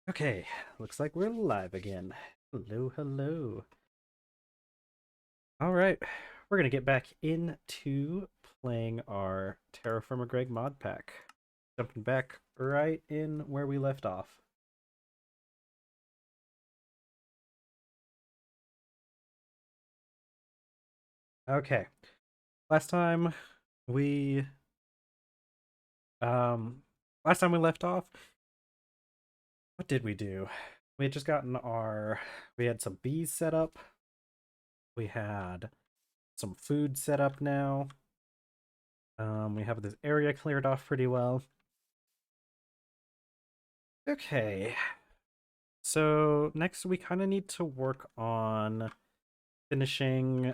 Okay, looks like we're live again. Hello, hello. All right, we're gonna get back into playing our TerrafirmaGreg mod pack. Jumping back right in where we left off. Okay, last time we um last time we left off, what did we do? We had just gotten we had some bees set up. We had some food set up now. We have this area cleared off pretty well. Okay, so next we kind of need to work on finishing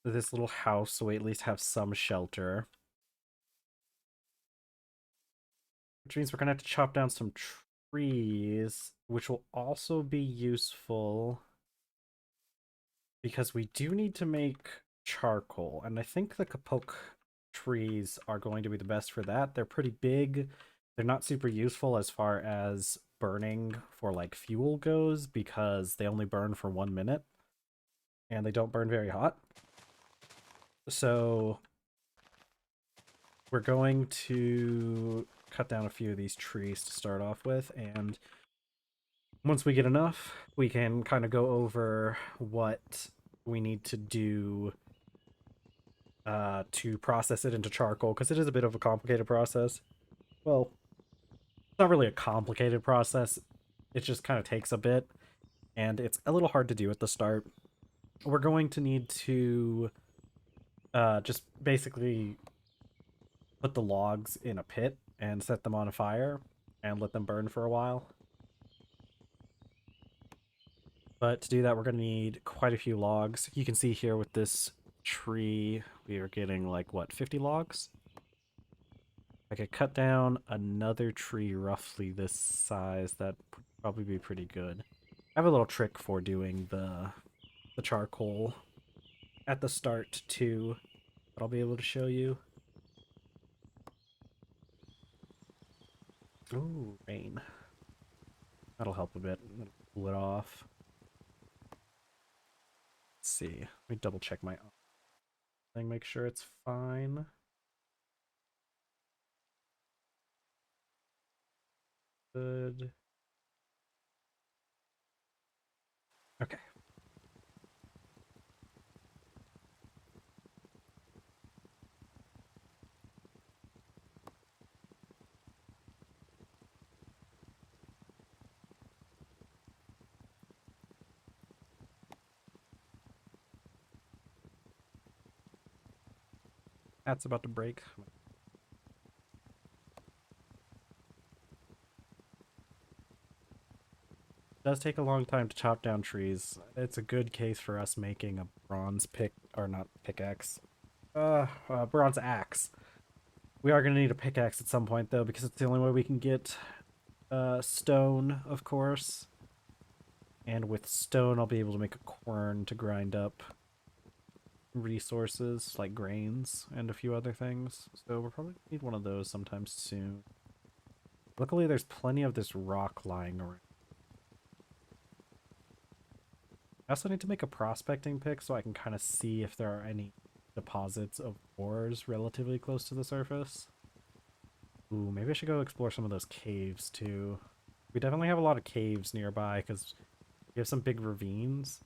this little house so we at least have some shelter. Which means we're gonna have to chop down some trees, which will also be useful because we do need to make charcoal. And I think the kapok trees are going to be the best for that. They're pretty big. They're not super useful as far as burning for like fuel goes because they only burn for 1 minute and they don't burn very hot. So we're going to cut down a few of these trees to start off with, and once we get enough, we can kind of go over what we need to do to process it into charcoal, because it is a bit of a complicated process. Well, it's not really a complicated process. It just kind of takes a bit, and it's a little hard to do at the start. We're going to need to just basically put the logs in a pit and set them on a fire and let them burn for a while. But to do that, we're going to need quite a few logs. You can see here with this tree, we are getting like, what, 50 logs? I could cut down another tree roughly this size. That would probably be pretty good. I have a little trick for doing the charcoal at the start too, that I'll be able to show you. Ooh, rain. That'll help a bit. I'm gonna cool it off. Let's see. Let me double check my thing, make sure it's fine. Good. Okay. That's about to break. It does take a long time to chop down trees. It's a good case for us making a bronze pick, or not pickaxe. Bronze axe. We are going to need a pickaxe at some point, though, because it's the only way we can get stone, of course. And with stone, I'll be able to make a quern to grind up resources, like grains, and a few other things. So we'll probably need one of those sometime soon. Luckily, there's plenty of this rock lying around. I also need to make a prospecting pick so I can kind of see if there are any deposits of ores relatively close to the surface. Ooh, maybe I should go explore some of those caves too. We definitely have a lot of caves nearby because we have some big ravines.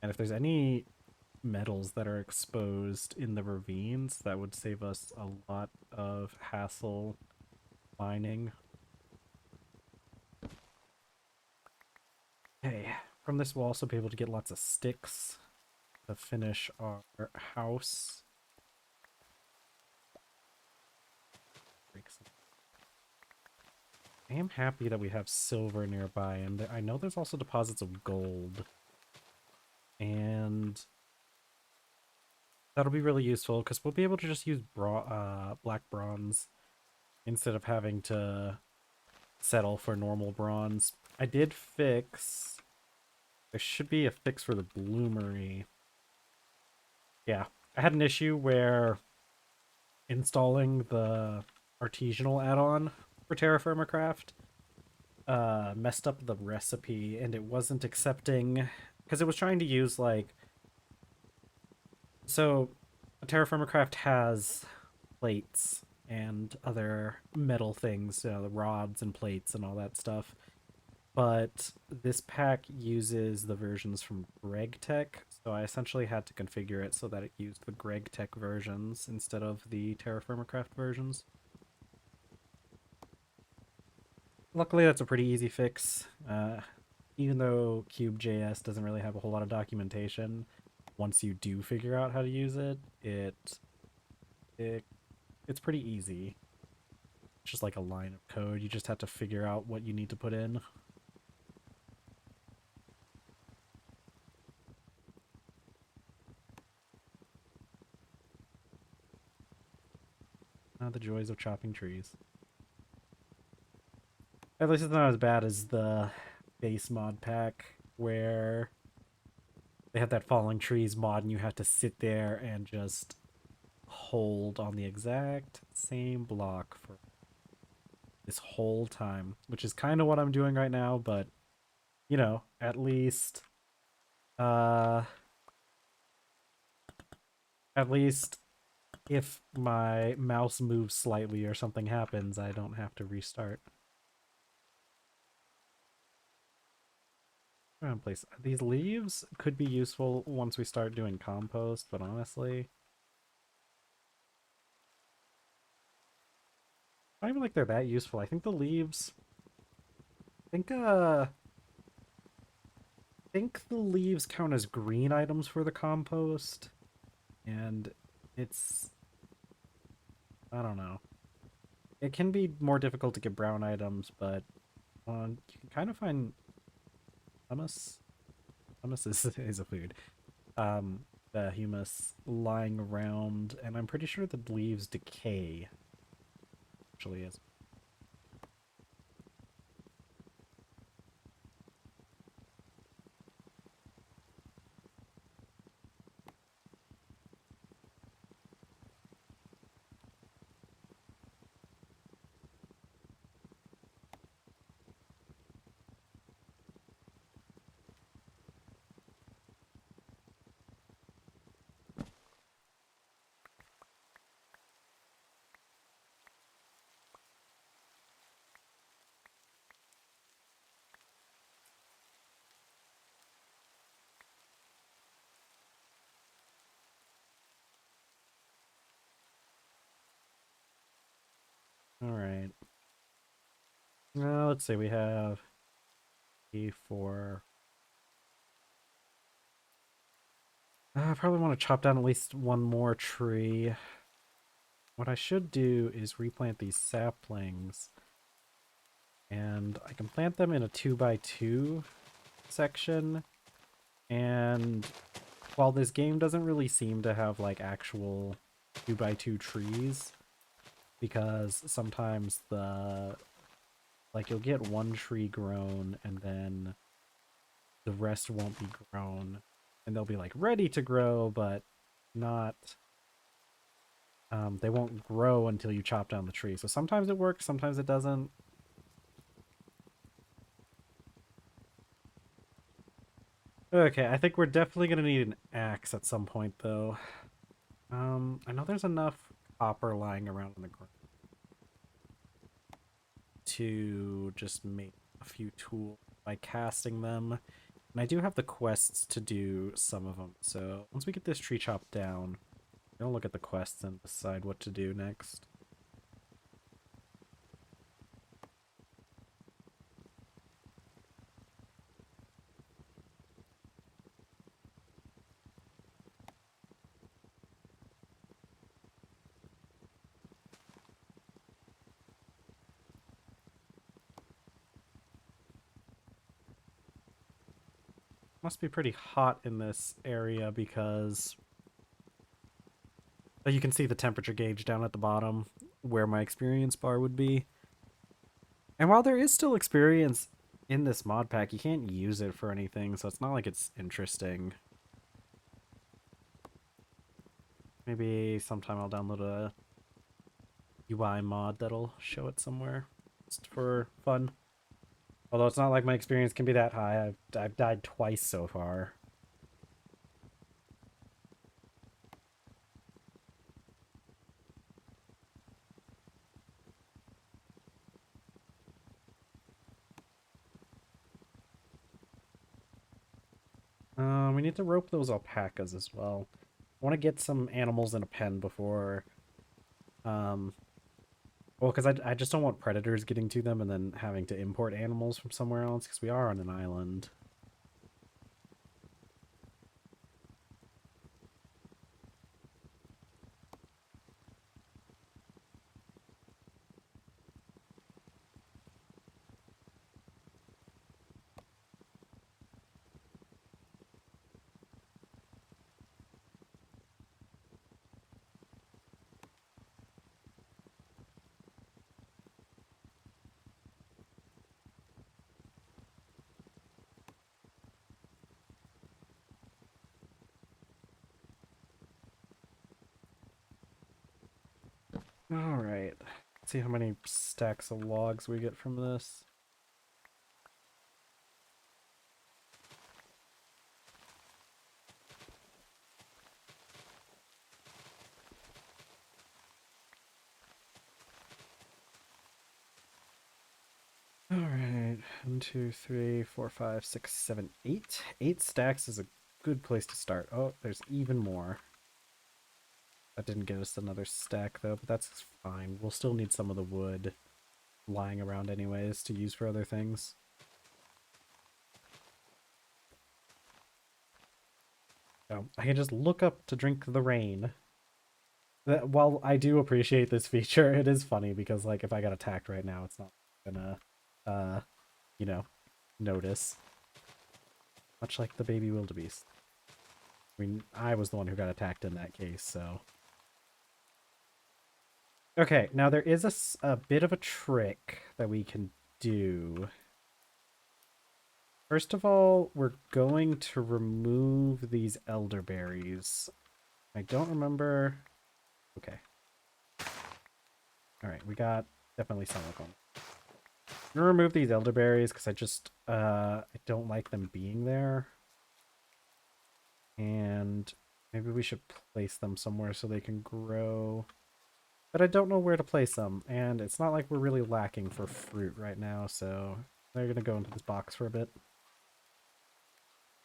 And if there's any metals that are exposed in the ravines, that would save us a lot of hassle mining. Okay, from this we'll also be able to get lots of sticks to finish our house. I am happy that we have silver nearby, and I know there's also deposits of gold. And that'll be really useful because we'll be able to just use black bronze instead of having to settle for normal bronze. I did fix... There should be a fix for the bloomery. Yeah, I had an issue where installing the artisanal add-on for Terra Firma Craft messed up the recipe and it wasn't accepting because it was trying to use like so TerrafirmaCraft has plates and other metal things, you know, the rods and plates and all that stuff. But this pack uses the versions from GregTech, so I essentially had to configure it so that it used the GregTech versions instead of the TerraFirmaCraft versions. Luckily, that's a pretty easy fix. Even though Cube.js doesn't really have a whole lot of documentation, once you do figure out how to use it, it it's pretty easy. It's just like a line of code. You just have to figure out what you need to put in. The joys of chopping trees. At least it's not as bad as the base mod pack where they have that falling trees mod and you have to sit there and just hold on the exact same block for this whole time, which is kind of what I'm doing right now, but you know, uh at least if my mouse moves slightly or something happens, I don't have to restart. Place these leaves could be useful once we start doing compost, but honestly, I don't even like they're that useful. I think the leaves. I think the leaves count as green items for the compost, and it's I don't know. It can be more difficult to get brown items, but you can kind of find humus. Humus is a food. The humus lying around, and I'm pretty sure the leaves decay. Actually, is. All right. Let's see. We have E4. I probably want to chop down at least one more tree. What I should do is replant these saplings, and I can plant them in a 2x2 section. And while this game doesn't really seem to have like actual 2x2 trees, because sometimes you'll get one tree grown and then the rest won't be grown, and they'll be like ready to grow, but not they won't grow until you chop down the tree. So sometimes it works, sometimes it doesn't. Okay, I think we're definitely gonna need an axe at some point though. I know there's enough copper lying around on the ground to just make a few tools by casting them. And I do have the quests to do some of them. So once we get this tree chopped down, we're gonna look at the quests and decide what to do next. Must be pretty hot in this area because you can see the temperature gauge down at the bottom where my experience bar would be. And while there is still experience in this mod pack, you can't use it for anything, so it's not like it's interesting. Maybe sometime I'll download a UI mod that'll show it somewhere just for fun. Although it's not like my experience can be that high. I've died twice so far. We need to rope those alpacas as well. I want to get some animals in a pen before... Well, because I just don't want predators getting to them and then having to import animals from somewhere else, because we are on an island. Alright. Let's see how many stacks of logs we get from this. Alright. 1, 2, 3, 4, 5, 6, 7, 8. 8 stacks is a good place to start. Oh, there's even more. That didn't get us another stack though, but that's fine. We'll still need some of the wood lying around anyways to use for other things. So I can just look up to drink the rain. While I do appreciate this feature, it is funny because like if I got attacked right now, it's not gonna you know, notice. Much like the baby wildebeest. I mean, I was the one who got attacked in that case, so. Okay, now there is a bit of a trick that we can do. First of all, we're going to remove these elderberries. I don't remember. Okay. Alright, we got definitely some of them. I'm gonna remove these elderberries because I don't like them being there. And maybe we should place them somewhere so they can grow. But I don't know where to place them, and it's not like we're really lacking for fruit right now, so they're gonna go into this box for a bit.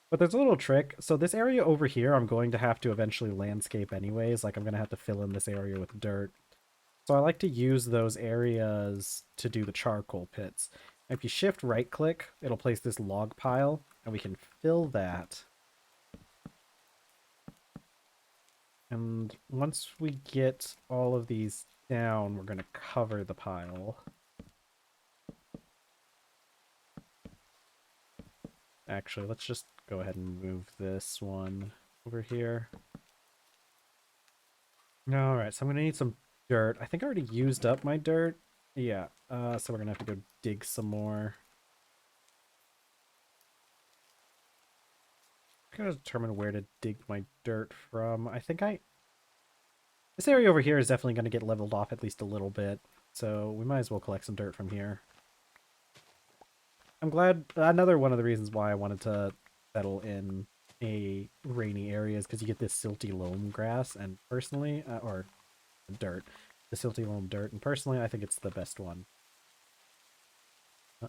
But there's a little trick. So this area over here, I'm going to have to eventually landscape anyways. Like, I'm gonna have to fill in this area with dirt. So I like to use those areas to do the charcoal pits. If you shift right click, it'll place this log pile, and we can fill that. And once we get all of these down, we're going to cover the pile. Actually, let's just go ahead and move this one over here. Alright, so I'm going to need some dirt. I think I already used up my dirt. Yeah, so we're going to have to go dig some more. I gotta determine where to dig my dirt from. This area over here is definitely going to get leveled off at least a little bit, so we might as well collect some dirt from here. I'm glad, another one of the reasons why I wanted to settle in a rainy area is because you get this silty loam grass, and personally, or dirt, the silty loam dirt, and personally I think it's the best one.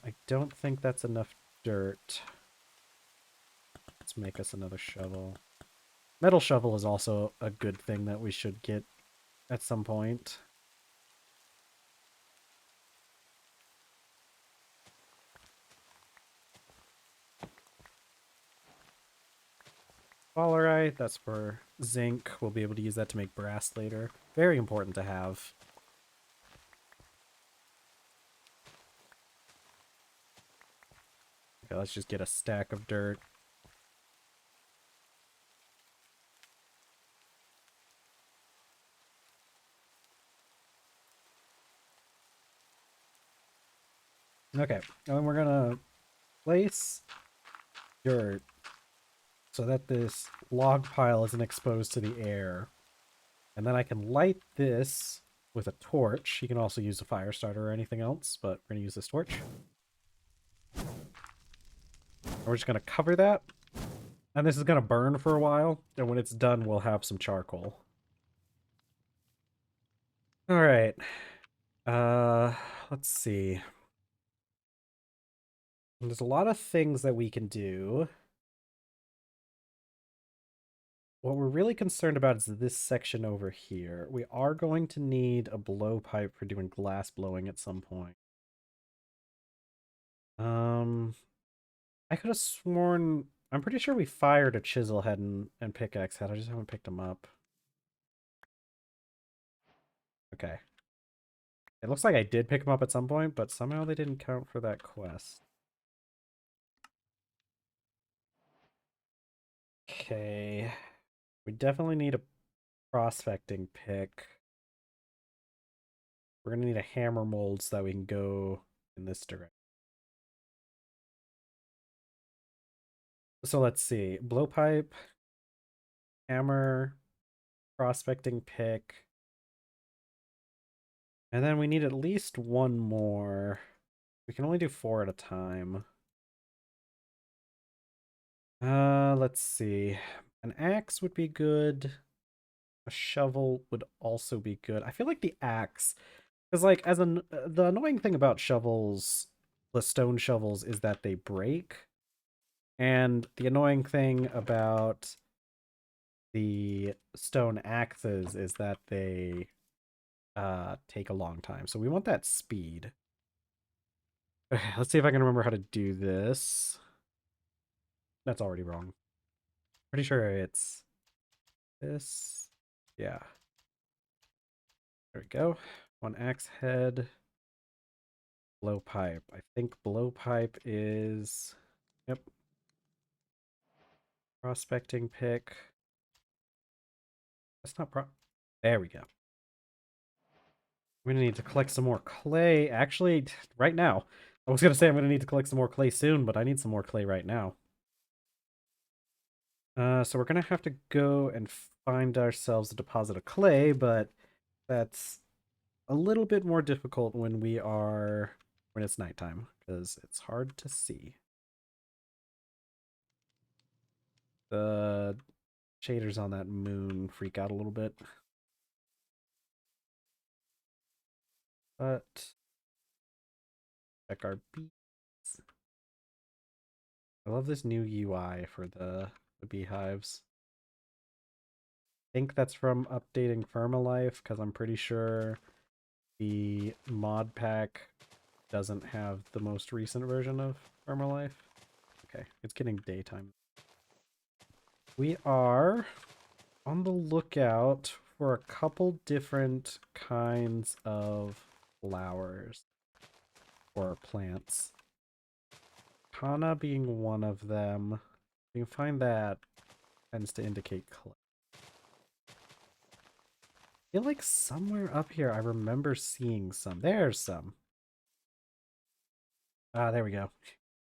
I don't think that's enough dirt. Let's make us another shovel. Metal shovel is also a good thing that we should get at some point. Alright, that's for zinc. We'll be able to use that to make brass later. Very important to have. Okay, let's just get a stack of dirt. Okay, and we're gonna place dirt so that this log pile isn't exposed to the air. And then I can light this with a torch. You can also use a fire starter or anything else, but we're gonna use this torch. we're just gonna cover that. And this is gonna burn for a while. And when it's done, we'll have some charcoal. Alright. Let's see. There's a lot of things that we can do. What we're really concerned about is this section over here. We are going to need a blowpipe for doing glass blowing at some point. I could have sworn... I'm pretty sure we fired a chisel head and pickaxe head. I just haven't picked them up. Okay. It looks like I did pick them up at some point, but somehow they didn't count for that quest. Okay. We definitely need a prospecting pick. We're going to need a hammer mold so that we can go in this direction. So let's see. Blowpipe, hammer, prospecting pick. And then we need at least one more. We can only do 4 at a time. Let's see. An axe would be good. A shovel would also be good. I feel like the axe, because like the annoying thing about shovels, the stone shovels, is that they break. And the annoying thing about the stone axes is that they take a long time. So we want that speed. Okay, let's see if I can remember how to do this. That's already wrong. Pretty sure it's this. Yeah. There we go. One axe head. Blowpipe. I think blowpipe is... Yep. Prospecting pick. That's not There we go. I'm gonna need to collect some more clay. Actually, right now. I was gonna say I'm gonna need to collect some more clay soon, but I need some more clay right now. So we're gonna have to go and find ourselves a deposit of clay, but that's a little bit more difficult when it's nighttime, because it's hard to see. The shaders on that moon freak out a little bit. But check our bees. I love this new UI for the beehives. I think that's from updating Firmalife, because I'm pretty sure the Modpack doesn't have the most recent version of Firmalife. Okay, it's getting daytime. We are on the lookout for a couple different kinds of flowers or plants. Kana being one of them. You can find that tends to indicate clay. I feel like somewhere up here I remember seeing some. There's some. Ah, there we go.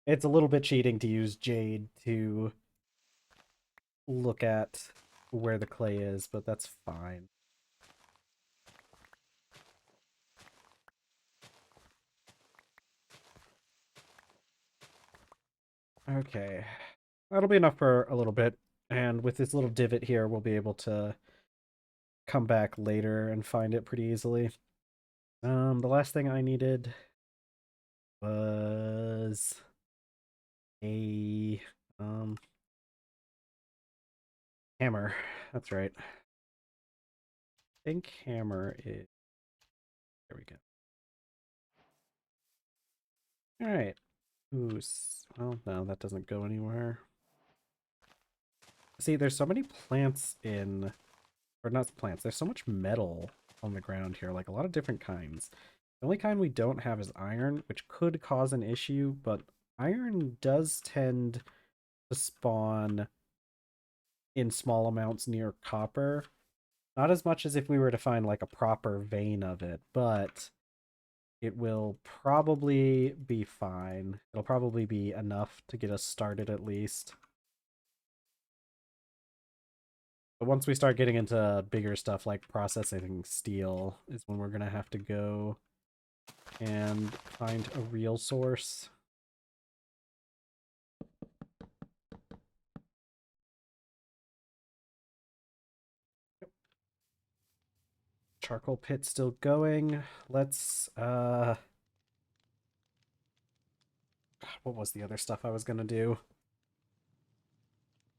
It's a little bit cheating to use Jade to look at where the clay is, but that's fine. Okay. That'll be enough for a little bit. And with this little divot here, we'll be able to come back later and find it pretty easily. The last thing I needed was a hammer. That's right. I think hammer is... There we go. Alright. Ooh, well, no, that doesn't go anywhere. See, there's so many plants in... Or not plants, there's so much metal on the ground here, like a lot of different kinds. The only kind we don't have is iron, which could cause an issue, but iron does tend to spawn in small amounts near copper. Not as much as if we were to find like a proper vein of it, but it will probably be fine. It'll probably be enough to get us started at least. But once we start getting into bigger stuff like processing steel is when we're going to have to go and find a real source. charcoal pit still going. Let's what was the other stuff I was gonna do?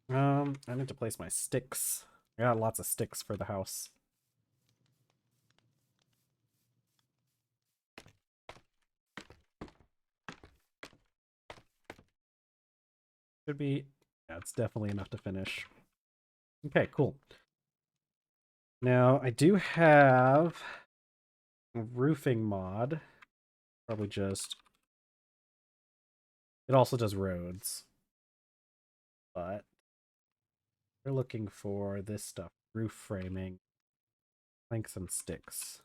I need to place my sticks. I got lots of sticks for the house. Should be, yeah, it's definitely enough to finish. Okay, cool. Now, I do have a roofing mod. Probably just... It also does roads. But we're looking for this stuff. Roof framing. Planks and sticks.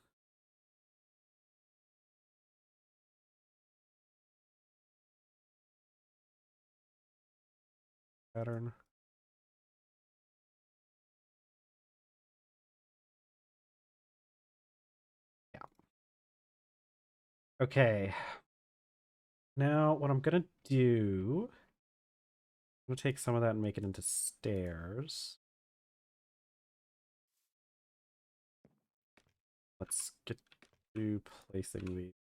Pattern. Yeah. Okay. Now, what I'm gonna do... I'm gonna take some of that and make it into stairs. Let's get to placing these.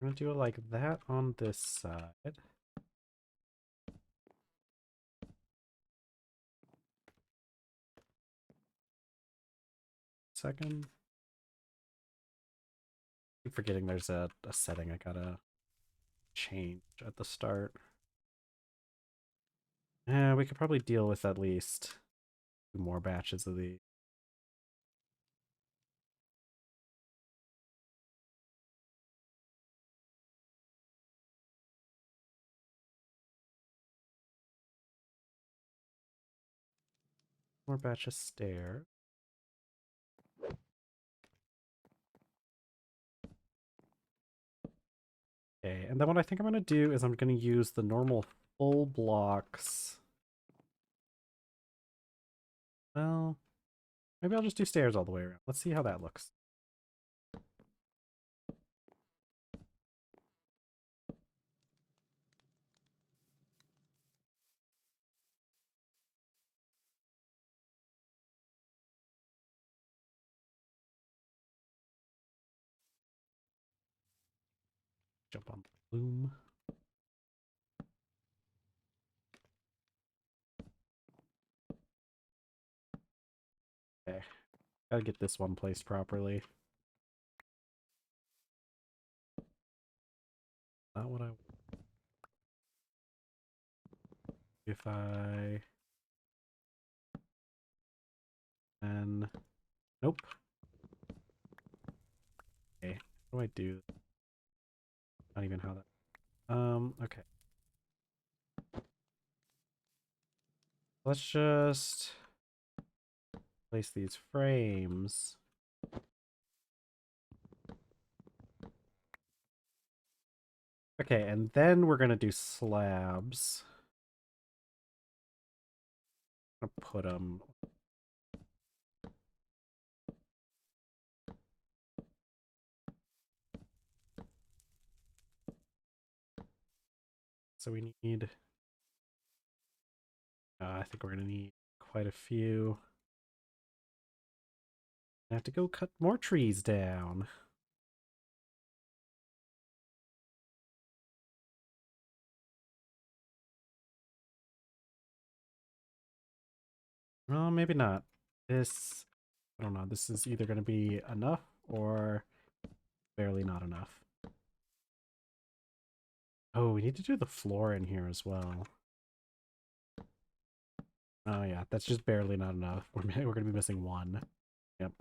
I'm gonna do it like that on this side. Second. I'm forgetting there's a setting I gotta change at the start. Yeah, we could probably deal with at least 2 more batches of these. More batch of stairs. Okay, and then what I think I'm gonna do is I'm gonna use the normal full blocks. Well, maybe I'll just do stairs all the way around. Let's see how that looks. Jump on the loom. Okay, gotta get this one placed properly. Not what I... If I... And... Nope. Okay, how do I do? Not even how that... Okay. Let's just place these frames. Okay, and then we're gonna do slabs. I'm gonna put them... So we need... I think we're gonna need quite a few. I have to go cut more trees down. Well, maybe not. This... I don't know. This is either gonna be enough or barely not enough. Oh, we need to do the floor in here as well. Oh yeah, that's just barely not enough. We're gonna be missing one. Yep.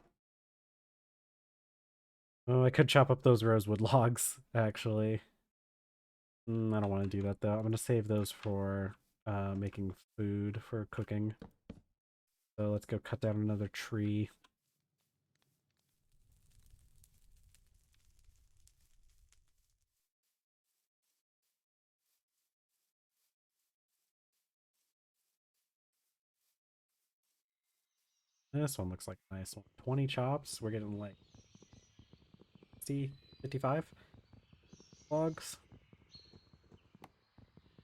Oh, I could chop up those rosewood logs, actually. I don't want to do that, though. I'm gonna save those for making food for cooking. So let's go cut down another tree. This one looks like a nice one. 20 chops. We're getting like 60, 55 logs.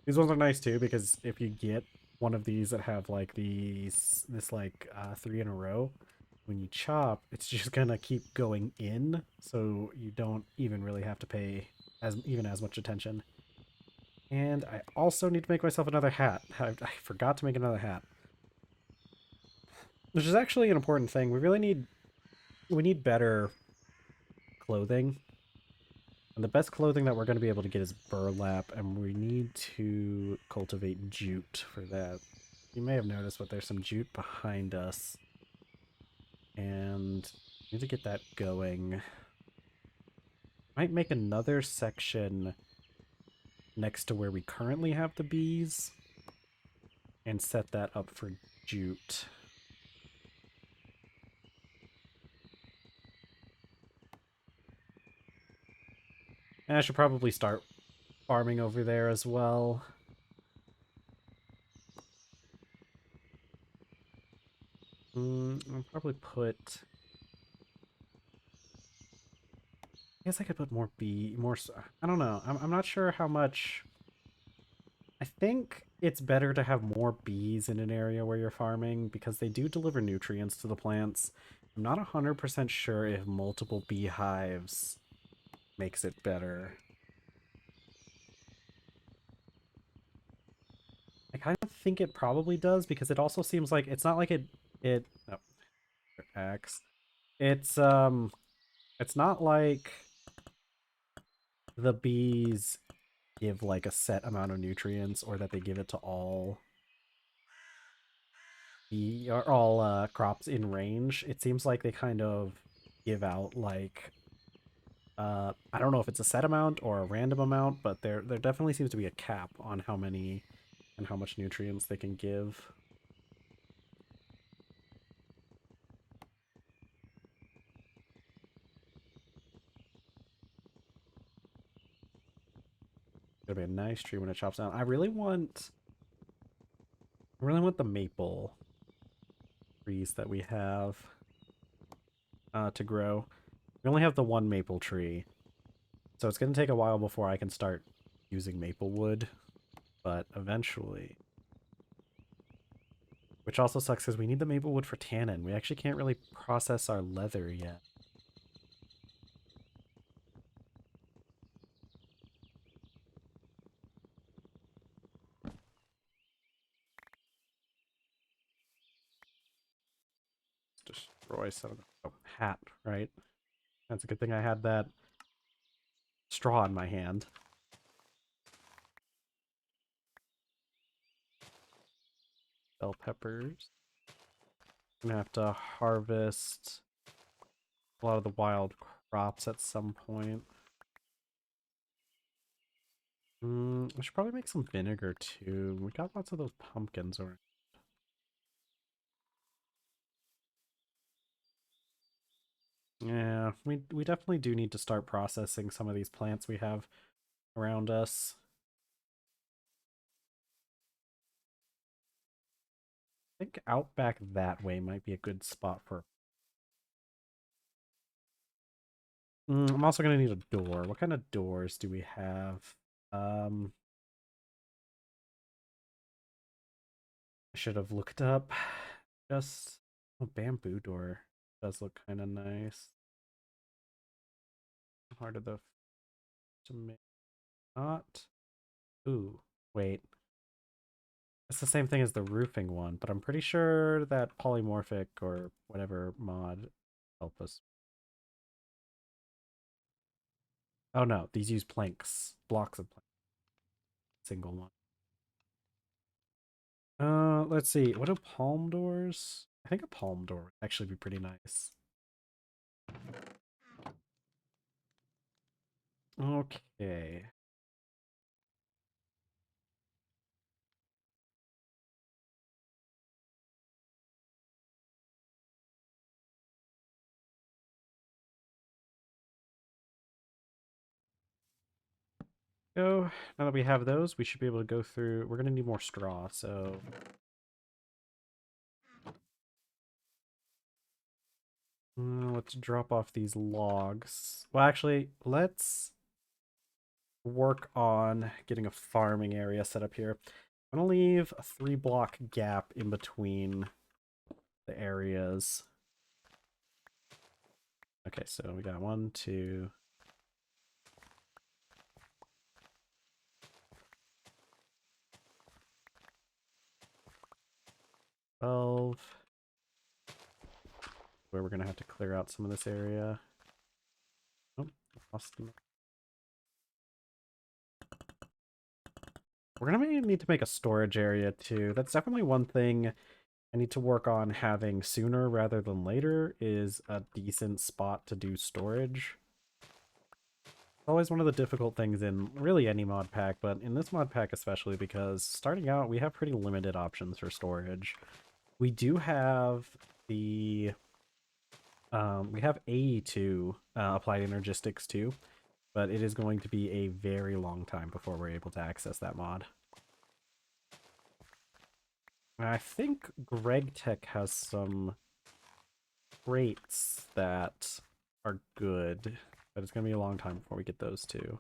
These ones are nice too because if you get one of these that have like this like three in a row, when you chop, it's just gonna keep going in, so you don't even really have to pay as much attention. And I also need to make myself another hat. I forgot to make another hat, which is actually an important thing. We need better clothing. And the best clothing that we're going to be able to get is burlap, and we need to cultivate jute for that. You may have noticed, but there's some jute behind us, and we need to get that going. Might make another section next to where we currently have the bees and set that up for jute. And I should probably start farming over there as well. I'll probably put... I guess I could put more I don't know. I'm not sure how much... I think it's better to have more bees in an area where you're farming because they do deliver nutrients to the plants. I'm not 100% sure if multiple beehives makes it better. I kind of think it probably does because it also seems like it's not like oh, axe. It's not like the bees give like a set amount of nutrients or that they give it to all crops in range. It seems like they kind of give out like I don't know if it's a set amount or a random amount, but there definitely seems to be a cap on how many and how much nutrients they can give. It'll be a nice tree when it chops down. I really want the maple trees that we have to grow. We only have the one maple tree, so it's going to take a while before I can start using maple wood, but eventually. Which also sucks because we need the maple wood for tannin. We actually can't really process our leather yet. Destroy some of the hat, right? That's a good thing I had that straw in my hand. Bell peppers. I'm gonna have to harvest a lot of the wild crops at some point. I should probably make some vinegar too. We got lots of those pumpkins around. Yeah, we definitely do need to start processing some of these plants we have around us. I think out back that way might be a good spot for... I'm also gonna need a door. What kind of doors do we have? Um, I should have looked up. Just a bamboo door does look kind of nice. Hard of the to make. Not. Ooh, wait. It's the same thing as the roofing one, but I'm pretty sure that polymorphic or whatever mod help us. Oh no, these use planks, blocks of planks. Single one. Let's see. What are palm doors? I think a palm door would actually be pretty nice. Okay. So now that we have those, we should be able to go through. We're gonna need more straw, so Let's drop off these logs. Well, actually, let's work on getting a farming area set up here. I'm gonna leave a 3-block gap in between the areas. Okay, so we got 1, 2. 12. Where we're gonna have to clear out some of this area. Oh, lost them. We're gonna need to make a storage area too. That's definitely one thing I need to work on having sooner rather than later, is a decent spot to do storage. It's always one of the difficult things in really any mod pack, but in this mod pack especially, because starting out we have pretty limited options for storage. We do have the we have AE2 applied energistics too, but it is going to be a very long time before we're able to access that mod. I think Greg Tech has some traits that are good, but it's going to be a long time before we get those two.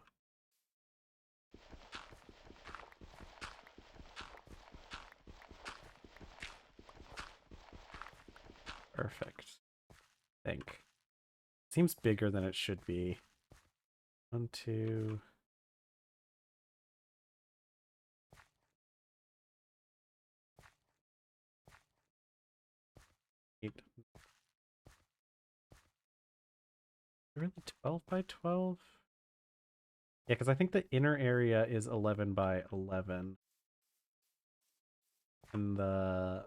Perfect. I think. Seems bigger than it should be. 1, 2. Eight. Really 12 by 12? Yeah, because I think the inner area is 11 by 11. And the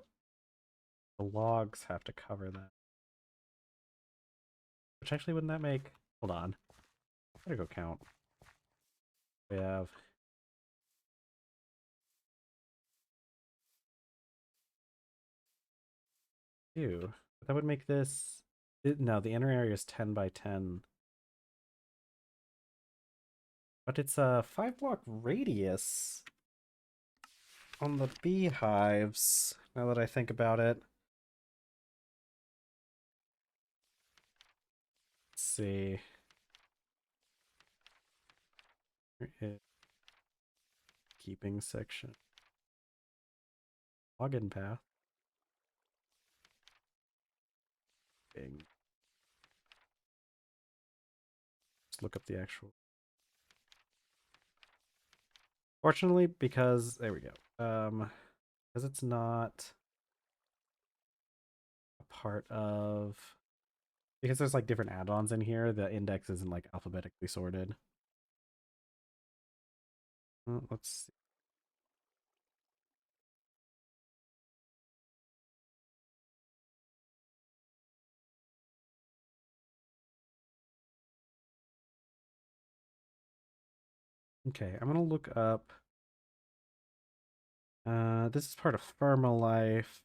logs have to cover that. Which actually wouldn't that make... Hold on. I gotta go count. We have... 2. That would make this... No, the inner area is 10 by 10. But it's a 5-block radius on the beehives, now that I think about it. Let's see. Here is keeping section. Login path. Bing. Let's look up the actual. Fortunately, because there we go. Because it's not a part of, because there's like different add-ons in here, the index isn't like alphabetically sorted. Let's see. Okay, I'm gonna look up. This is part of Life.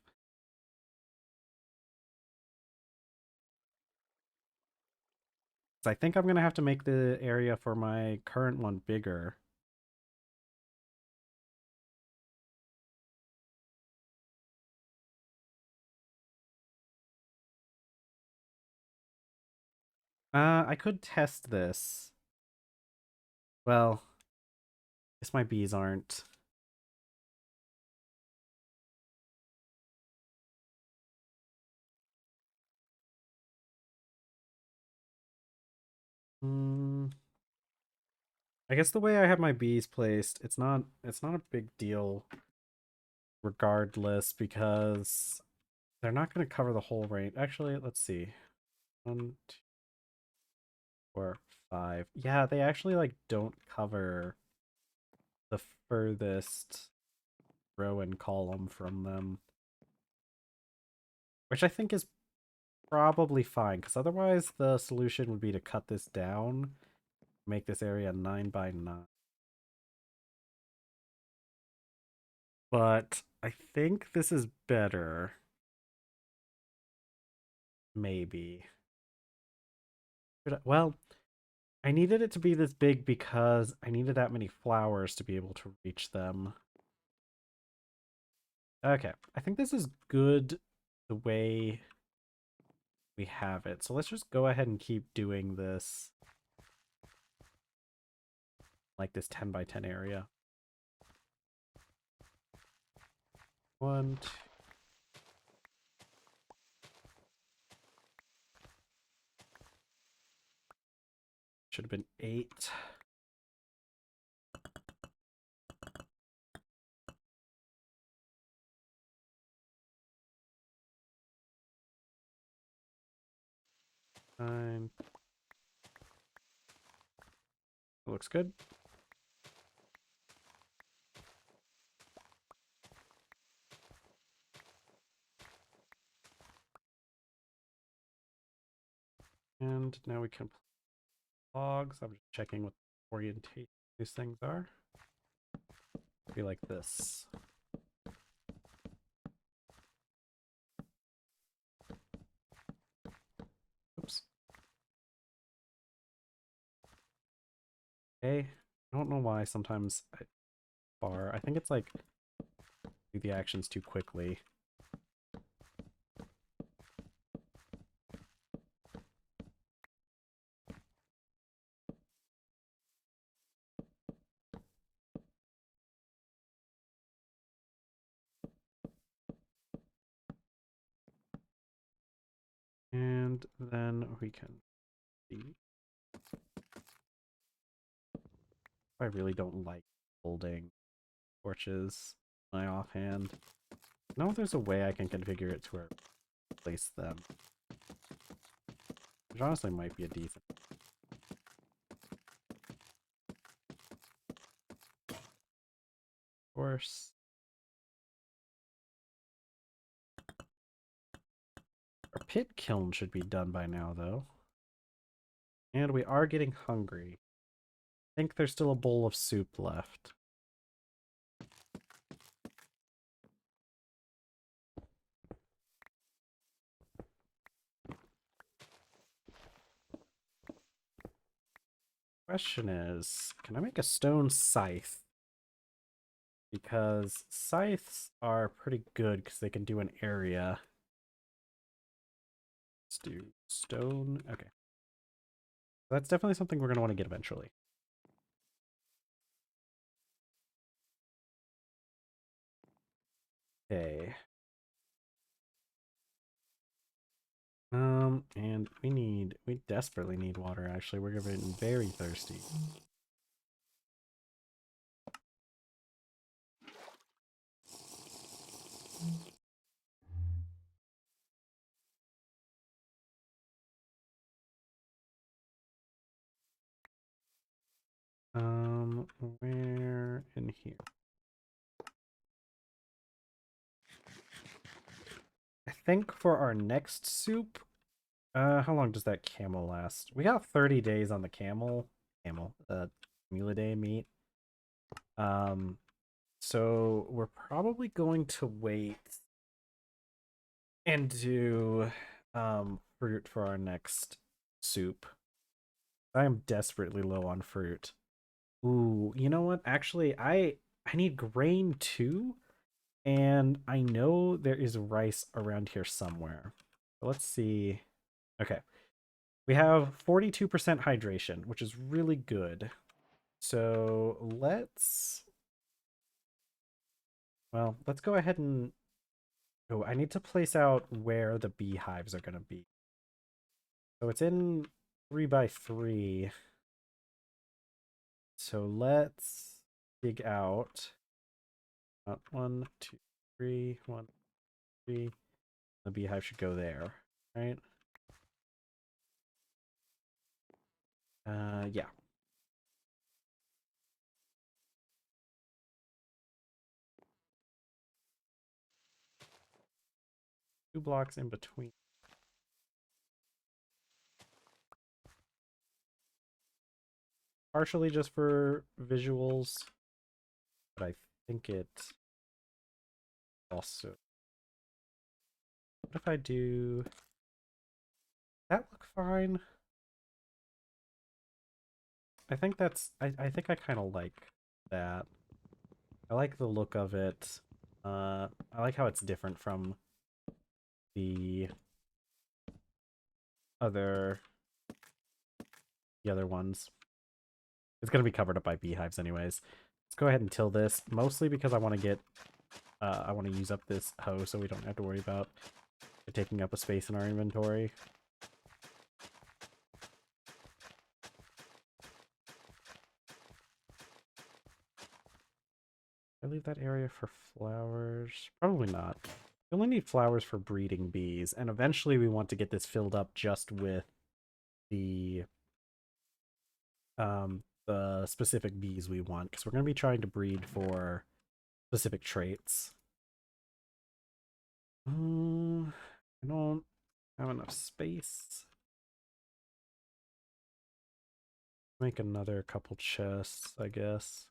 I think I'm gonna have to make the area for my current one bigger. I could test this. Well, I guess my bees aren't. I guess the way I have my bees placed, it's not a big deal regardless, because they're not going to cover the whole range. Actually, let's see. 1, 2, 4, 5. Yeah, they actually like don't cover the furthest row and column from them, which I think is probably fine, because otherwise the solution would be to cut this down, make this area 9 by 9. But I think this is better. Maybe. Well, I needed it to be this big because I needed that many flowers to be able to reach them. Okay, I think this is good the way we have it. So let's just go ahead and keep doing this, like this 10 by 10 area. 1, 2. Should have been 8. Nine. Looks good. And now we can logs. I'm just checking what orientation these things are. Be like this. Oops. Okay. I don't know why sometimes I think it's like do the actions too quickly. And then we can see. I really don't like holding torches my offhand. I don't know if there's a way I can configure it to where I place them. Which honestly might be a decent. Of course. Our pit kiln should be done by now, though. And we are getting hungry. I think there's still a bowl of soup left. Question is, can I make a stone scythe? Because scythes are pretty good because they can do an area. Let's do stone. Okay. That's definitely something we're going to want to get eventually. Okay. And we desperately need water, actually. We're getting very thirsty. Where in here? I think for our next soup, how long does that camel last? We got 30 days on the Mule meat. So we're probably going to wait and do fruit for our next soup. I am desperately low on fruit. Ooh, you know what? Actually, I need grain too, and I know there is rice around here somewhere. Let's see. Okay. We have 42% hydration, which is really good. So let's go ahead and oh, I need to place out where the beehives are going to be. So it's in 3x3. So let's dig out 1, 2, 3, 1, 3. The beehive should go there, right? Yeah. 2 blocks in between. Partially just for visuals, but I think it also. What if I do that? Look fine. I think I think I kind of like that. I like the look of it. I like how it's different from the other the other ones. It's gonna be covered up by beehives anyways. Let's go ahead and till this, mostly because I want to get I want to use up this hoe so we don't have to worry about it taking up a space in our inventory. I leave that area for flowers? Probably not. We only need flowers for breeding bees, and eventually we want to get this filled up just with the specific bees we want, because we're going to be trying to breed for specific traits. I don't have enough space. Make another couple chests, I guess.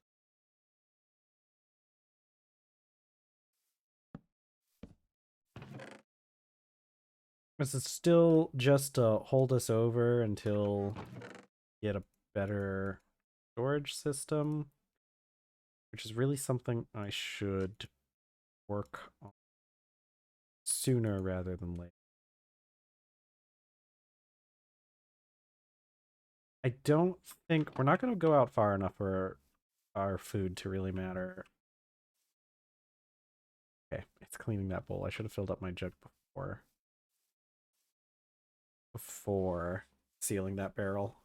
This is still just to hold us over until we get a better storage system, which is really something I should work on sooner rather than later. I don't think we're not going to go out far enough for our food to really matter. Okay, it's cleaning that bowl. I should have filled up my jug before sealing that barrel.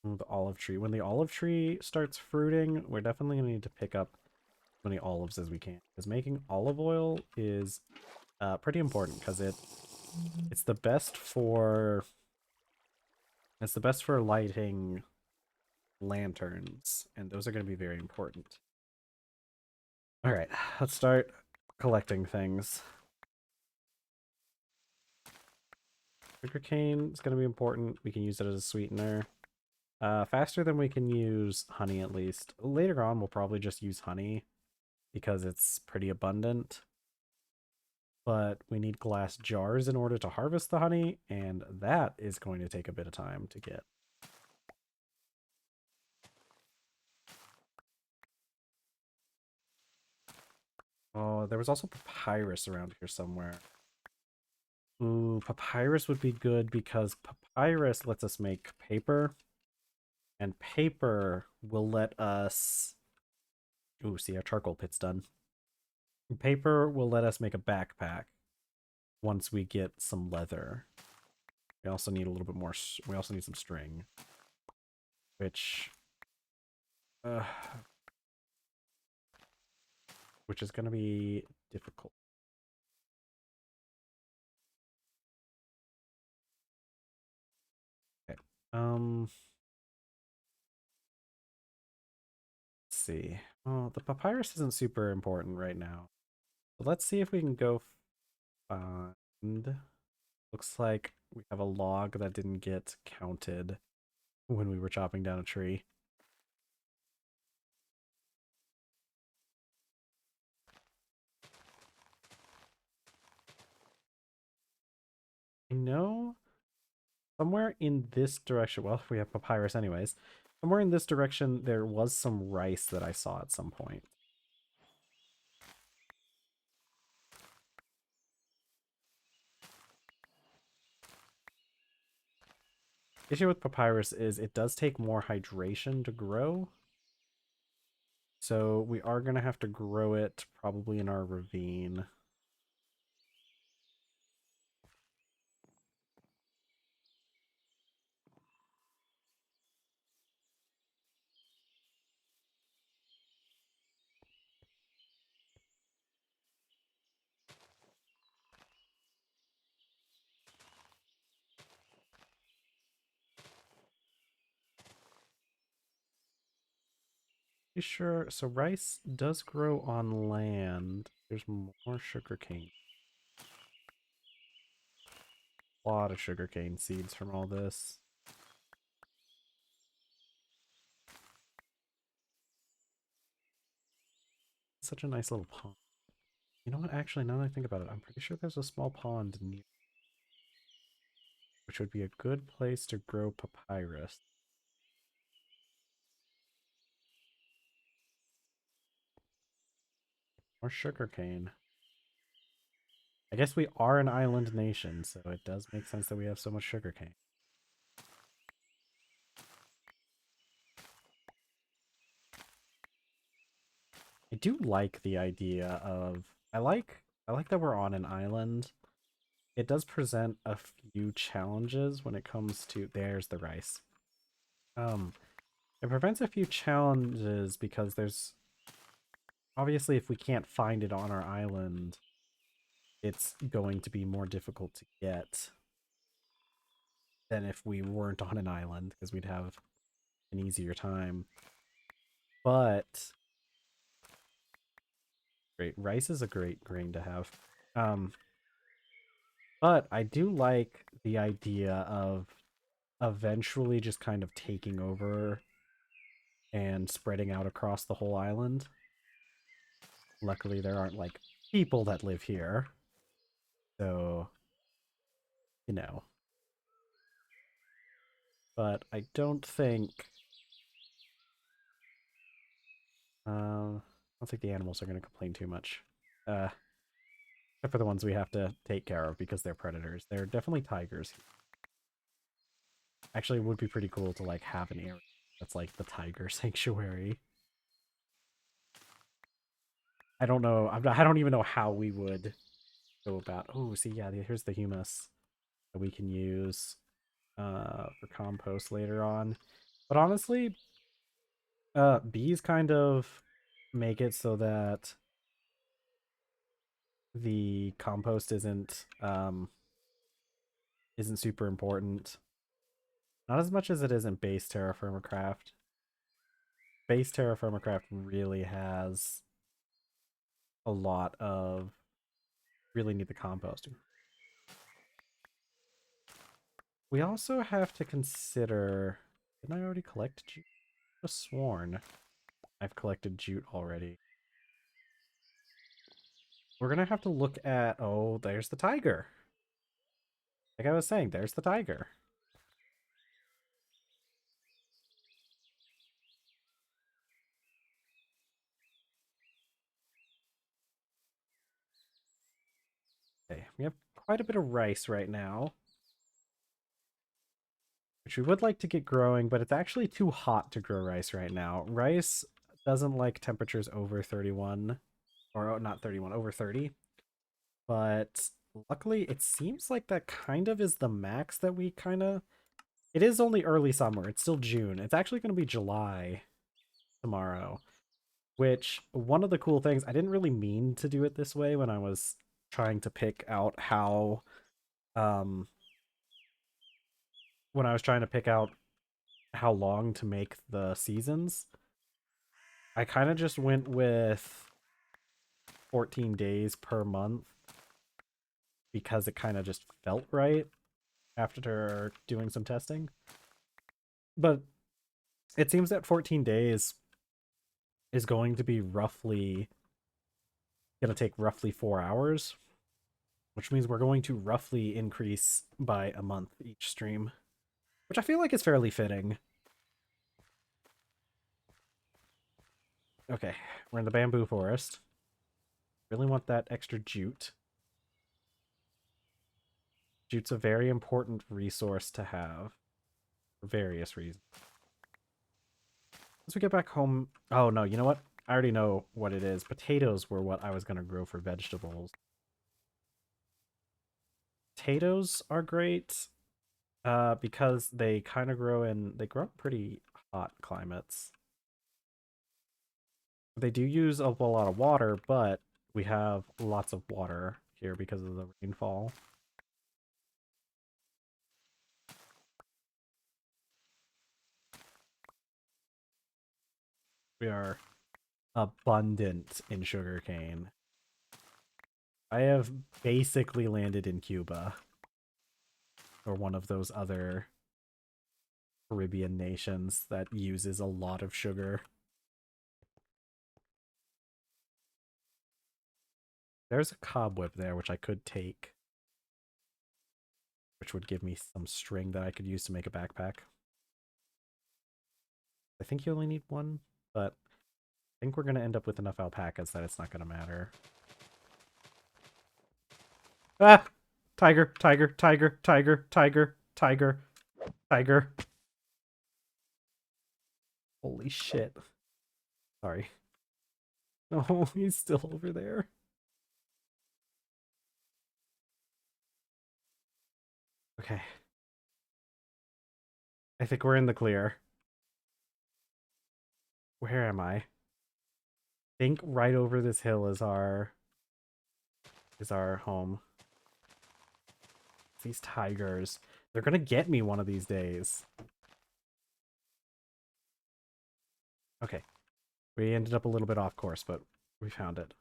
Ooh, the olive tree. When the olive tree starts fruiting, we're definitely going to need to pick up as many olives as we can, because making olive oil is pretty important, because it's the best for lighting lanterns, and those are going to be very important. All right, let's start collecting things. Sugarcane is going to be important. We can use it as a sweetener. Faster than we can use honey, at least. Later on, we'll probably just use honey because it's pretty abundant. But we need glass jars in order to harvest the honey, and that is going to take a bit of time to get. Oh, there was also papyrus around here somewhere. Ooh, papyrus would be good because papyrus lets us make paper, and paper will let us... Ooh, see, our charcoal pit's done. Paper will let us make a backpack once we get some leather. We also need a little bit more... We also need some string, uh, which is going to be difficult. Okay. Let's see. Oh, the papyrus isn't super important right now. But let's see if we can go find... Looks like we have a log that didn't get counted when we were chopping down a tree. I know somewhere in this direction, well, we have papyrus anyways. Somewhere in this direction, there was some rice that I saw at some point. The issue with papyrus is it does take more hydration to grow. So we are going to have to grow it probably in our ravine. You sure? So rice does grow on land. There's more sugarcane. A lot of sugarcane seeds from all this. Such a nice little pond. You know what? Actually, now that I think about it, I'm pretty sure there's a small pond near, which would be a good place to grow papyrus. Or sugarcane. I guess we are an island nation, so it does make sense that we have so much sugarcane. I do like the idea of I like that we're on an island. It does present a few challenges when it comes to there's the rice. Um it prevents a few challenges because there's obviously if we can't find it on our island, it's going to be more difficult to get than if we weren't on an island because we'd have an easier time. But great rice is a great grain to have. Um but I do like the idea of eventually just kind of taking over and spreading out across the whole island. Luckily, there aren't like people that live here. So, you know. But I don't think I don't think the animals are gonna complain too much. Uh except for the ones we have to take care of because they're predators. They're definitely tigers. Actually, it would be pretty cool to like have an area that's like the tiger sanctuary. I don't know. I don't even know how we would go about. Oh, see, yeah, here's the humus that we can use for compost later on. But honestly, bees kind of make it so that the compost isn't super important. Not as much as it is in base TerrafirmaCraft. Base TerrafirmaCraft really has a lot of really need the composting. We also have to consider. Didn't I already collect jute? I could have sworn I've collected jute already. We're gonna have to look at. Oh, there's the tiger. Like I was saying, there's the tiger. Okay, we have quite a bit of rice right now, which we would like to get growing, but it's actually too hot to grow rice right now. Rice doesn't like temperatures over 31, or not 31, over 30. But luckily, it seems like that kind of is the max that we kind of. It is only early summer. It's still June. It's actually going to be July tomorrow, which one of the cool things, I didn't really mean to do it this way when I was trying to pick out um, how long to make the seasons. I kind of just went with 14 days per month because it kind of just felt right after doing some testing. But it seems that 14 days is going to be going to take roughly 4 hours, which means we're going to roughly increase by a month each stream, which I feel like is fairly fitting. Okay, we're in the bamboo forest. Really want that extra jute. Jute's a very important resource to have for various reasons. As we get back home, oh no, you know what? I already know what it is. Potatoes were what I was going to grow for vegetables. Potatoes are great because they grow in pretty hot climates. They do use a lot of water, but we have lots of water here because of the rainfall. We are abundant in sugarcane. I have basically landed in Cuba or one of those other Caribbean nations that uses a lot of sugar. There's a cobweb there, which I could take, which would give me some string that I could use to make a backpack. I think you only need one, but I think we're going to end up with enough alpacas that it's not going to matter. Ah! Tiger, tiger, tiger, tiger, tiger, tiger, tiger. Holy shit. Sorry. Oh, he's still over there. Okay. I think we're in the clear. Where am I? Think right over this hill is our home. These tigers. They're gonna get me one of these days. Okay. We ended up a little bit off course, but we found it.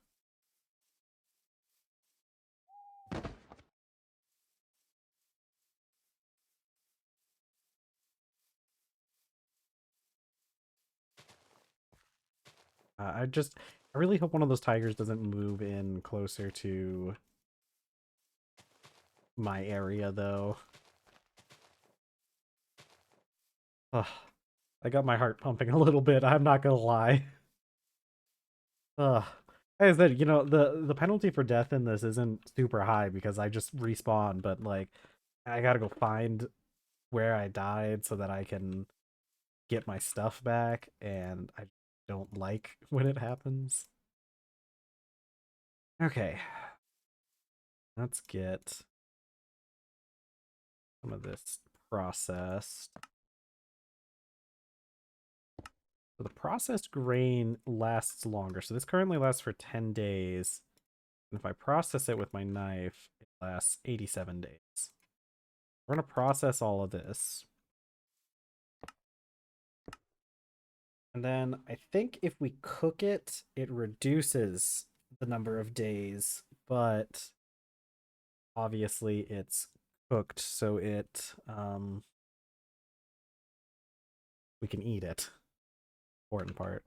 I really hope one of those tigers doesn't move in closer to my area, though. Ugh, I got my heart pumping a little bit. I'm not gonna lie. Ugh. As I said, the penalty for death in this isn't super high because I just respawn, but like I gotta go find where I died so that I can get my stuff back, and I don't like when it happens. Okay, let's get some of this processed. So the processed grain lasts longer. So this currently lasts for 10 days. And if I process it with my knife, it lasts 87 days. We're going to process all of this. And then I think if we cook it, it reduces the number of days, but obviously it's cooked, so we can eat it. Important part.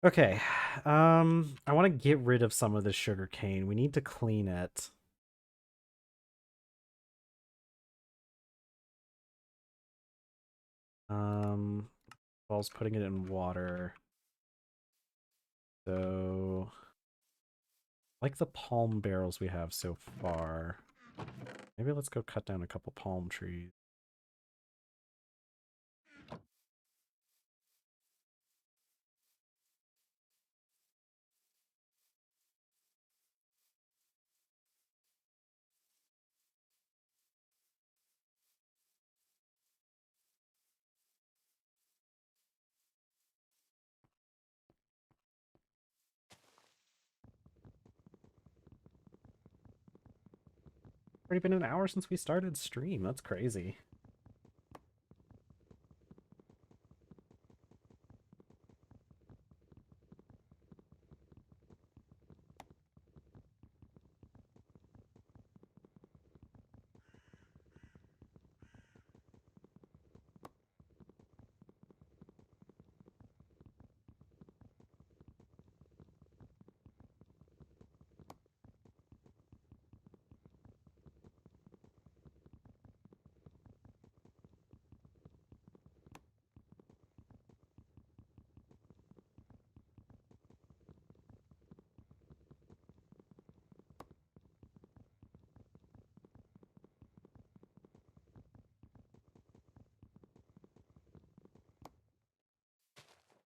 Okay. I want to get rid of some of this sugar cane. We need to clean it. Involves putting it in water. So, like the palm barrels we have so far. Maybe let's go cut down a couple palm trees. Already been an hour since we started stream. That's crazy.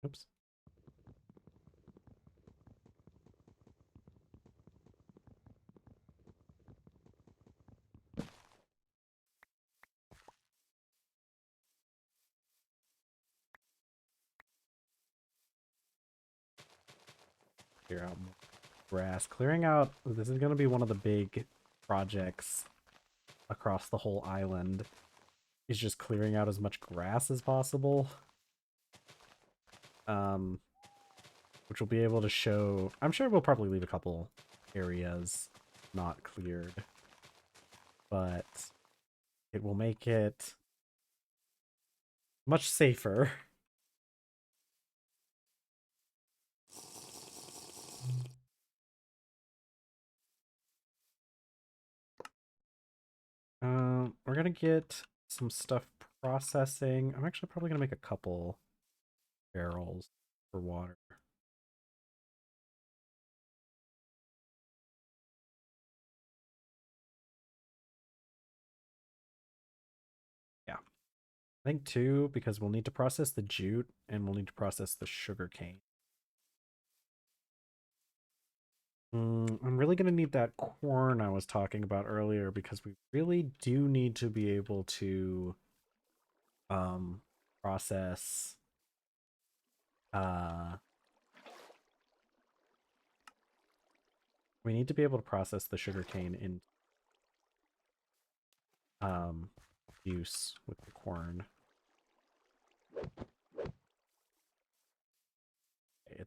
Oops. Clear out more grass. Clearing out. This is going to be one of the big projects across the whole island. Is just clearing out as much grass as possible. Um, which will be able to show. I'm sure we'll probably leave a couple areas not cleared, but it will make it much safer. We're gonna get some stuff processing. I'm actually probably gonna make a couple barrels for water. I think two, because we'll need to process the jute and we'll need to process the sugar cane. I'm really going to need that corn I was talking about earlier because we really do need to be able to um process uh we need to be able to process the sugar cane in um use with the corn.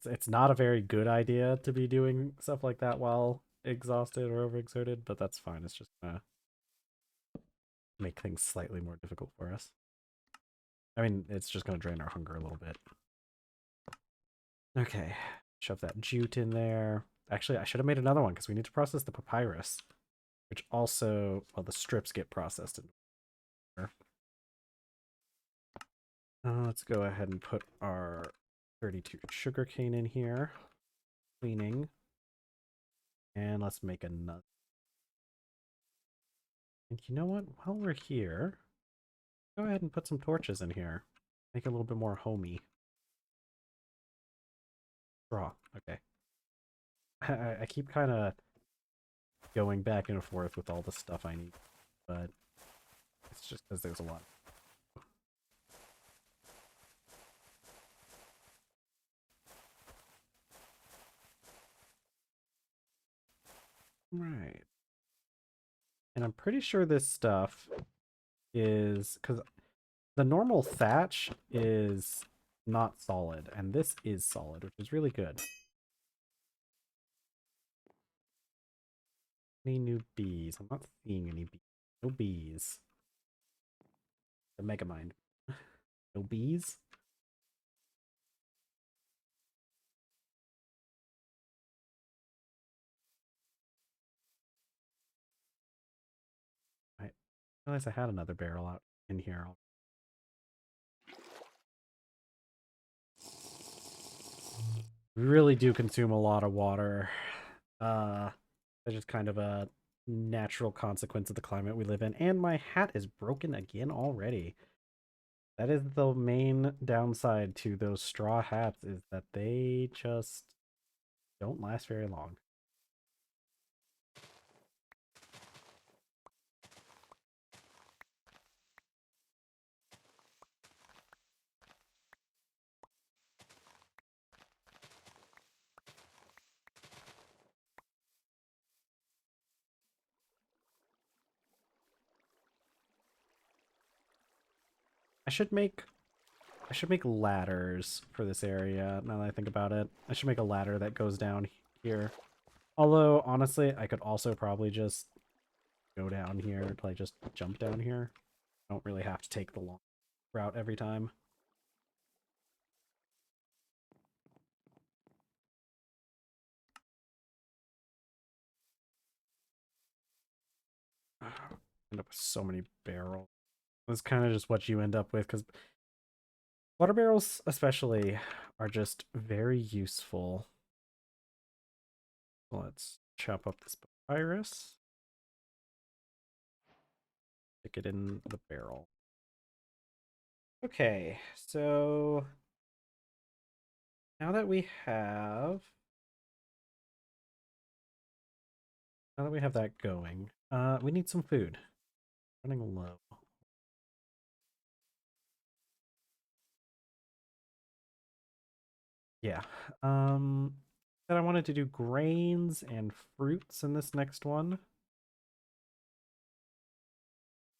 It's not a very good idea to be doing stuff like that while exhausted or overexerted, but that's fine. It's just gonna make things slightly more difficult for us. I mean, it's just gonna drain our hunger a little bit. Okay, shove that jute in there. Actually, I should have made another one because we need to process the papyrus, which also, well, the strips get processed in there. Let's go ahead and put our 32 sugarcane in here. Cleaning. And let's make a nut. And you know what? While we're here, go ahead and put some torches in here. Make it a little bit more homey. Straw. Okay. I keep kind of going back and forth with all the stuff I need, but it's just because there's a lot. Right. And I'm pretty sure this stuff is because the normal thatch is not solid, and this is solid, which is really good. Any new bees? I'm not seeing any bees. No bees. The Megamind. No bees? I realized I had another barrel out in here. We really do consume a lot of water. That's just kind of a natural consequence of the climate we live in. And my hat is broken again already. That is the main downside to those straw hats, is that they just don't last very long. I should make I should make ladders for this area, now that I think about it. I should make a ladder that goes down here. Although, honestly, I could also probably just go down here, like just jump down here. I don't really have to take the long route every time. End up with so many barrels. That's kind of just what you end up with, because water barrels especially are just very useful. Let's chop up this papyrus. Stick it in the barrel. Okay, so now that we have that going, we need some food. Running low. Yeah. Then I wanted to do grains and fruits in this next one.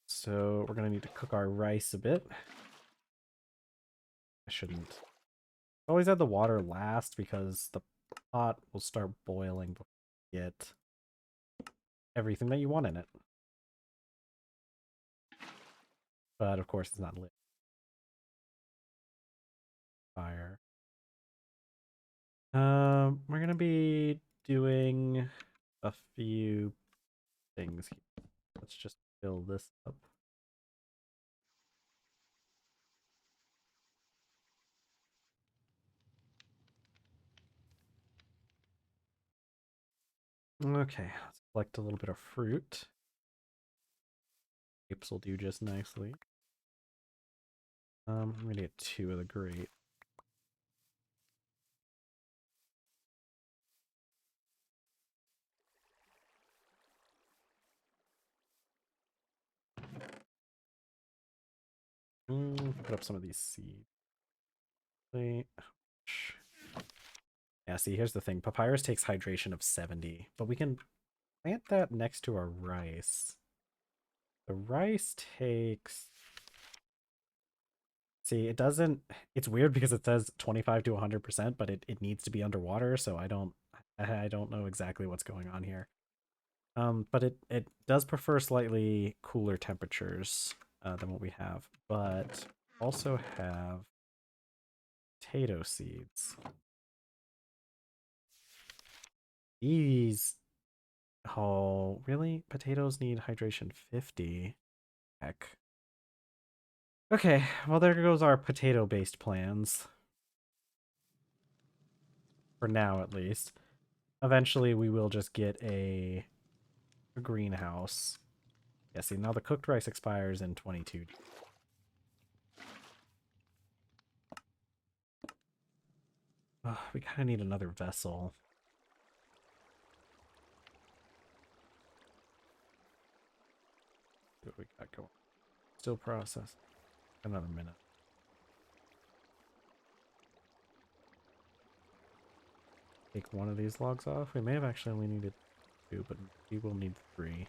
So we're gonna need to cook our rice a bit. I shouldn't. Always add the water last because the pot will start boiling before you get everything that you want in it. But of course it's not lit. Fire. We're gonna be doing a few things here. Let's just fill this up. Okay, let's collect a little bit of fruit. Grapes will do just nicely. I'm gonna get 2 of the grate. Put up some of these seeds. Wait. Yeah, see, here's the thing. Papyrus takes hydration of 70, but we can plant that next to our rice. The rice takes... See, it doesn't... It's weird because it says 25 to 100%, but it needs to be underwater, so I don't know exactly what's going on here. But it does prefer slightly cooler temperatures than what we have, but also have potato seeds. These... Oh, really? Potatoes need hydration 50? Heck. Okay, well there goes our potato-based plans. For now, at least. Eventually, we will just get a greenhouse. Yeah, see, now the cooked rice expires in 22. We kind of need another vessel. See what we got going. Still process. Another minute. Take one of these logs off. We may have actually only needed 2, but we will need 3.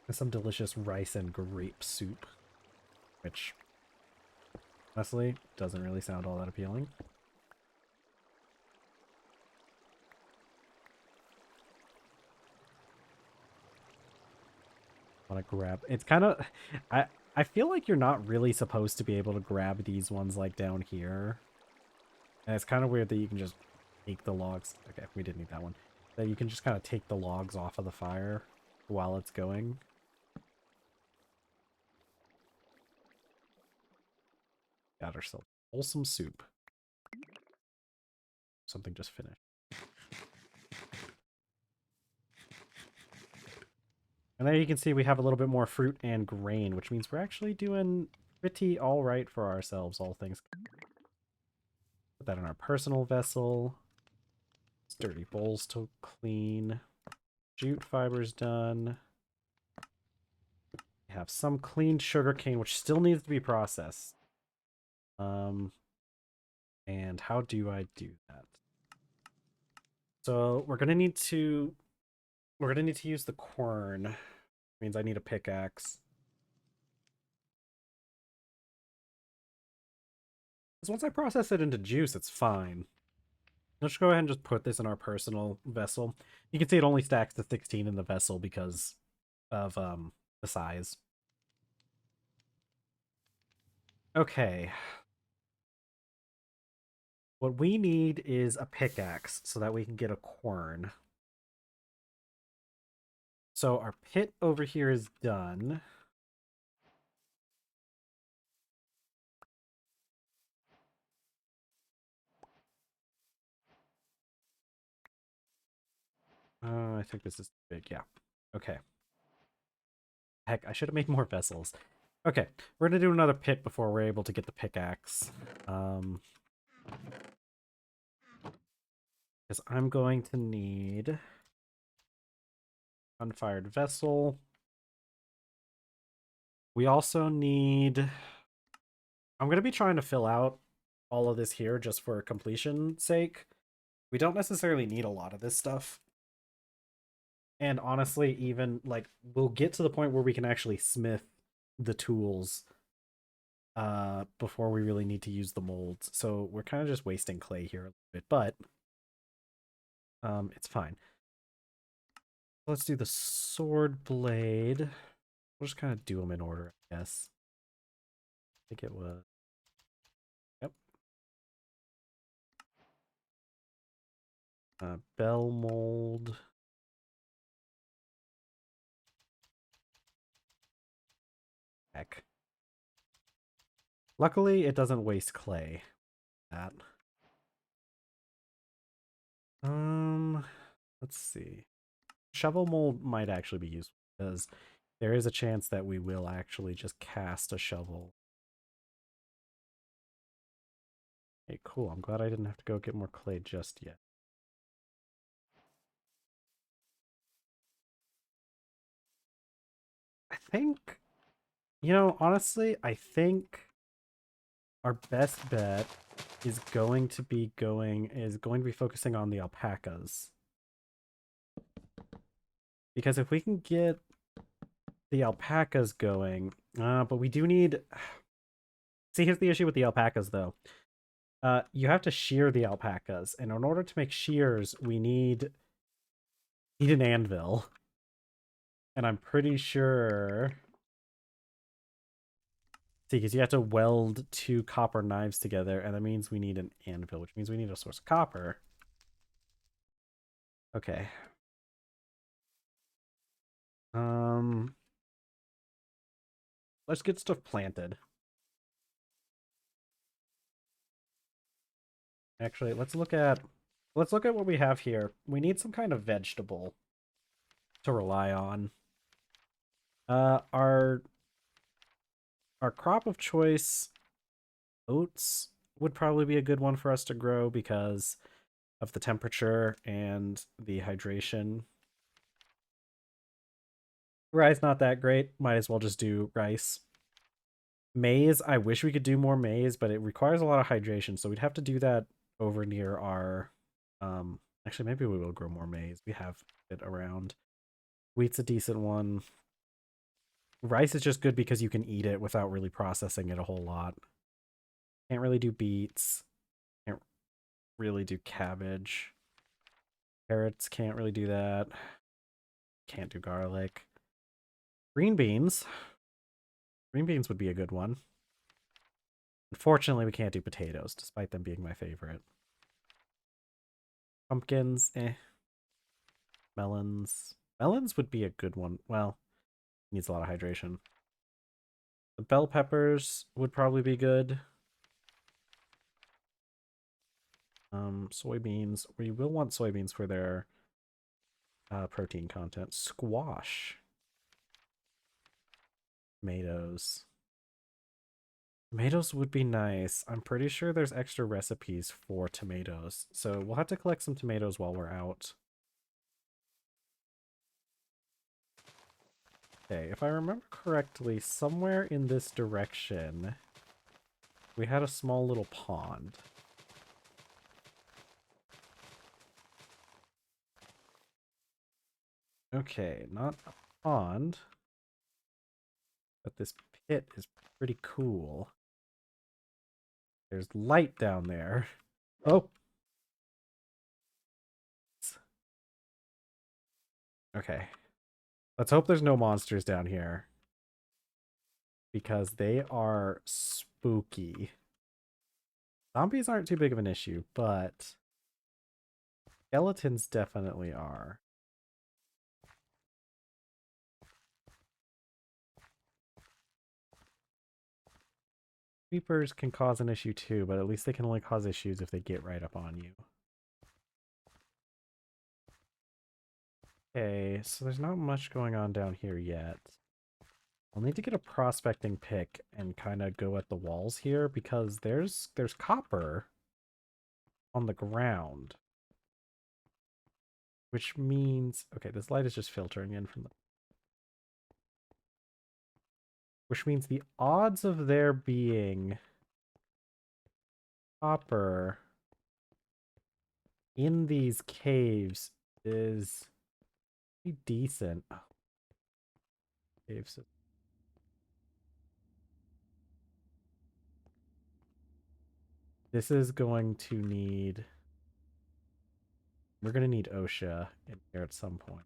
And some delicious rice and grape soup, which honestly doesn't really sound all that appealing. Want to grab... It's kind of... I feel like you're not really supposed to be able to grab these ones like down here. And it's kind of weird that you can just take the logs... Okay, we didn't need that one. That you can just kind of take the logs off of the fire while it's going. Got ourselves wholesome soup. Something just finished. And there you can see we have a little bit more fruit and grain, which means we're actually doing pretty all right for ourselves, all things. Put that in our personal vessel. Dirty bowls to clean. Jute fibers done. We have some cleaned sugarcane, which still needs to be processed. And how do I do that? So we're gonna need to use the quern. Means I need a pickaxe. Because once I process it into juice, it's fine. Let's go ahead and just put this in our personal vessel. You can see it only stacks to 16 in the vessel because of the size. Okay. What we need is a pickaxe so that we can get a quern. So our pit over here is done. I think this is big, yeah. Okay. Heck, I should have made more vessels. Okay, we're gonna do another pit before we're able to get the pickaxe. Because I'm going to need unfired vessel. We also need... I'm going to be trying to fill out all of this here just for completion's sake. We don't necessarily need a lot of this stuff. And honestly, even, like, we'll get to the point where we can actually smith the tools before we really need to use the molds. So we're kind of just wasting clay here a little bit, but it's fine. Let's do the sword blade. We'll just kind of do them in order, I guess. I think it was... Yep. Bell mold. Heck. Luckily, it doesn't waste clay. that. Let's see. Shovel mold might actually be useful because there is a chance that we will actually just cast a shovel. Hey, cool. I'm glad I didn't have to go get more clay just yet. I think, honestly, I think our best bet is going to be focusing on the alpacas. Because if we can get the alpacas going, but we do need. See, here's the issue with the alpacas, though. You have to shear the alpacas, and in order to make shears, we need an anvil. And I'm pretty sure. See, because you have to weld two copper knives together, and that means we need an anvil, which means we need a source of copper. Okay. Let's get stuff planted. Actually, let's look at what we have here. We need some kind of vegetable to rely on. Our crop of choice, oats, would probably be a good one for us to grow because of the temperature and the hydration. Rye's not that great. Might as well just do rice. Maize, I wish we could do more maize, but it requires a lot of hydration, so we'd have to do that over near our actually maybe we will grow more maize. We have it around. Wheat's a decent one. Rice is just good because you can eat it without really processing it a whole lot. Can't really do beets. Can't really do cabbage. Carrots, can't really do that. Can't do garlic. Green beans. Green beans would be a good one. Unfortunately, we can't do potatoes, despite them being my favorite. Pumpkins, eh. Melons. Melons would be a good one. Well, needs a lot of hydration. The bell peppers would probably be good. Soybeans. We will want soybeans for their protein content. Squash. Tomatoes. Tomatoes would be nice. I'm pretty sure there's extra recipes for tomatoes. So we'll have to collect some tomatoes while we're out. Okay, if I remember correctly, somewhere in this direction, we had a small little pond. Okay, not a pond, but this pit is pretty cool. There's light down there. Oh! Okay. Let's hope there's no monsters down here. Because they are spooky. Zombies aren't too big of an issue, but skeletons definitely are. Creepers can cause an issue too, but at least they can only cause issues if they get right up on you. Okay, so there's not much going on down here yet. I'll need to get a prospecting pick and kind of go at the walls here because there's copper on the ground. Which means, okay, this light is just filtering in from the... Which means the odds of there being copper in these caves is pretty decent. Oh, caves. This is going to need... We're going to need OSHA in here at some point.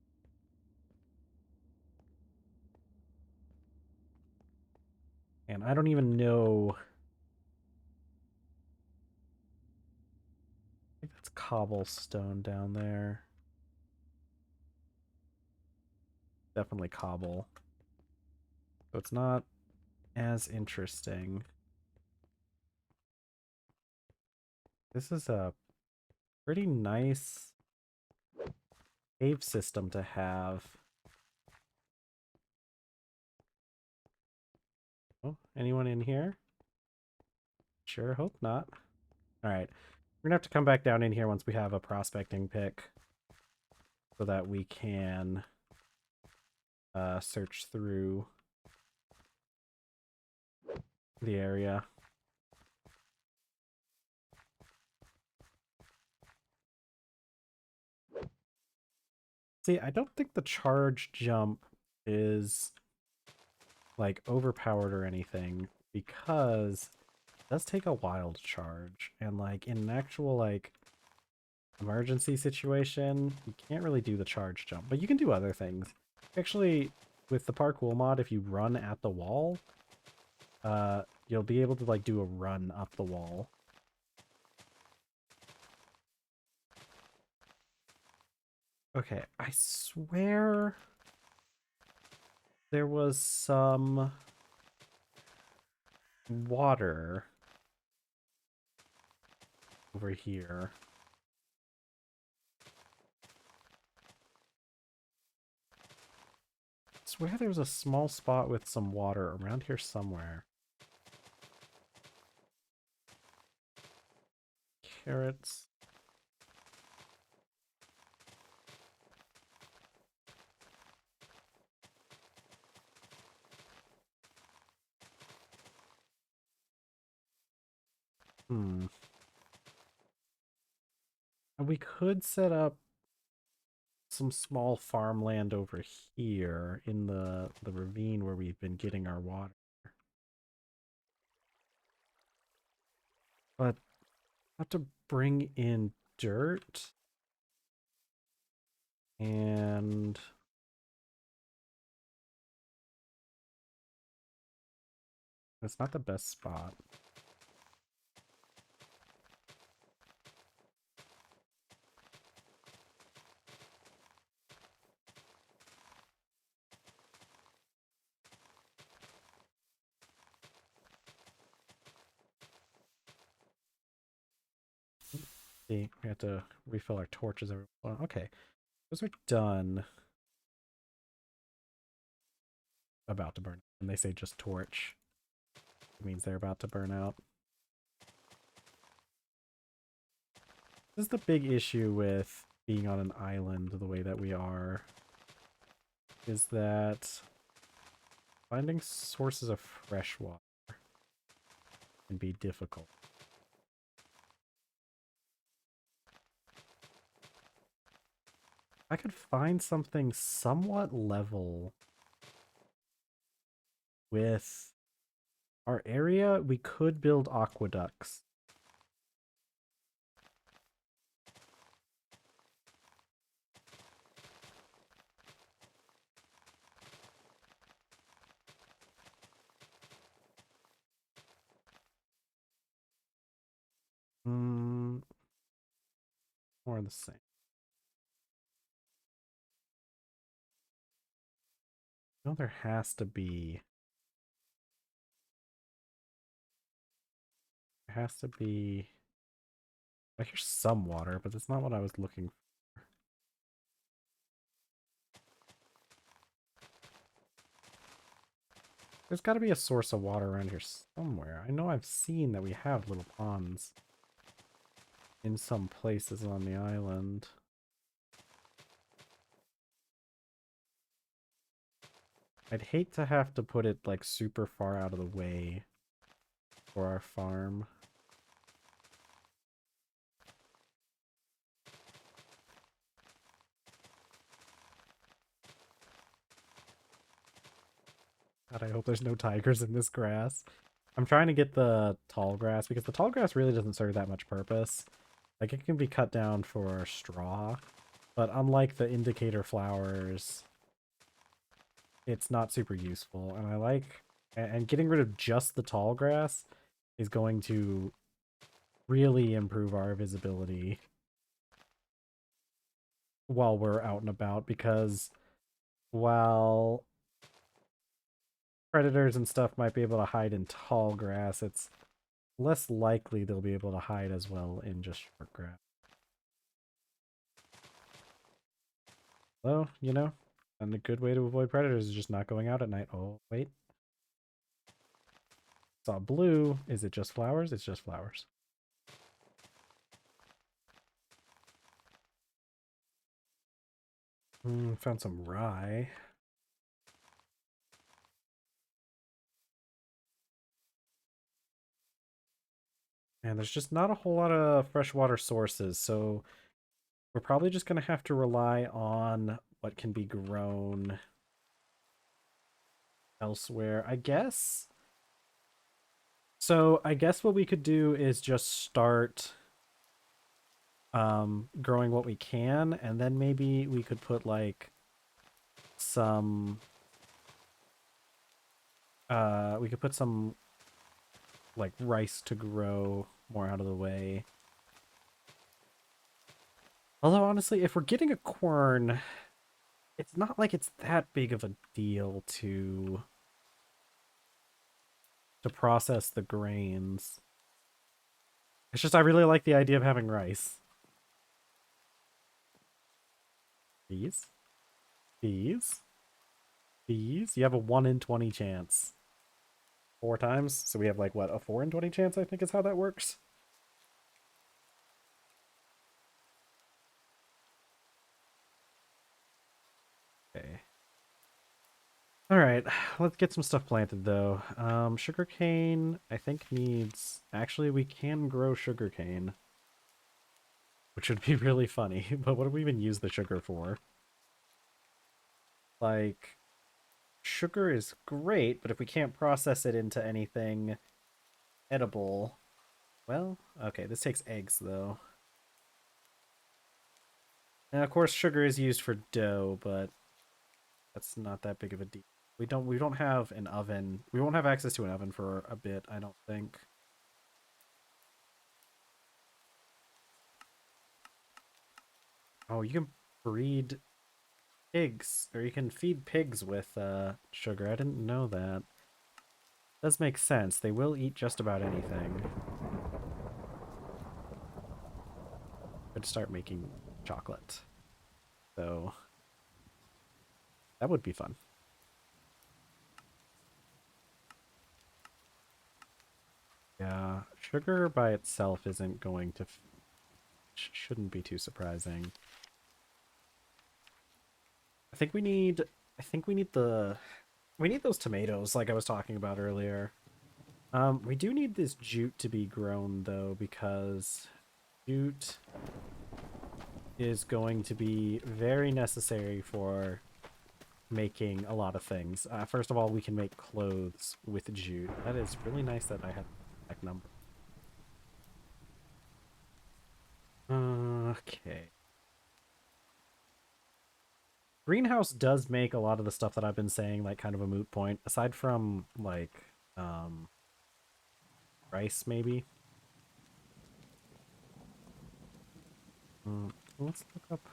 And I don't even know... I think that's cobblestone down there. Definitely cobble. So it's not as interesting. This is a pretty nice cave system to have. Oh, anyone in here? Sure, hope not. All right. We're gonna have to come back down in here once we have a prospecting pick so that we can search through the area. See, I don't think the charge jump is like overpowered or anything because it does take a while to charge, and like in an actual like emergency situation, you can't really do the charge jump, but you can do other things. Actually, with the parkour mod, if you run at the wall, you'll be able to like do a run up the wall. Okay, I swear there was some water over here. I swear there was a small spot with some water around here somewhere. Carrots. Hmm. We could set up some small farmland over here in the ravine where we've been getting our water. But I have to bring in dirt and it's not the best spot. See, we have to refill our torches every well, okay. Those are done. About to burn. And they say just torch. It means they're about to burn out. This is the big issue with being on an island the way that we are. Is that finding sources of fresh water can be difficult. I could find something somewhat level with our area, we could build aqueducts. Mm, more the same. No, there has to be. There has to be. I hear some water, but that's not what I was looking for. There's got to be a source of water around here somewhere. I know I've seen that we have little ponds in some places on the island. I'd hate to have to put it like super far out of the way for our farm. God, I hope there's no tigers in this grass. I'm trying to get the tall grass because the tall grass really doesn't serve that much purpose. Like, it can be cut down for straw, but unlike the indicator flowers, it's not super useful. And I like, and getting rid of just the tall grass is going to really improve our visibility while we're out and about, because while predators and stuff might be able to hide in tall grass, it's less likely they'll be able to hide as well in just short grass. Though, you know, and a good way to avoid predators is just not going out at night. Oh, wait. Saw blue. Is it just flowers? It's just flowers. Found some rye. And there's just not a whole lot of freshwater sources, so we're probably just going to have to rely on what can be grown elsewhere, I guess. So I guess what we could do is just start growing what we can, and then maybe we could put like some we could put some like rice to grow more out of the way. Although honestly, if we're getting a corn, it's not like it's that big of a deal to process the grains. It's just I really like the idea of having rice. These? These? These? You have a 1 in 20 chance. 4 times? So we have like, what, a 4 in 20 chance, I think is how that works? Okay. Alright, let's get some stuff planted though. Sugarcane, I think needs... Actually, we can grow sugarcane. Which would be really funny, but what do we even use the sugar for? Like, sugar is great, but if we can't process it into anything edible... Well, okay, this takes eggs though. And of course sugar is used for dough, but that's not that big of a deal. We don't have an oven. We won't have access to an oven for a bit, I don't think. Oh, you can breed pigs, or you can feed pigs with sugar. I didn't know that. Does make sense. They will eat just about anything. Could start making chocolate. So that would be fun. Yeah, sugar by itself isn't going to... shouldn't be too surprising. I think we need... I think we need the... We need those tomatoes like I was talking about earlier. We do need this jute to be grown though, because jute is going to be very necessary for making a lot of things. First of all, we can make clothes with jute. That is really nice that I have that number. Okay. Greenhouse does make a lot of the stuff that I've been saying like kind of a moot point, aside from like rice maybe. Let's look up.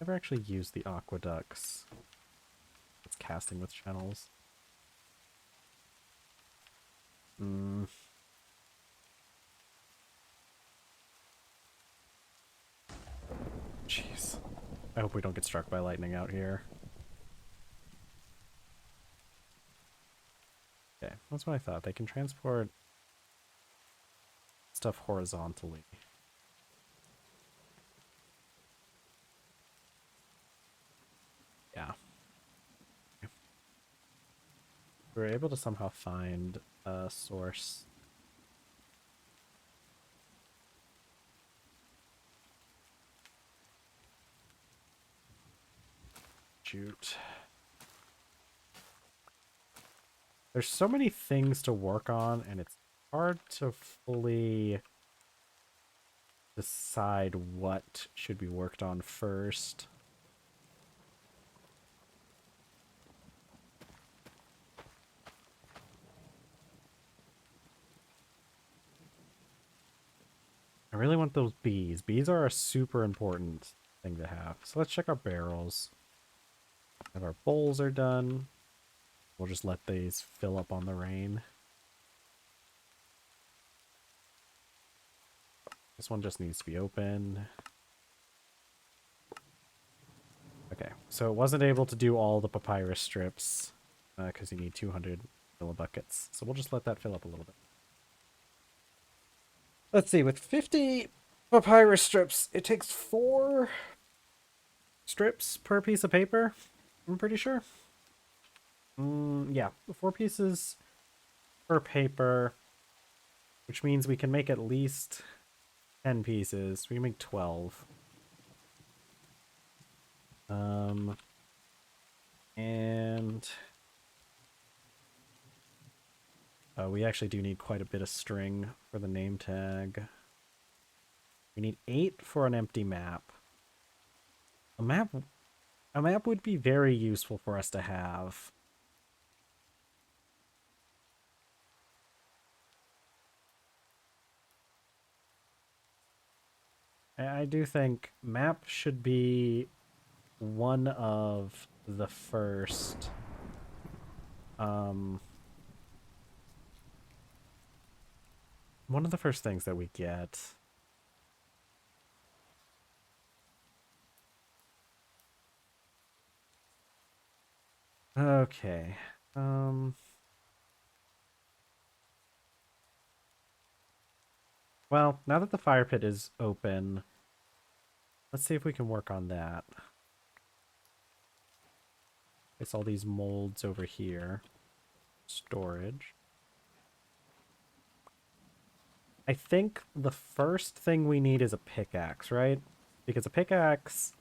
Never actually used the aqueducts. It's casting with channels. Jeez. I hope we don't get struck by lightning out here. Okay, that's what I thought. They can transport stuff horizontally. Yeah. Okay. We were able to somehow find a source. Jute. There's so many things to work on, and it's hard to fully decide what should be worked on first. I really want those bees. Bees are a super important thing to have. So let's check our barrels. If our bowls are done, we'll just let these fill up on the rain. This one just needs to be open. Okay, so it wasn't able to do all the papyrus strips because you need 200 millibuckets. So we'll just let that fill up a little bit. Let's see, with 50 papyrus strips, it takes 4 strips per piece of paper, I'm pretty sure. Yeah, 4 pieces per paper, which means we can make at least 10 pieces. We can make 12. And we actually do need quite a bit of string for the name tag. We need 8 for an empty map. A map would be very useful for us to have. I do think map should be one of the first one of the first things that we get. Okay. Well, now that the fire pit is open, let's see if we can work on that. Place all these molds over here. Storage. I think the first thing we need is a pickaxe, right? Because a pickaxe,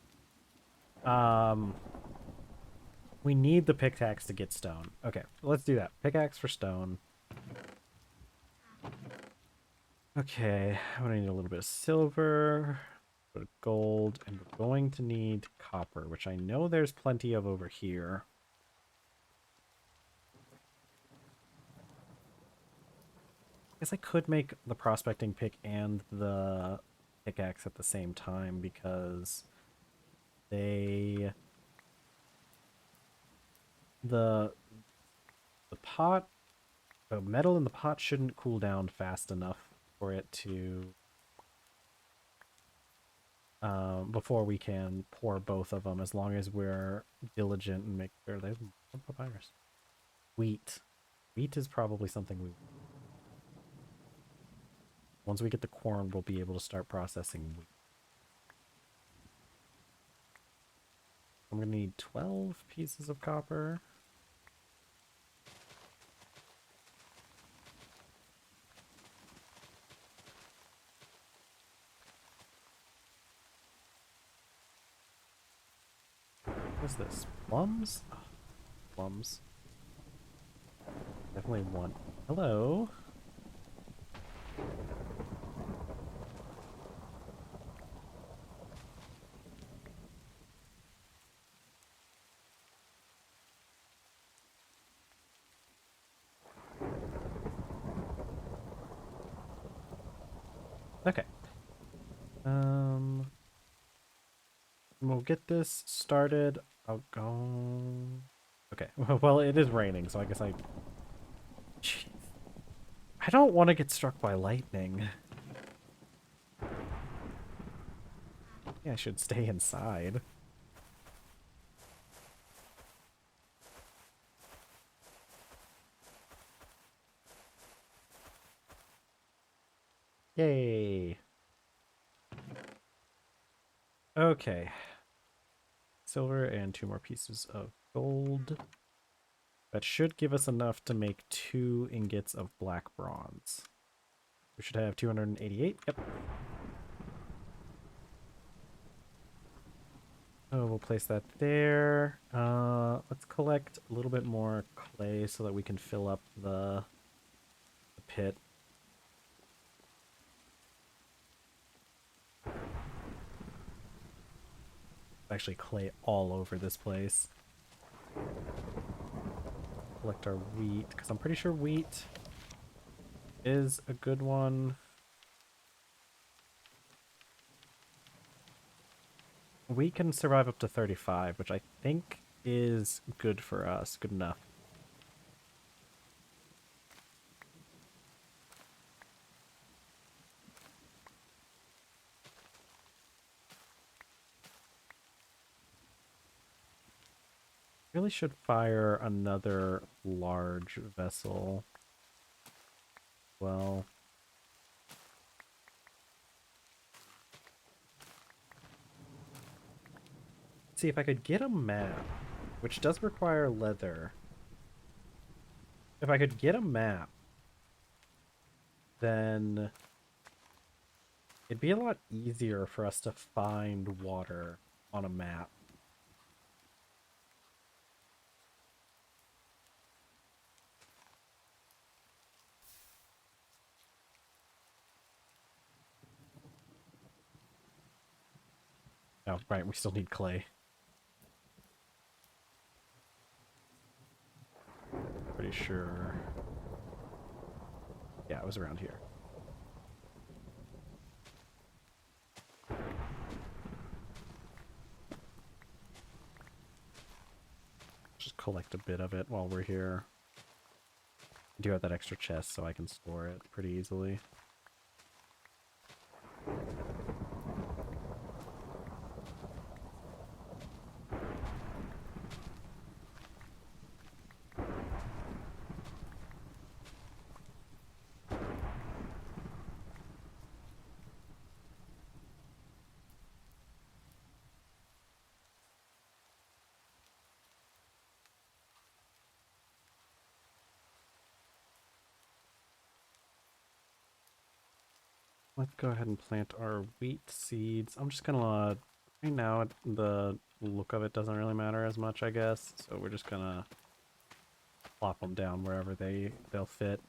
we need the pickaxe to get stone. Okay, let's do that. Pickaxe for stone. Okay, I'm gonna need a little bit of silver, a bit of gold, and we're going to need copper, which I know there's plenty of over here. I guess I could make the prospecting pick and the pickaxe at the same time because the pot, the metal in the pot shouldn't cool down fast enough for it to before we can pour both of them, as long as we're diligent and make sure there's more papyrus. Wheat is probably something we, once we get the corn, we'll be able to start processing wheat. I'm gonna need 12 pieces of copper. What's this? Plums? Oh, plums. Definitely want. Hello. Okay. We'll get this started. I'll go. Okay. Well, it is raining, so I guess I. Jeez. I don't want to get struck by lightning. Yeah, I should stay inside. Yay. Okay. Silver and 2 more pieces of gold. That should give us enough to make 2 ingots of black bronze. We should have 288. Yep. Oh, we'll place that there. Let's collect a little bit more clay so that we can fill up the pit. Actually, clay all over this place. Collect our wheat, because I'm pretty sure wheat is a good one. We can survive up to 35, which I think is good for us. Good enough. really should fire another large vessel. Well, see if I could get a map, which does require leather. If I could get a map, then it'd be a lot easier for us to find water on a map. Oh, right, we still need clay. Pretty sure. Yeah, it was around here. Just collect a bit of it while we're here. I do have that extra chest so I can store it pretty easily. Let's go ahead and plant our wheat seeds. I'm just gonna, right now, the look of it doesn't really matter as much, I guess. So we're just gonna plop them down wherever they'll fit.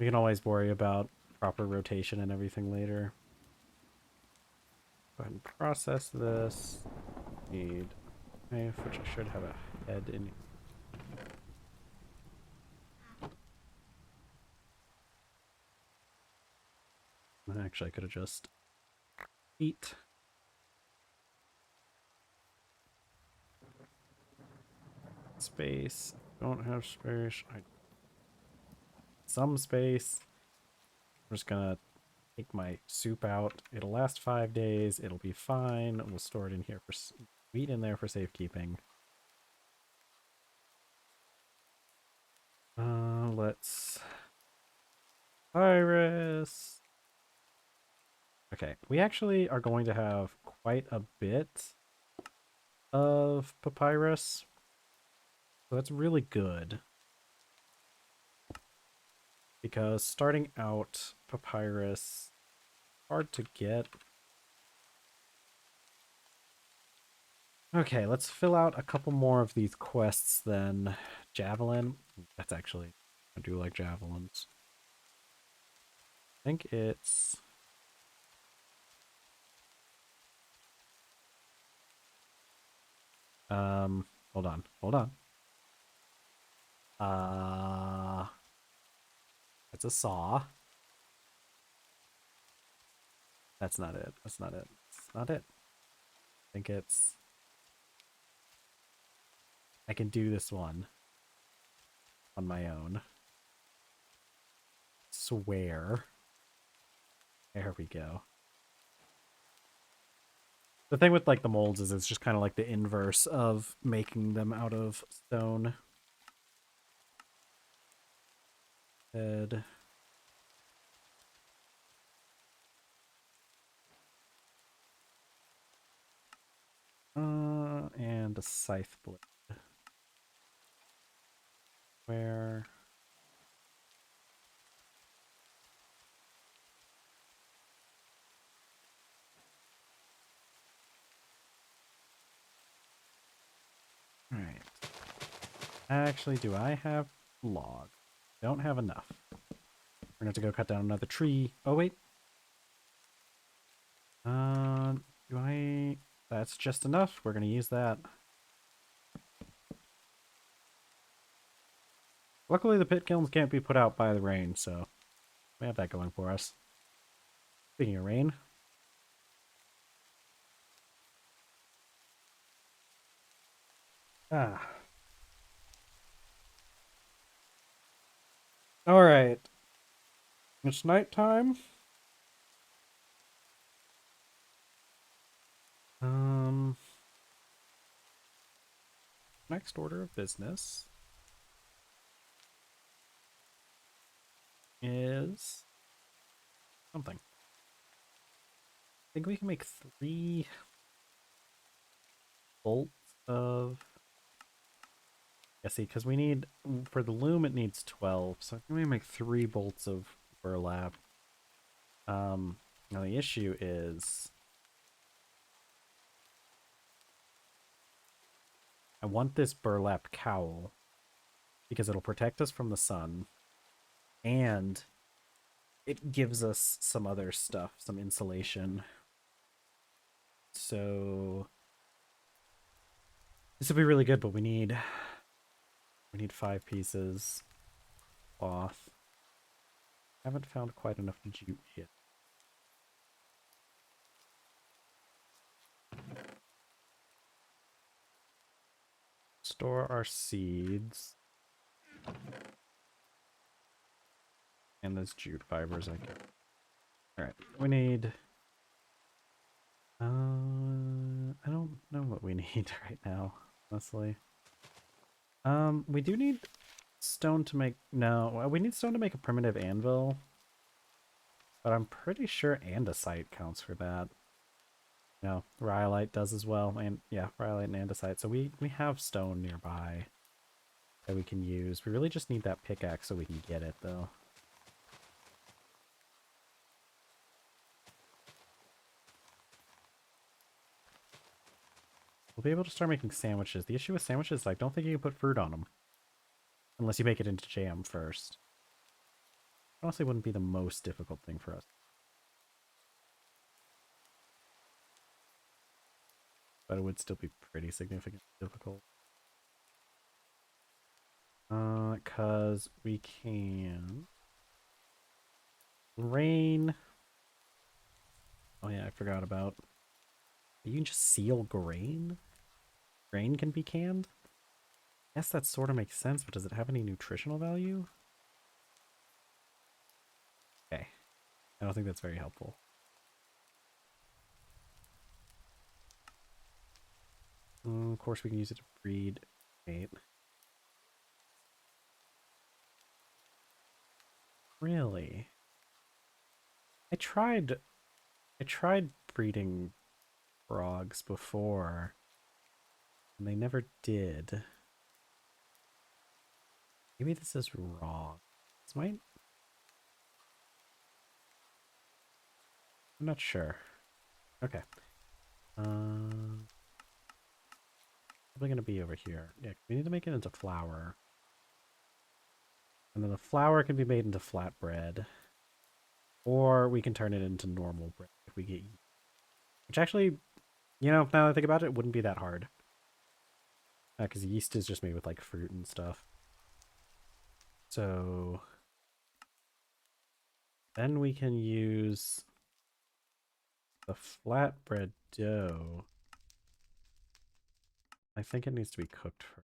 We can always worry about proper rotation and everything later. Go ahead and process this. Need a knife, which I should have a head in. Actually, I could have just eat. Space. Don't have space. Some space. I'm just gonna take my soup out. It'll last 5 days. It'll be fine. We'll store it in here for wheat in there for safekeeping. Let's Iris. Okay, we actually are going to have quite a bit of papyrus. So that's really good. Because starting out papyrus, hard to get. Okay, let's fill out a couple more of these quests then. Javelin. That's actually, I do like javelins. I think it's... hold on, hold on. It's a saw. That's not it. That's not it. That's not it. I think it's... I can do this one on my own. Swear. There we go. The thing with like the molds is it's just kind of like the inverse of making them out of stone. Head. And a scythe blade. Where? All right. Actually, do I have log? Don't have enough. We're gonna have to go cut down another tree. Oh wait. Do I? That's just enough. We're gonna use that. Luckily, the pit kilns can't be put out by the rain, so we have that going for us. Speaking of rain. Ah. All right. It's nighttime. Um. Next order of business is something. I think we can make 3 bolts of... Yeah, see, because we need... For the loom, it needs 12. So I think we make 3 bolts of burlap. Now the issue is... I want this burlap cowl because it'll protect us from the sun, and it gives us some other stuff, some insulation. So this would be really good, but we need 5 pieces cloth. Haven't found quite enough jute yet. Store our seeds. And those jute fibers I get. Alright, we need... I don't know what we need right now, honestly. We do need stone to make... No, we need stone to make a primitive anvil. But I'm pretty sure andesite counts for that. No, rhyolite does as well. And yeah, rhyolite and andesite. So we have stone nearby that we can use. We really just need that pickaxe so we can get it, though. We'll be able to start making sandwiches. The issue with sandwiches is I don't think you can put fruit on them. Unless you make it into jam first. Honestly, wouldn't be the most difficult thing for us. But it would still be pretty significantly difficult. Cause we can... Rain. Oh yeah, I forgot about... You can just seal grain? Grain can be canned? I guess that sort of makes sense, but does it have any nutritional value? Okay. I don't think that's very helpful. Of course, we can use it to breed mate. Really? I tried breeding frogs before, and they never did. Maybe this is wrong. This might... I'm not sure. Okay. Probably gonna be over here. Yeah, we need to make it into flour. And then the flour can be made into flatbread. Or we can turn it into normal bread if we get... Which actually, you know, now that I think about it, it wouldn't be that hard. Because yeast is just made with, like, fruit and stuff. So... Then we can use the flatbread dough. I think it needs to be cooked first.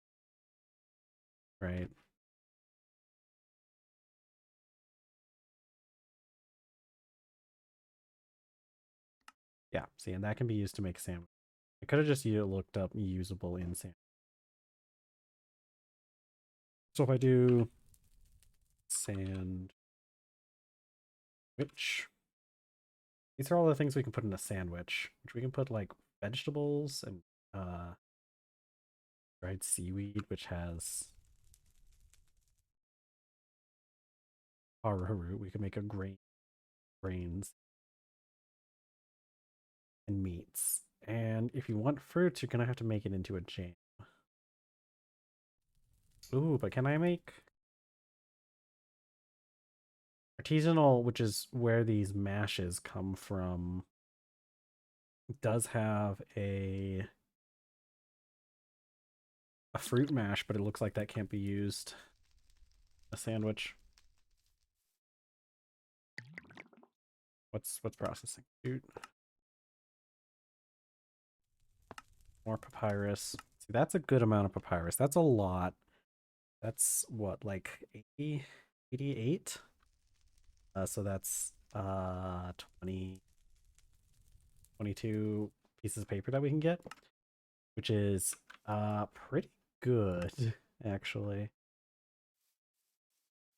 Right? Yeah, see, and that can be used to make sandwich. I could have just looked up usable in sandwich. So if I do sandwich, these are all the things we can put in a sandwich, which we can put like vegetables and dried seaweed, which has arrowroot. We can make a grains and meats. And if you want fruits, you're gonna have to make it into a jam. Ooh, but can I make artisanal, which is where these mashes come from, does have a fruit mash, but it looks like that can't be used a sandwich. What's processing? Dude. More papyrus. See, that's a good amount of papyrus. That's a lot. That's what, like 80, 88? So that's 20, 22 pieces of paper that we can get, which is pretty good, actually.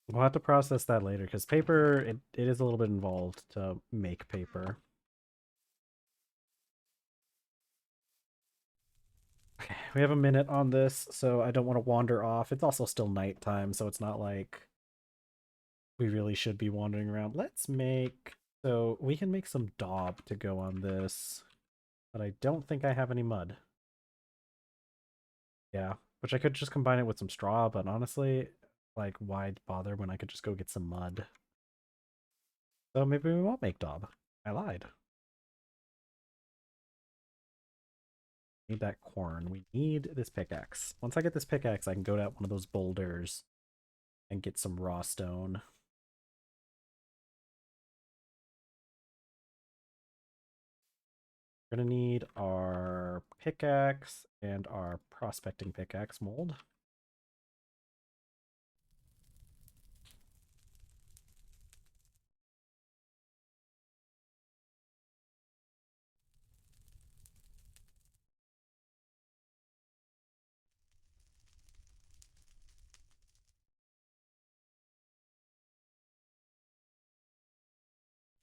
We'll have to process that later because paper, it is a little bit involved to make paper. Okay, we have a minute on this, so I don't want to wander off. It's also still nighttime, so it's not like we really should be wandering around. Let's make... So we can make some daub to go on this, but I don't think I have any mud. Yeah, which I could just combine it with some straw, but honestly, like, why bother when I could just go get some mud? So maybe we won't make daub. I lied. Need that corn. We need this pickaxe. Once I get this pickaxe, I can go down one of those boulders and get some raw stone. We're gonna need our pickaxe and our prospecting pickaxe mold.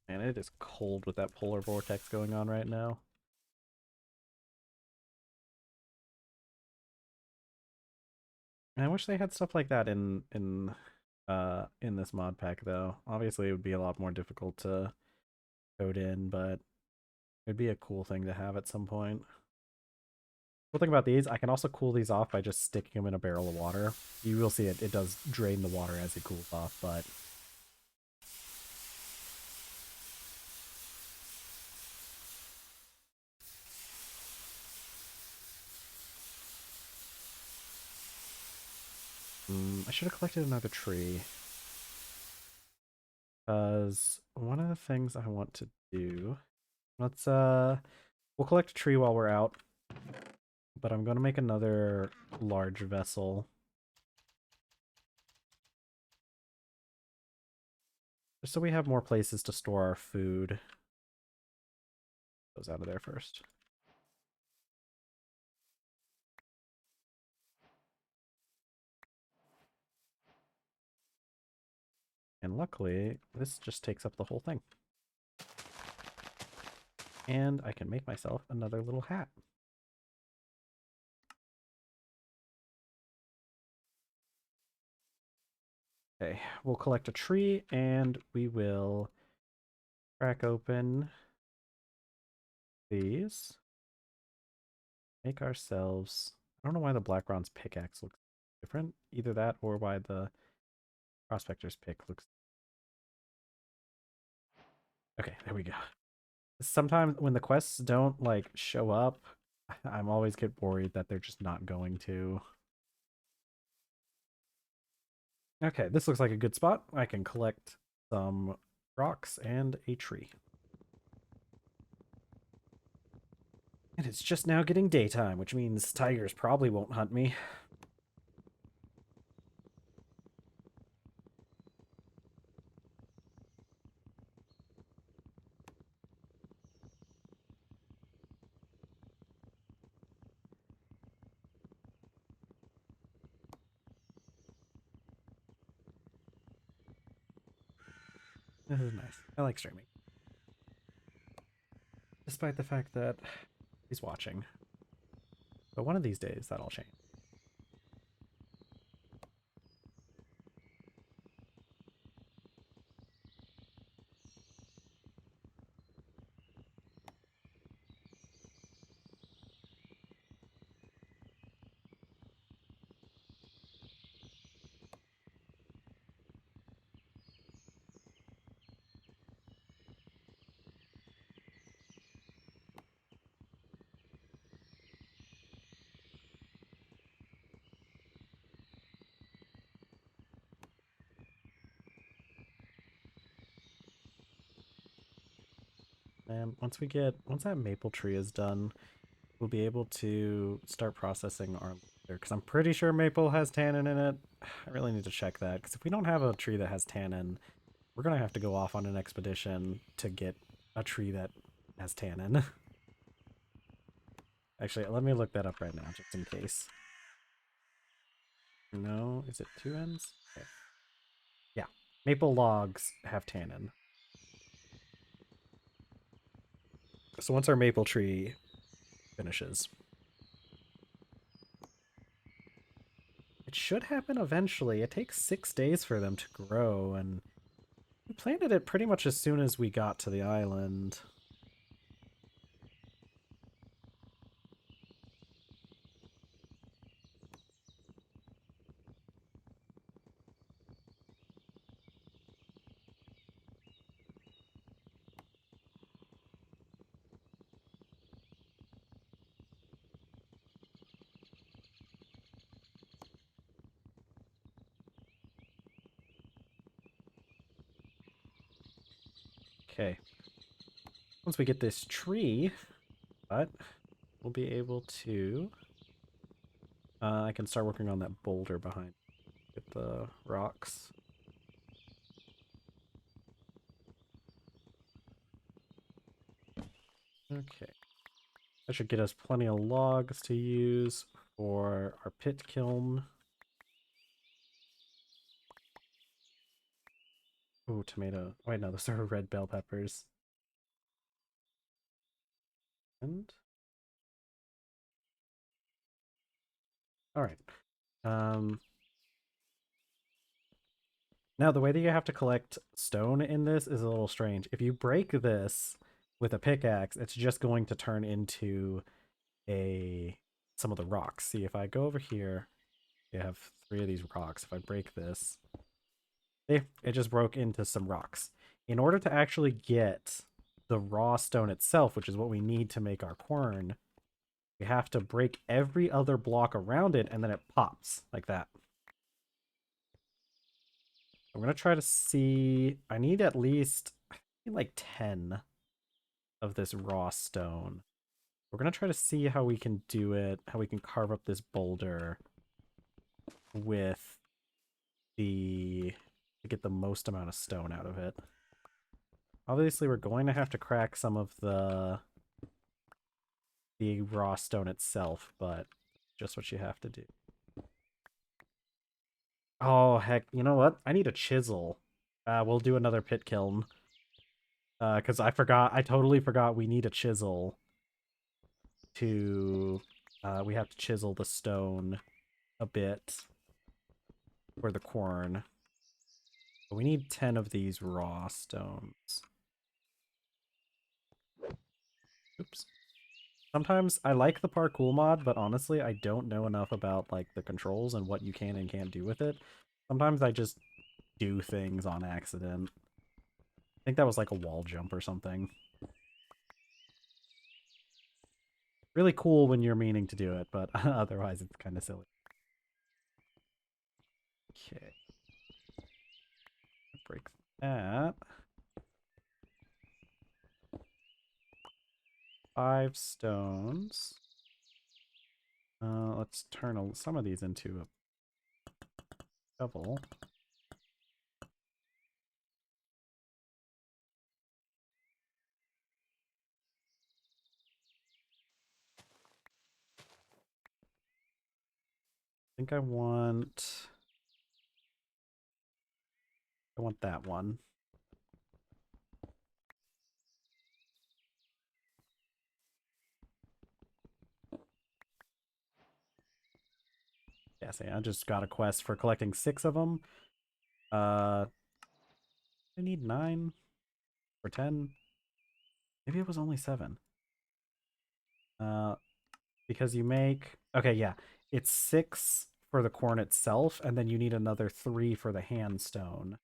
Man, it is cold with that polar vortex going on right now. And I wish they had stuff like that in this mod pack though. Obviously it would be a lot more difficult to code in, but it'd be a cool thing to have at some point. Cool thing about these, I can also cool these off by just sticking them in a barrel of water. You will see it does drain the water as it cools off, but I should have collected another tree. Because one of the things I want to do, we'll collect a tree while we're out, but I'm going to make another large vessel. Just so we have more places to store our food. Goes out of there first. And luckily, this just takes up the whole thing. And I can make myself another little hat. Okay, we'll collect a tree and we will crack open these. Make ourselves... I don't know why the black bronze pickaxe looks different. Either that or why the prospector's pick looks... Okay, there we go. Sometimes when the quests don't, like, show up, I'm always get worried that they're just not going to. Okay, this looks like a good spot. I can collect some rocks and a tree. And it's just now getting daytime, which means tigers probably won't hunt me. This is nice. I like streaming. Despite the fact that he's watching. But one of these days, that'll change. And once that maple tree is done, we'll be able to start processing our leather. Because I'm pretty sure maple has tannin in it. I really need to check that. Because if we don't have a tree that has tannin, we're going to have to go off on an expedition to get a tree that has tannin. Actually, let me look that up right now, just in case. No, is it 2 ends? Okay. Yeah. Maple logs have tannin. So once our maple tree finishes, it should happen eventually. It takes 6 days for them to grow, and we planted it pretty much as soon as we got to the island. Okay. Once we get this tree, but we'll be able to... I can start working on that boulder behind. Get the rocks. Okay. That should get us plenty of logs to use for our pit kiln. Ooh, tomato. Oh, wait, no, those are red bell peppers. And... Alright. Now, the way that you have to collect stone in this is a little strange. If you break this with a pickaxe, it's just going to turn into some of the rocks. See, if I go over here, you have 3 of these rocks. If I break this, it just broke into some rocks. In order to actually get the raw stone itself, which is what we need to make our quern, we have to break every other block around it, and then it pops like that. I'm going to try to see... I need at least, I think, like 10 of this raw stone. We're going to try to see how we can do it, how we can carve up this boulder with to get the most amount of stone out of it. Obviously, we're going to have to crack some of the raw stone itself, but just what you have to do. Oh, heck, you know what? I need a chisel. We'll do another pit kiln. Because I totally forgot we need a chisel to... we have to chisel the stone a bit for the quern. But we need 10 of these raw stones. Oops. Sometimes I like the parkour mod, but honestly, I don't know enough about like the controls and what you can and can't do with it. Sometimes I just do things on accident. I think that was like a wall jump or something. Really cool when you're meaning to do it, but otherwise it's kind of silly. Okay. Break that. 5 stones. Let's turn some of these into a shovel. I think I want that one. Yeah, see, I just got a quest for collecting 6 of them. I need 9 or 10. Maybe it was only 7. Uh, because you make... Okay, yeah. It's 6 for the corn itself, and then you need another 3 for the hand stone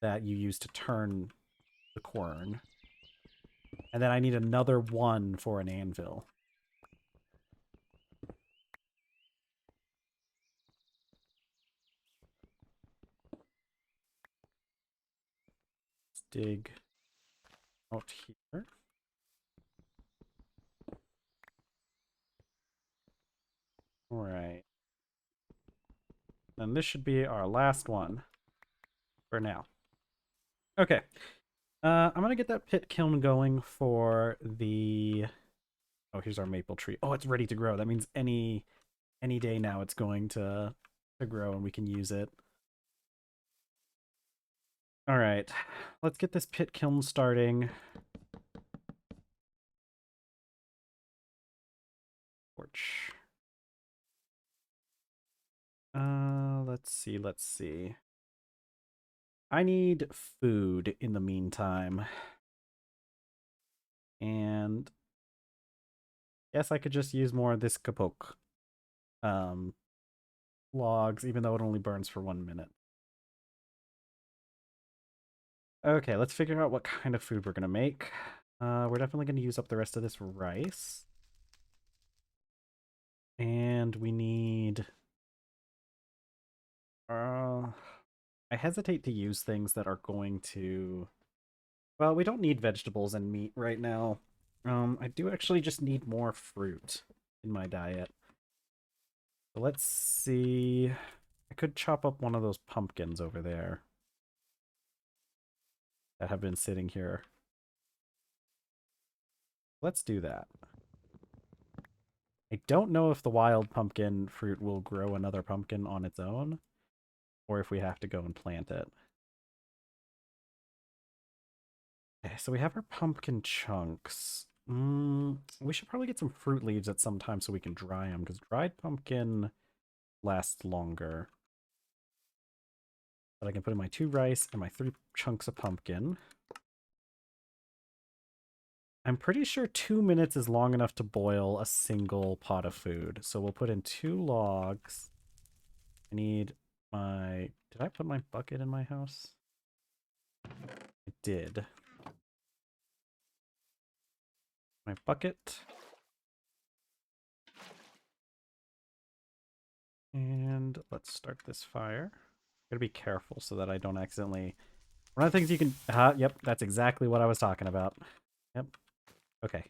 that you use to turn the quern. And then I need another 1 for an anvil. Let's dig out here. Alright. And this should be our last one for now. Okay. I'm gonna get that pit kiln going for the... Oh, here's our maple tree. Oh, it's ready to grow. That means any day now it's going to to grow and we can use it. All right, let's get this pit kiln starting. Torch. Let's see, let's see. I need food in the meantime. And yes, I could just use more of this kapok logs, even though it only burns for 1 minute. Okay, let's figure out what kind of food we're gonna make. We're definitely gonna use up the rest of this rice. And we need... I hesitate to use things that are going to... Well, we don't need vegetables and meat right now. I do actually just need more fruit in my diet. So let's see... I could chop up one of those pumpkins over there that have been sitting here. Let's do that. I don't know if the wild pumpkin fruit will grow another pumpkin on its own, or if we have to go and plant it. Okay, so we have our pumpkin chunks. We should probably get some fruit leaves at some time so we can dry them, because dried pumpkin lasts longer. But I can put in my 2 rice and my 3 chunks of pumpkin. I'm pretty sure 2 minutes is long enough to boil a single pot of food. So we'll put in 2 logs. I need my... Did I put my bucket in my house? I did. My bucket. And let's start this fire. Gotta be careful so that I don't accidentally... One of the things you can... yep, that's exactly what I was talking about. Yep. Okay.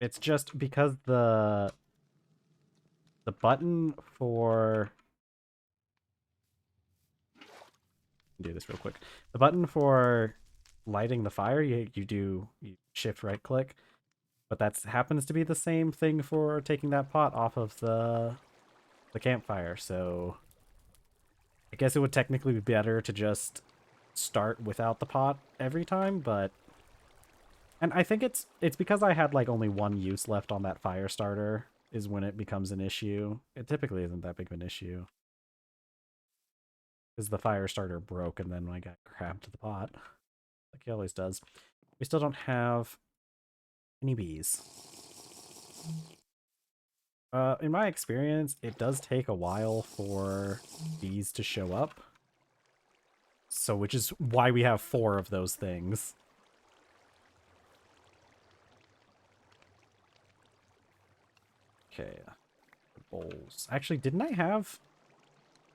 It's just because the button for... Do this real quick. The button for lighting the fire, you shift right click, but that happens to be the same thing for taking that pot off of the campfire. So I guess it would technically be better to just start without the pot every time, but... And I think it's because I had like only 1 use left on that fire starter is when it becomes an issue. It typically isn't that big of an issue. Because the fire starter broke and then I got grabbed to the pot. Like he always does. We still don't have any bees. In my experience, it does take a while for bees to show up. So, which is why we have 4 of those things. Okay. Bowls. Actually, didn't I have...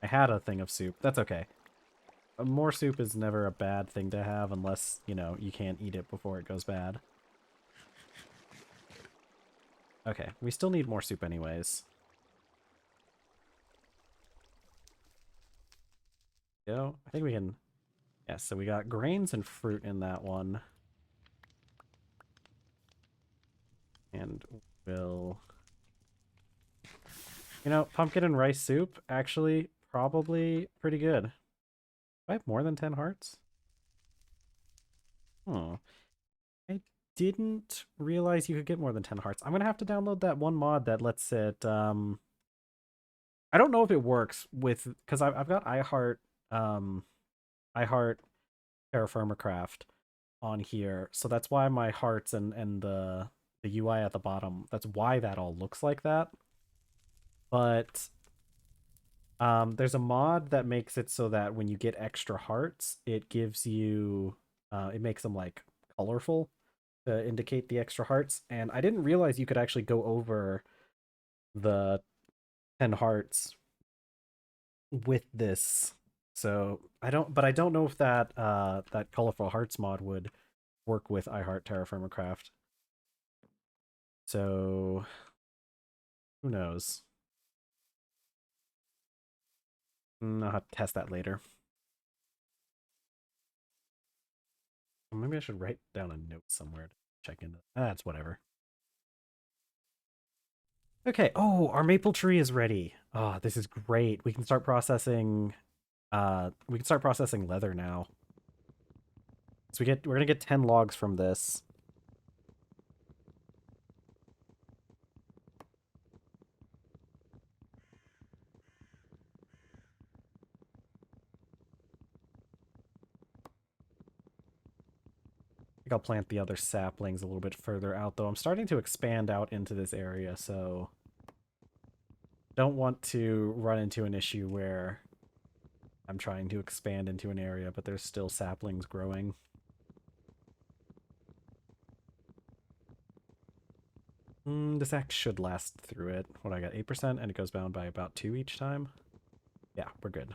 I had a thing of soup. That's okay. More soup is never a bad thing to have unless, you know, you can't eat it before it goes bad. Okay, we still need more soup anyways. Go. I think we can... Yeah, so we got grains and fruit in that one. And we'll... You know, pumpkin and rice soup, actually, probably pretty good. Do I have more than 10 hearts? Oh. I didn't realize you could get more than 10 hearts. I'm gonna have to download that one mod that lets it, I don't know if it works with... Because I've got iHeart TerrafirmaCraft on here, so that's why my hearts and the UI at the bottom, that's why that all looks like that. But there's a mod that makes it so that when you get extra hearts, it gives you it makes them like colorful to indicate the extra hearts. And I didn't realize you could actually go over the 10 hearts with this. So I don't know if that that colorful hearts mod would work with iHeart TerrafirmaCraft. So who knows? I'll have to test that later. Maybe I should write down a note somewhere to check into. That's whatever. Okay. Oh, our maple tree is ready. Oh, this is great. We can start processing. We can start processing leather now. So we're gonna get 10 logs from this. I think I'll plant the other saplings a little bit further out, though. I'm starting to expand out into this area, so don't want to run into an issue where I'm trying to expand into an area, but there's still saplings growing. This axe should last through it. What I got, 8%, and it goes down by about 2 each time. Yeah, we're good.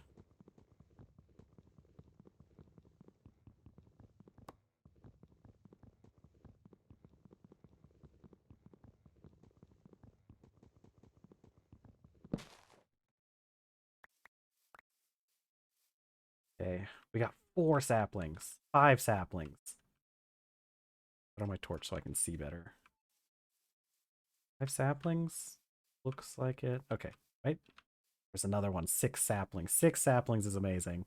Okay, we got 4 saplings, 5 saplings. Put on my torch so I can see better. 5 saplings? Looks like it. Okay, right? There's another one, 6 saplings. 6 saplings is amazing.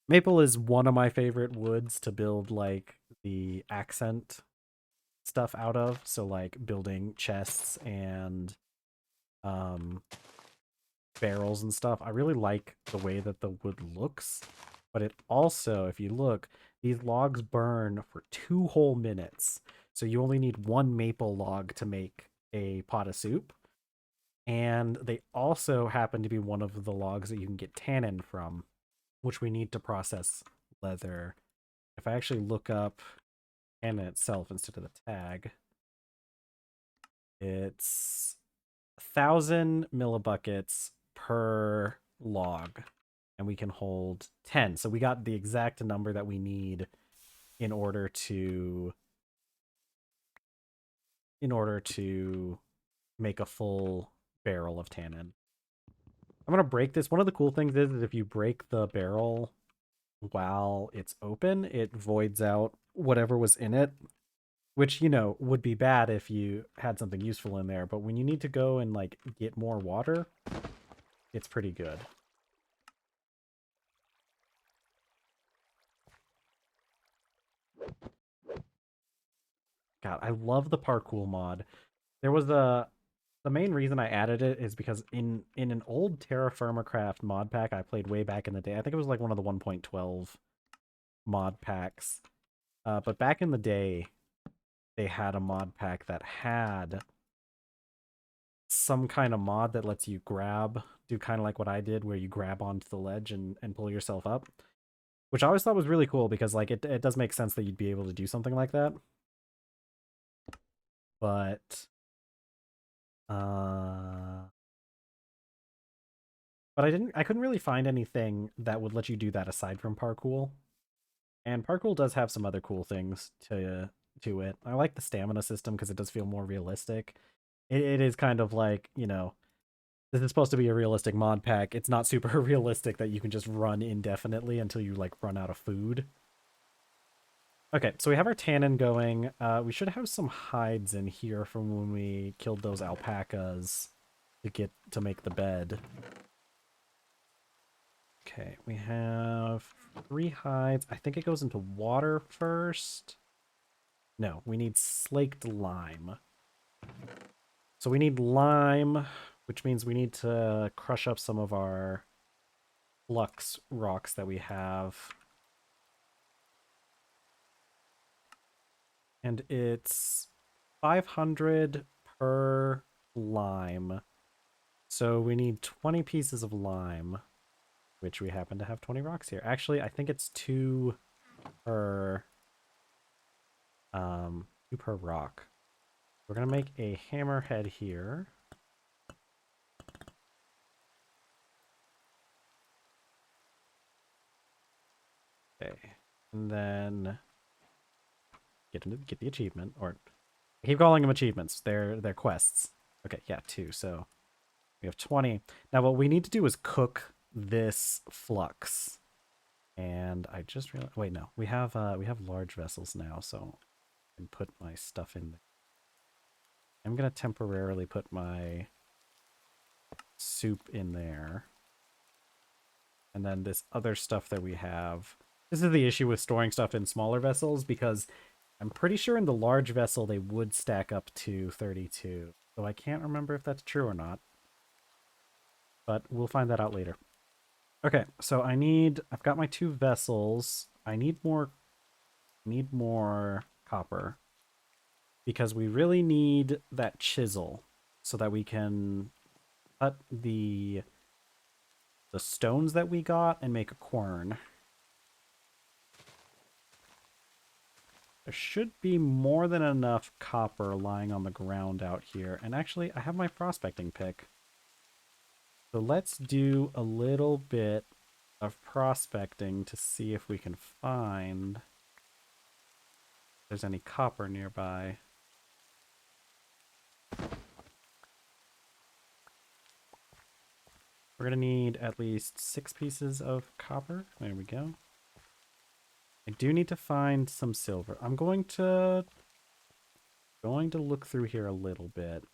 Maple is one of my favorite woods to build like the accent stuff out of. So like building chests and um barrels and stuff. I really like the way that the wood looks, but it also, if you look, these logs burn for 2 whole minutes. So you only need 1 maple log to make a pot of soup. And they also happen to be one of the logs that you can get tannin from, which we need to process leather. If I actually look up tannin itself instead of the tag, it's 1,000 millibuckets per log, and we can hold 10. So we got the exact number that we need in order to make a full barrel of tannin. I'm gonna break this. One of the cool things is that if you break the barrel while it's open, it voids out whatever was in it, which, you know, would be bad if you had something useful in there. But when you need to go and like get more water, it's pretty good. God, I love the parkour mod. There was the main reason I added it is because in an old TerrafirmaCraft mod pack I played way back in the day. I think it was like one of the 1.12 mod packs. But back in the day, they had a mod pack that had some kind of mod that lets you do kind of like what I did, where you grab onto the ledge and pull yourself up, which I always thought was really cool because like it does make sense that you'd be able to do something like that. But uh I couldn't really find anything that would let you do that aside from parkour. And parkour does have some other cool things to it. I like the stamina system because it does feel more realistic. It is kind of like, you know, this is supposed to be a realistic mod pack. It's not super realistic that you can just run indefinitely until you like run out of food. Okay, so we have our tannin going. We should have some hides in here from when we killed those alpacas to make the bed. Okay, we have 3 hides. I think it goes into water first. No, we need slaked lime. So we need lime, which means we need to crush up some of our flux rocks that we have. And it's 500 per lime. So we need 20 pieces of lime, which we happen to have 20 rocks here. Actually, I think it's 2 per 2 per rock. We're gonna make a hammerhead here. Okay, and then get the achievement, or I keep calling them achievements. They're quests. Okay, yeah, 2. So we have 20. Now what we need to do is cook this flux. And I just realized, wait, no, we have large vessels now, so I can put my stuff in there. I'm gonna temporarily put my soup in there. And then this other stuff that we have. This is the issue with storing stuff in smaller vessels, because I'm pretty sure in the large vessel they would stack up to 32. So I can't remember if that's true or not. But we'll find that out later. Okay, so I've got my 2 vessels. I need more copper, because we really need that chisel so that we can cut the stones that we got and make a quern. There should be more than enough copper lying on the ground out here. And actually, I have my prospecting pick. So let's do a little bit of prospecting to see if we can find if there's any copper nearby. We're going to need at least 6 pieces of copper. There we go. I do need to find some silver. I'm going to look through here a little bit.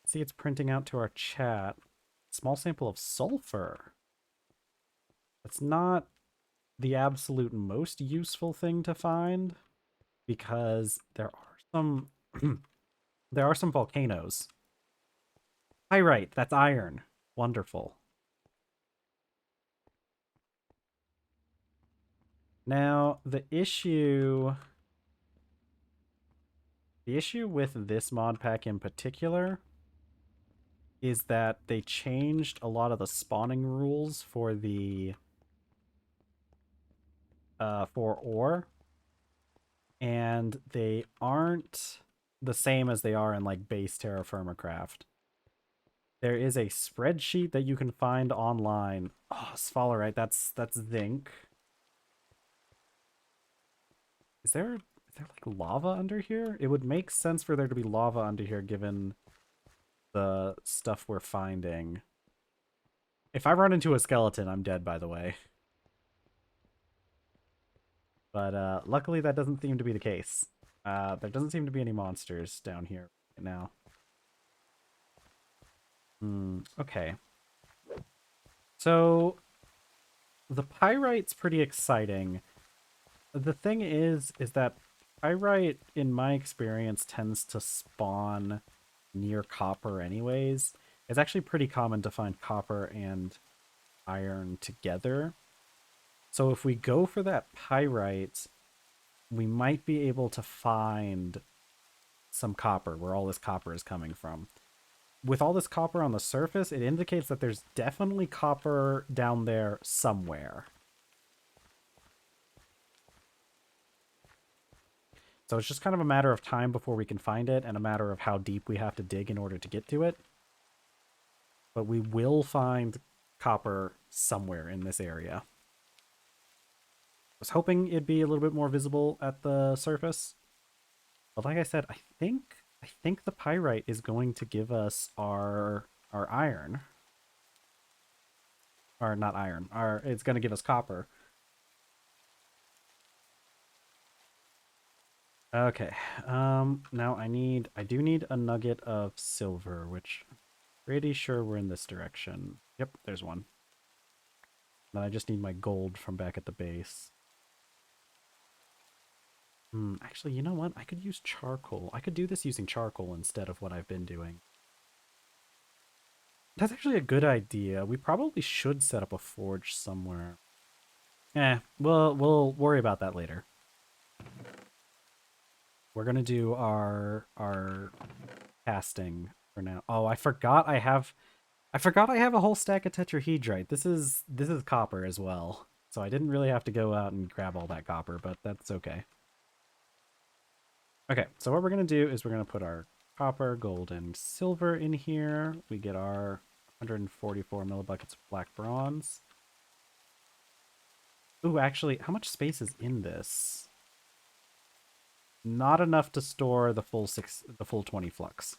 See, it's printing out to our chat. Small sample of sulfur. That's not the absolute most useful thing to find, because there are some there are some volcanoes. Pyrite, that's iron. Wonderful. Now, the issue with this mod pack in particular is that they changed a lot of the spawning rules for the for ore, and they aren't the same as they are in like base TerrafirmaGreg. There is a spreadsheet that you can find online. Oh, sphalerite, that's zinc. Is there like lava under here? It would make sense for there to be lava under here given the stuff we're finding. If I run into a skeleton, I'm dead, by the way. But luckily that doesn't seem to be the case. There doesn't seem to be any monsters down here right now. Okay. So the pyrite's pretty exciting. The thing is that pyrite, in my experience, tends to spawn near copper anyways. It's actually pretty common to find copper and iron together. So if we go for that pyrite, we might be able to find some copper, where all this copper is coming from. With all this copper on the surface, it indicates that there's definitely copper down there somewhere. So it's just kind of a matter of time before we can find it, and a matter of how deep we have to dig in order to get to it. But we will find copper somewhere in this area. I was hoping it'd be a little bit more visible at the surface. But like I said, I think the pyrite is going to give us our iron. Or not iron. It's going to give us copper. Okay. Now I do need a nugget of silver, which I'm pretty sure we're in this direction. Yep, there's one. Then I just need my gold from back at the base. Actually, you know what? I could use charcoal. I could do this using charcoal instead of what I've been doing. That's actually a good idea. We probably should set up a forge somewhere. We'll worry about that later. We're gonna do our casting for now. Oh, I forgot I have a whole stack of tetrahedrite. This is copper as well. So I didn't really have to go out and grab all that copper, but that's okay. Okay, so what we're going to do is we're going to put our copper, gold, and silver in here. We get our 144 millibuckets of black bronze. Ooh, actually, how much space is in this? Not enough to store the full 20 flux.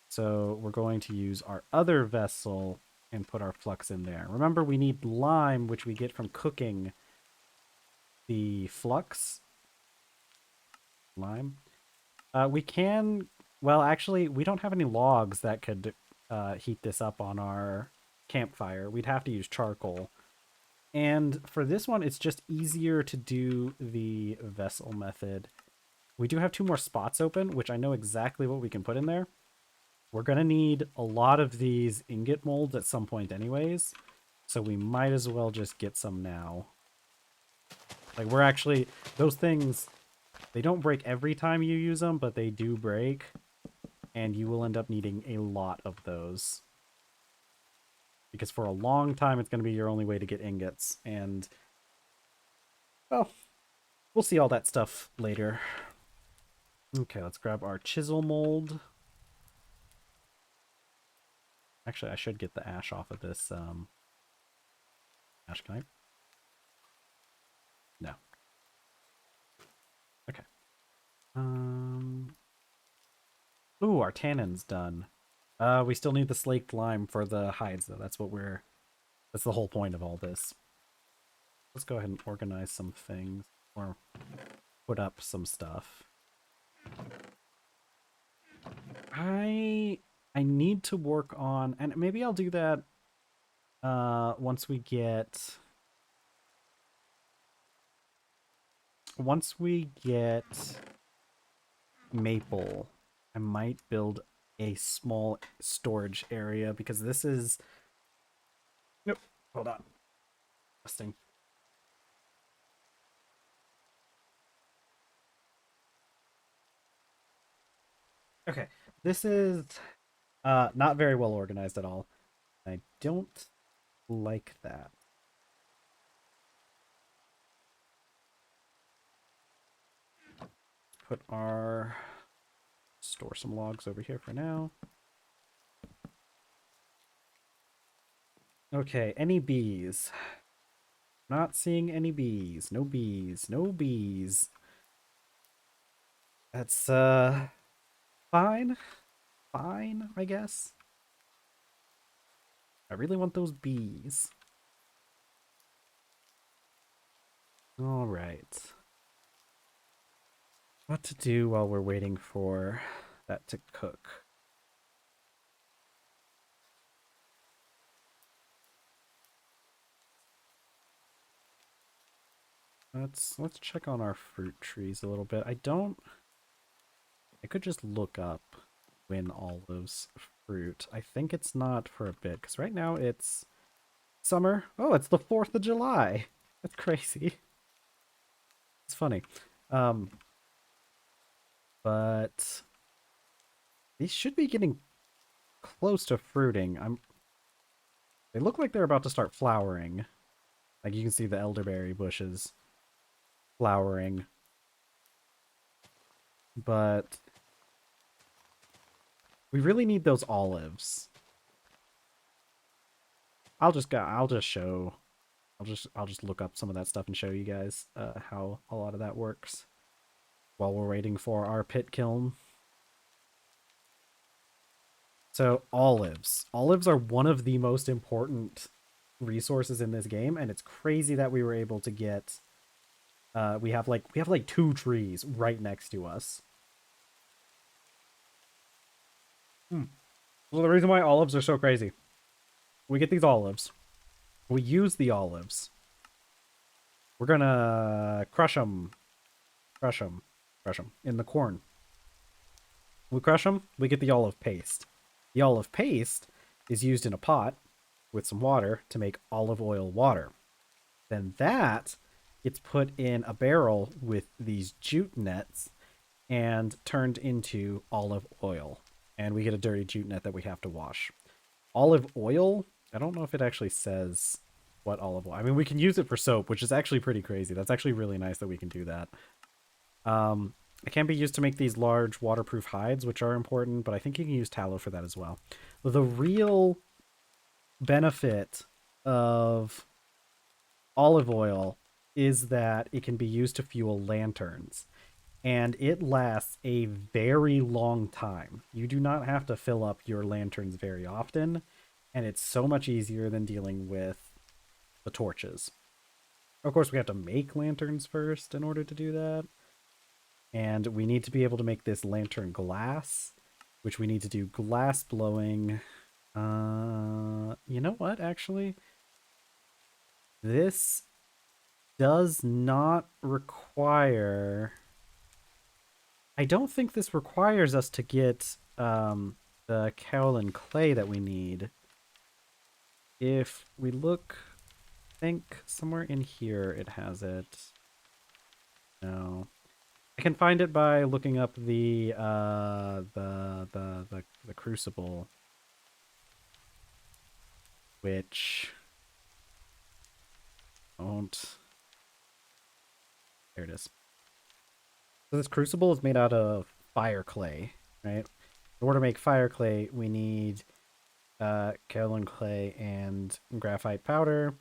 So we're going to use our other vessel and put our flux in there. Remember, we need lime, which we get from cooking the flux. Lime. We can Well, actually, we don't have any logs that could heat this up on our campfire. We'd have to use charcoal. And for this one, it's just easier to do the vessel method. We do have 2 more spots open, which I know exactly what we can put in there. We're going to need a lot of these ingot molds at some point anyways, so we might as well just get some now. Like, we're actually, those things, they don't break every time you use them, but they do break, and you will end up needing a lot of those. Because for a long time, it's going to be your only way to get ingots, and, well, we'll see all that stuff later. Okay, let's grab our chisel mold. Actually, I should get the ash off of this. Ash, can I? No. Okay. Ooh, our tannins done. We still need the slaked lime for the hides, though. That's the whole point of all this. Let's go ahead and organize some things, or put up some stuff. I need to work on, and maybe I'll do that once we get maple. I might build a small storage area because this is, nope, hold on, resting. Okay, this is not very well organized at all. I don't like that. Put our, store some logs over here for now. Okay, any bees? Not seeing any bees. No bees. No bees. That's fine. Fine, I guess. I really want those bees. All right. What to do while we're waiting for that to cook? Let's check on our fruit trees a little bit. I could just look up when olives fruit. I think it's not for a bit, because right now it's summer. Oh, it's the 4th of July. That's crazy. It's funny. But these should be getting close to fruiting. They look like they're about to start flowering. Like, you can see the elderberry bushes flowering. But we really need those olives. I'll just look up some of that stuff and show you guys how a lot of that works while we're waiting for our pit kiln. So olives. Olives are one of the most important resources in this game, and it's crazy that we were able to get we have like 2 trees right next to us. Well, the reason why olives are so crazy. We get these olives. We use the olives. We're gonna crush them. Crush them. Crush them in the corn. We crush them, we get the olive paste. The olive paste is used in a pot with some water to make olive oil water. Then that gets put in a barrel with these jute nets and turned into olive oil. And we get a dirty jute net that we have to wash. Olive oil, I don't know if it actually says what olive oil. I mean, we can use it for soap, which is actually pretty crazy. That's actually really nice that we can do that. It can be used to make these large waterproof hides, which are important, but I think you can use tallow for that as well. The real benefit of olive oil is that it can be used to fuel lanterns, and it lasts a very long time. You do not have to fill up your lanterns very often, and it's so much easier than dealing with the torches. Of course, we have to make lanterns first in order to do that. And we need to be able to make this lantern glass. which we need to do glass blowing. You know what, actually? This does not require... I don't think this requires us to get the kaolin clay that we need. If we look, I think somewhere in here it has it. No. I can find it by looking up the crucible, which won't. There it is. So this crucible is made out of fire clay, right? In order to make fire clay, we need kaolin clay and graphite powder.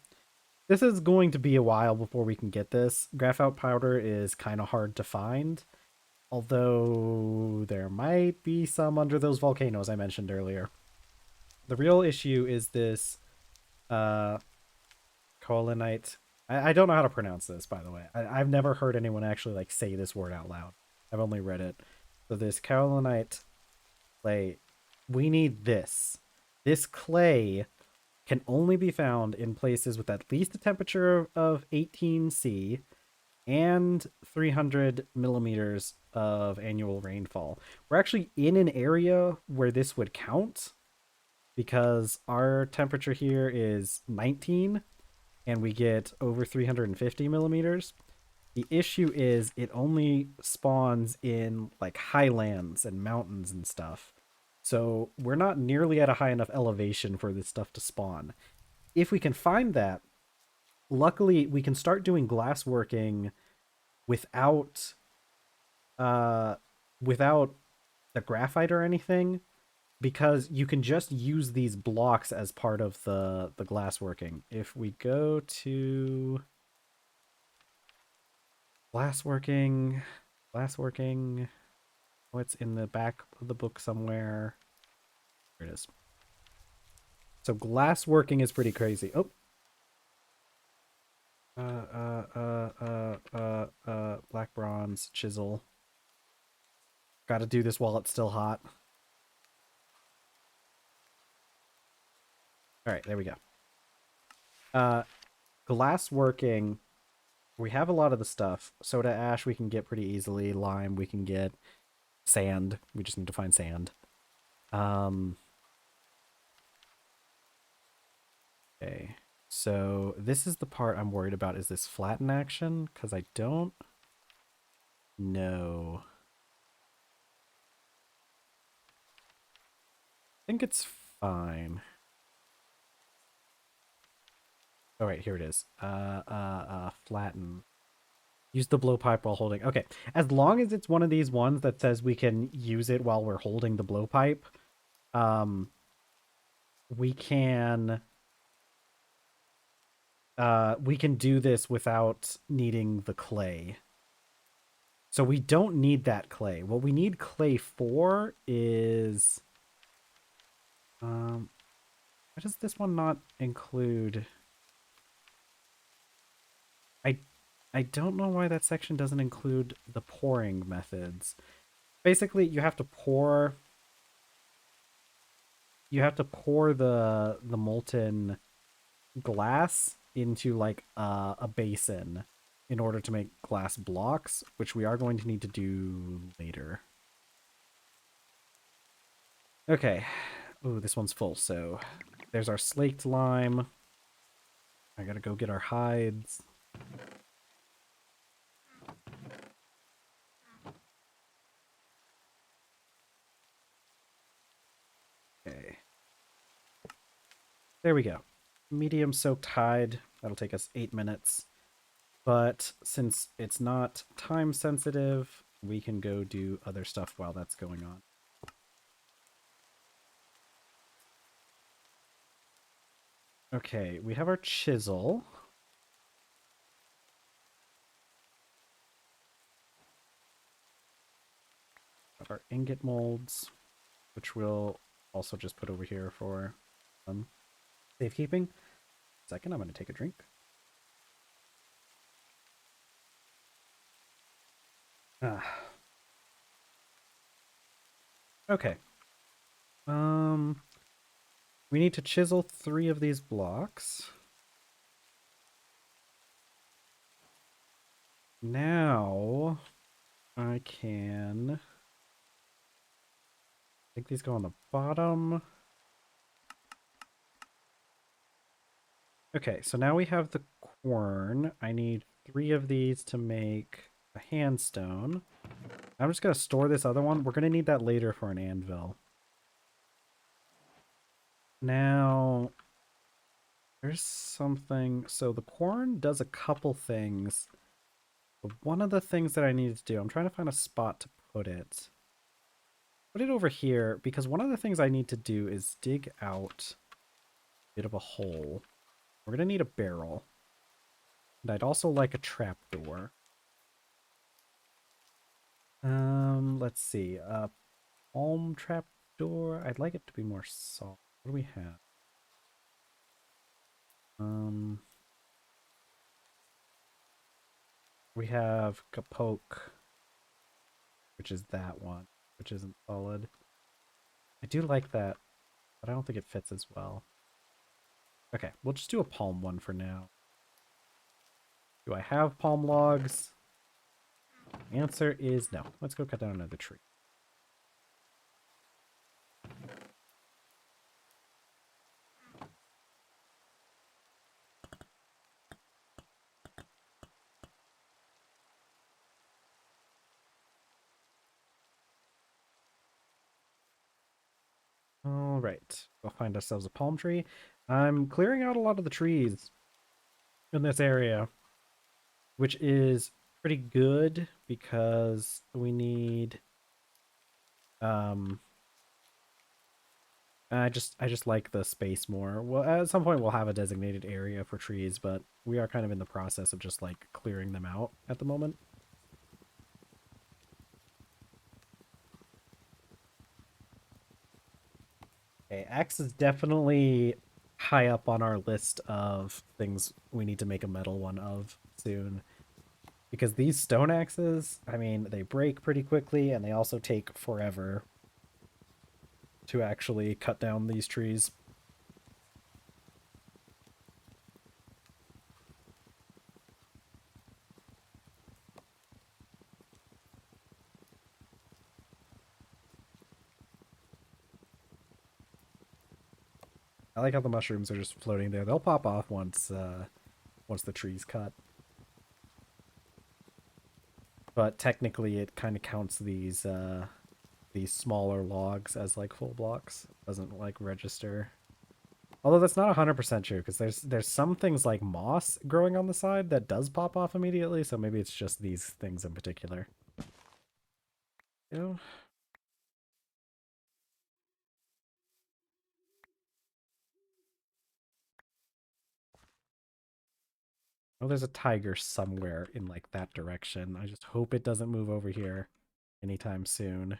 This is going to be a while before we can get this. Graphite powder is kind of hard to find, although there might be some under those volcanoes I mentioned earlier. The real issue is this kaolinite. I don't know how to pronounce this, by the way. I've never heard anyone actually like say this word out loud. I've only read it. So this kaolinite clay, we need this. This clay can only be found in places with at least a temperature of 18°C and 300 millimeters of annual rainfall. We're actually in an area where this would count because our temperature here is 19 and we get over 350 millimeters. The issue is it only spawns in like highlands and mountains and stuff. So we're not nearly at a high enough elevation for this stuff to spawn. If we can find that, luckily we can start doing glass working without without the graphite or anything, because you can just use these blocks as part of the glass working. If we go to glass working, oh, it's in the back of the book somewhere. There it is. So glass working is pretty crazy. Oh. Black bronze, chisel. Gotta do this while it's still hot. Alright, there we go. Glass working, we have a lot of the stuff. Soda ash we can get pretty easily. Lime we can get. Sand, we just need to find sand. Okay, so this is the part I'm worried about, is this flatten action, because I don't know. I think it's fine. Oh, right, here it is. Flatten. Use the blowpipe while holding. Okay, as long as it's one of these ones that says we can use it while we're holding the blowpipe, we can do this without needing the clay. So we don't need that clay. What we need clay for is why does this one not include? I don't know why that section doesn't include the pouring methods. Basically, you have to pour the molten glass into like a basin in order to make glass blocks, which we are going to need to do later. Okay. Ooh, this one's full, so there's our slaked lime. I gotta go get our hides. Okay. There we go. Medium soaked hide. That'll take us 8 minutes. But since it's not time sensitive, we can go do other stuff while that's going on. Okay, we have our chisel. Got our ingot molds, which we'll also just put over here for safekeeping. Second, I'm going to take a drink. Okay. We need to chisel 3 of these blocks. Now I can... I think these go on the bottom. Okay, so now we have the quern. I need 3 of these to make a handstone. I'm just going to store this other one. We're going to need that later for an anvil. Now, there's something... So the quern does a couple things. But one of the things that I need to do... I'm trying to find a spot to put it. Put it over here, because one of the things I need to do is dig out a bit of a hole. We're going to need a barrel. And I'd also like a trapdoor. Let's see. Palm trapdoor. I'd like it to be more soft. What do we have? We have Kapoke, which is that one, which isn't solid. I do like that, but I don't think it fits as well. Okay, we'll just do a palm one for now. Do I have palm logs? The answer is no. Let's go cut down another tree. All right, we'll find ourselves a palm tree. I'm clearing out a lot of the trees in this area, which is pretty good because we need I just like the space more. Well, at some point we'll have a designated area for trees, but we are kind of in the process of just like clearing them out at the moment. Okay, axe is definitely high up on our list of things we need to make a metal one of soon. Because these stone axes, I mean, they break pretty quickly and they also take forever to actually cut down these trees. I like how the mushrooms are just floating there. They'll pop off once the tree's cut. But technically it kind of counts these smaller logs as like full blocks. It doesn't like register. Although that's not 100% true because there's some things like moss growing on the side that does pop off immediately, so maybe it's just these things in particular. You Oh, there's a tiger somewhere in like that direction. I just hope it doesn't move over here anytime soon.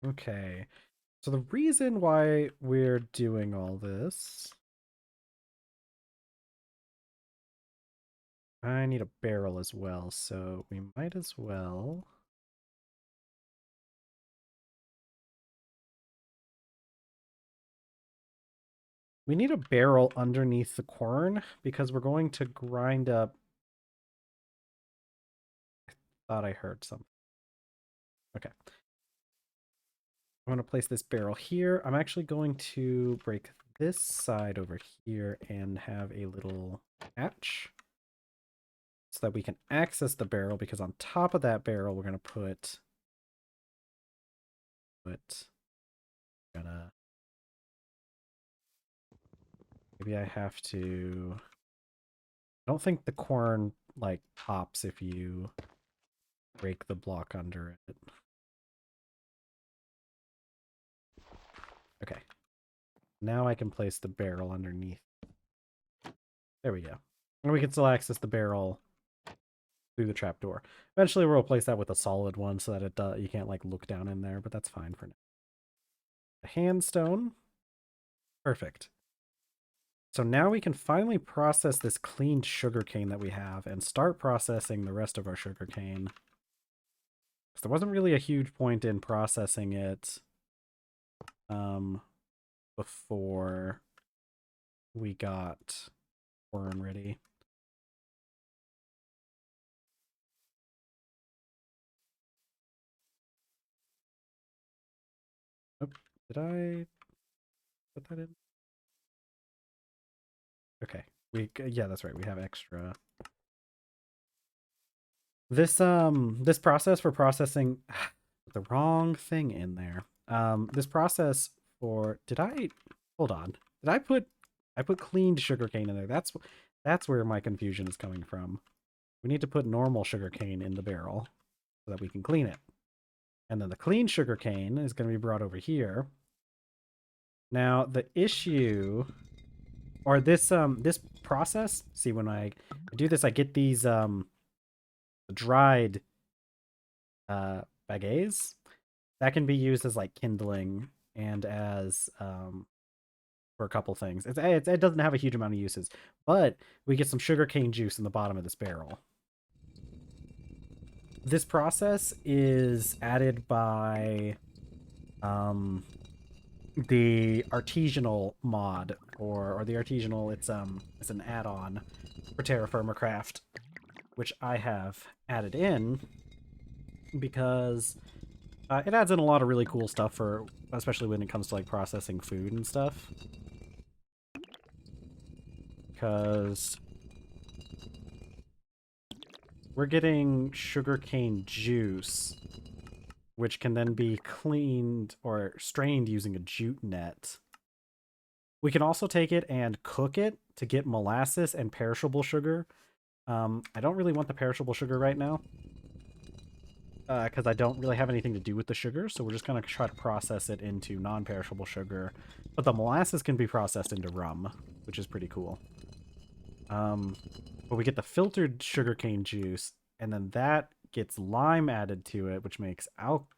Okay. So the reason why we're doing all this, I need a barrel as well, so we might as well. We need a barrel underneath the corn because we're going to grind up. I thought I heard something. Okay. I'm going to place this barrel here. I'm actually going to break this side over here and have a little hatch so that we can access the barrel, because on top of that barrel, we're going to put gonna maybe I have to. I don't think the corn like pops if you break the block under it. Okay. Now I can place the barrel underneath. There we go. And we can still access the barrel through the trapdoor. Eventually we'll replace that with a solid one so that it you can't like look down in there, but that's fine for now. The handstone. Perfect. So now we can finally process this cleaned sugarcane that we have and start processing the rest of our sugarcane. There wasn't really a huge point in processing it before we got worm ready. Oh, did I put that in? Okay. Yeah, that's right. We have extra. This process for processing the wrong thing in there. This process for hold on. Did I put cleaned sugarcane in there. That's where my confusion is coming from. We need to put normal sugarcane in the barrel so that we can clean it. And then the clean sugarcane is going to be brought over here. Now, the issue or this process, see when I do this I get these dried bagasse that can be used as like kindling and as for a couple things. It doesn't have a huge amount of uses, but we get some sugarcane juice in the bottom of this barrel. This process is added by the artisanal mod or the artisanal. It's an add-on for TerrafirmaGreg, which I have added in because it adds in a lot of really cool stuff for, especially when it comes to like processing food and stuff. Because we're getting sugarcane juice, which can then be cleaned or strained using a jute net. We can also take it and cook it to get molasses and perishable sugar. I don't really want the perishable sugar right now because I don't really have anything to do with the sugar, so we're just going to try to process it into non-perishable sugar. But the molasses can be processed into rum, which is pretty cool. But we get the filtered sugarcane juice, and then that gets lime added to it, which makes alkalized.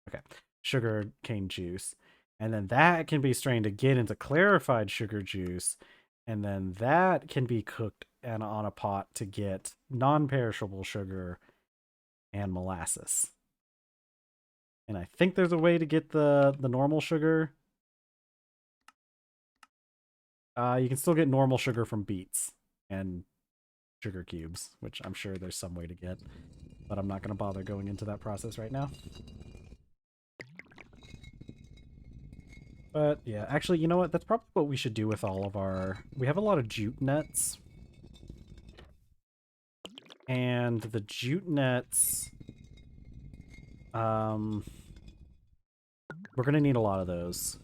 Okay, sugar cane juice. And then that can be strained again into clarified sugar juice. And then that can be cooked and on a pot to get non-perishable sugar and molasses. And I think there's a way to get the normal sugar. You can still get normal sugar from beets and sugar cubes, which I'm sure there's some way to get. But I'm not going to bother going into that process right now. But yeah, actually, you know what? That's probably what we should do with all of our... We have a lot of jute nets. And the jute nets... we're going to need a lot of those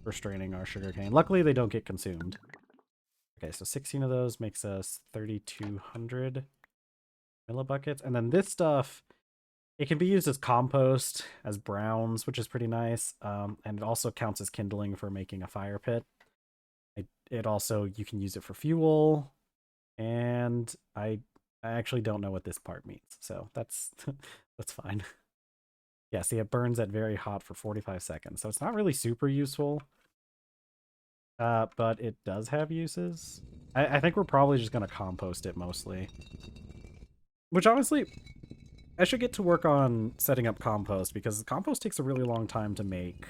for straining our sugarcane. Luckily, they don't get consumed. Okay, so 16 of those makes us 3,200 millibuckets. And then this stuff... It can be used as compost, as browns, which is pretty nice. And it also counts as kindling for making a fire pit. It also, you can use it for fuel. And I actually don't know what this part means. So that's that's fine. Yeah, see, it burns at very hot for 45 seconds. So it's not really super useful. But it does have uses. I think we're probably just going to compost it mostly. Which honestly... I should get to work on setting up compost, because compost takes a really long time to make.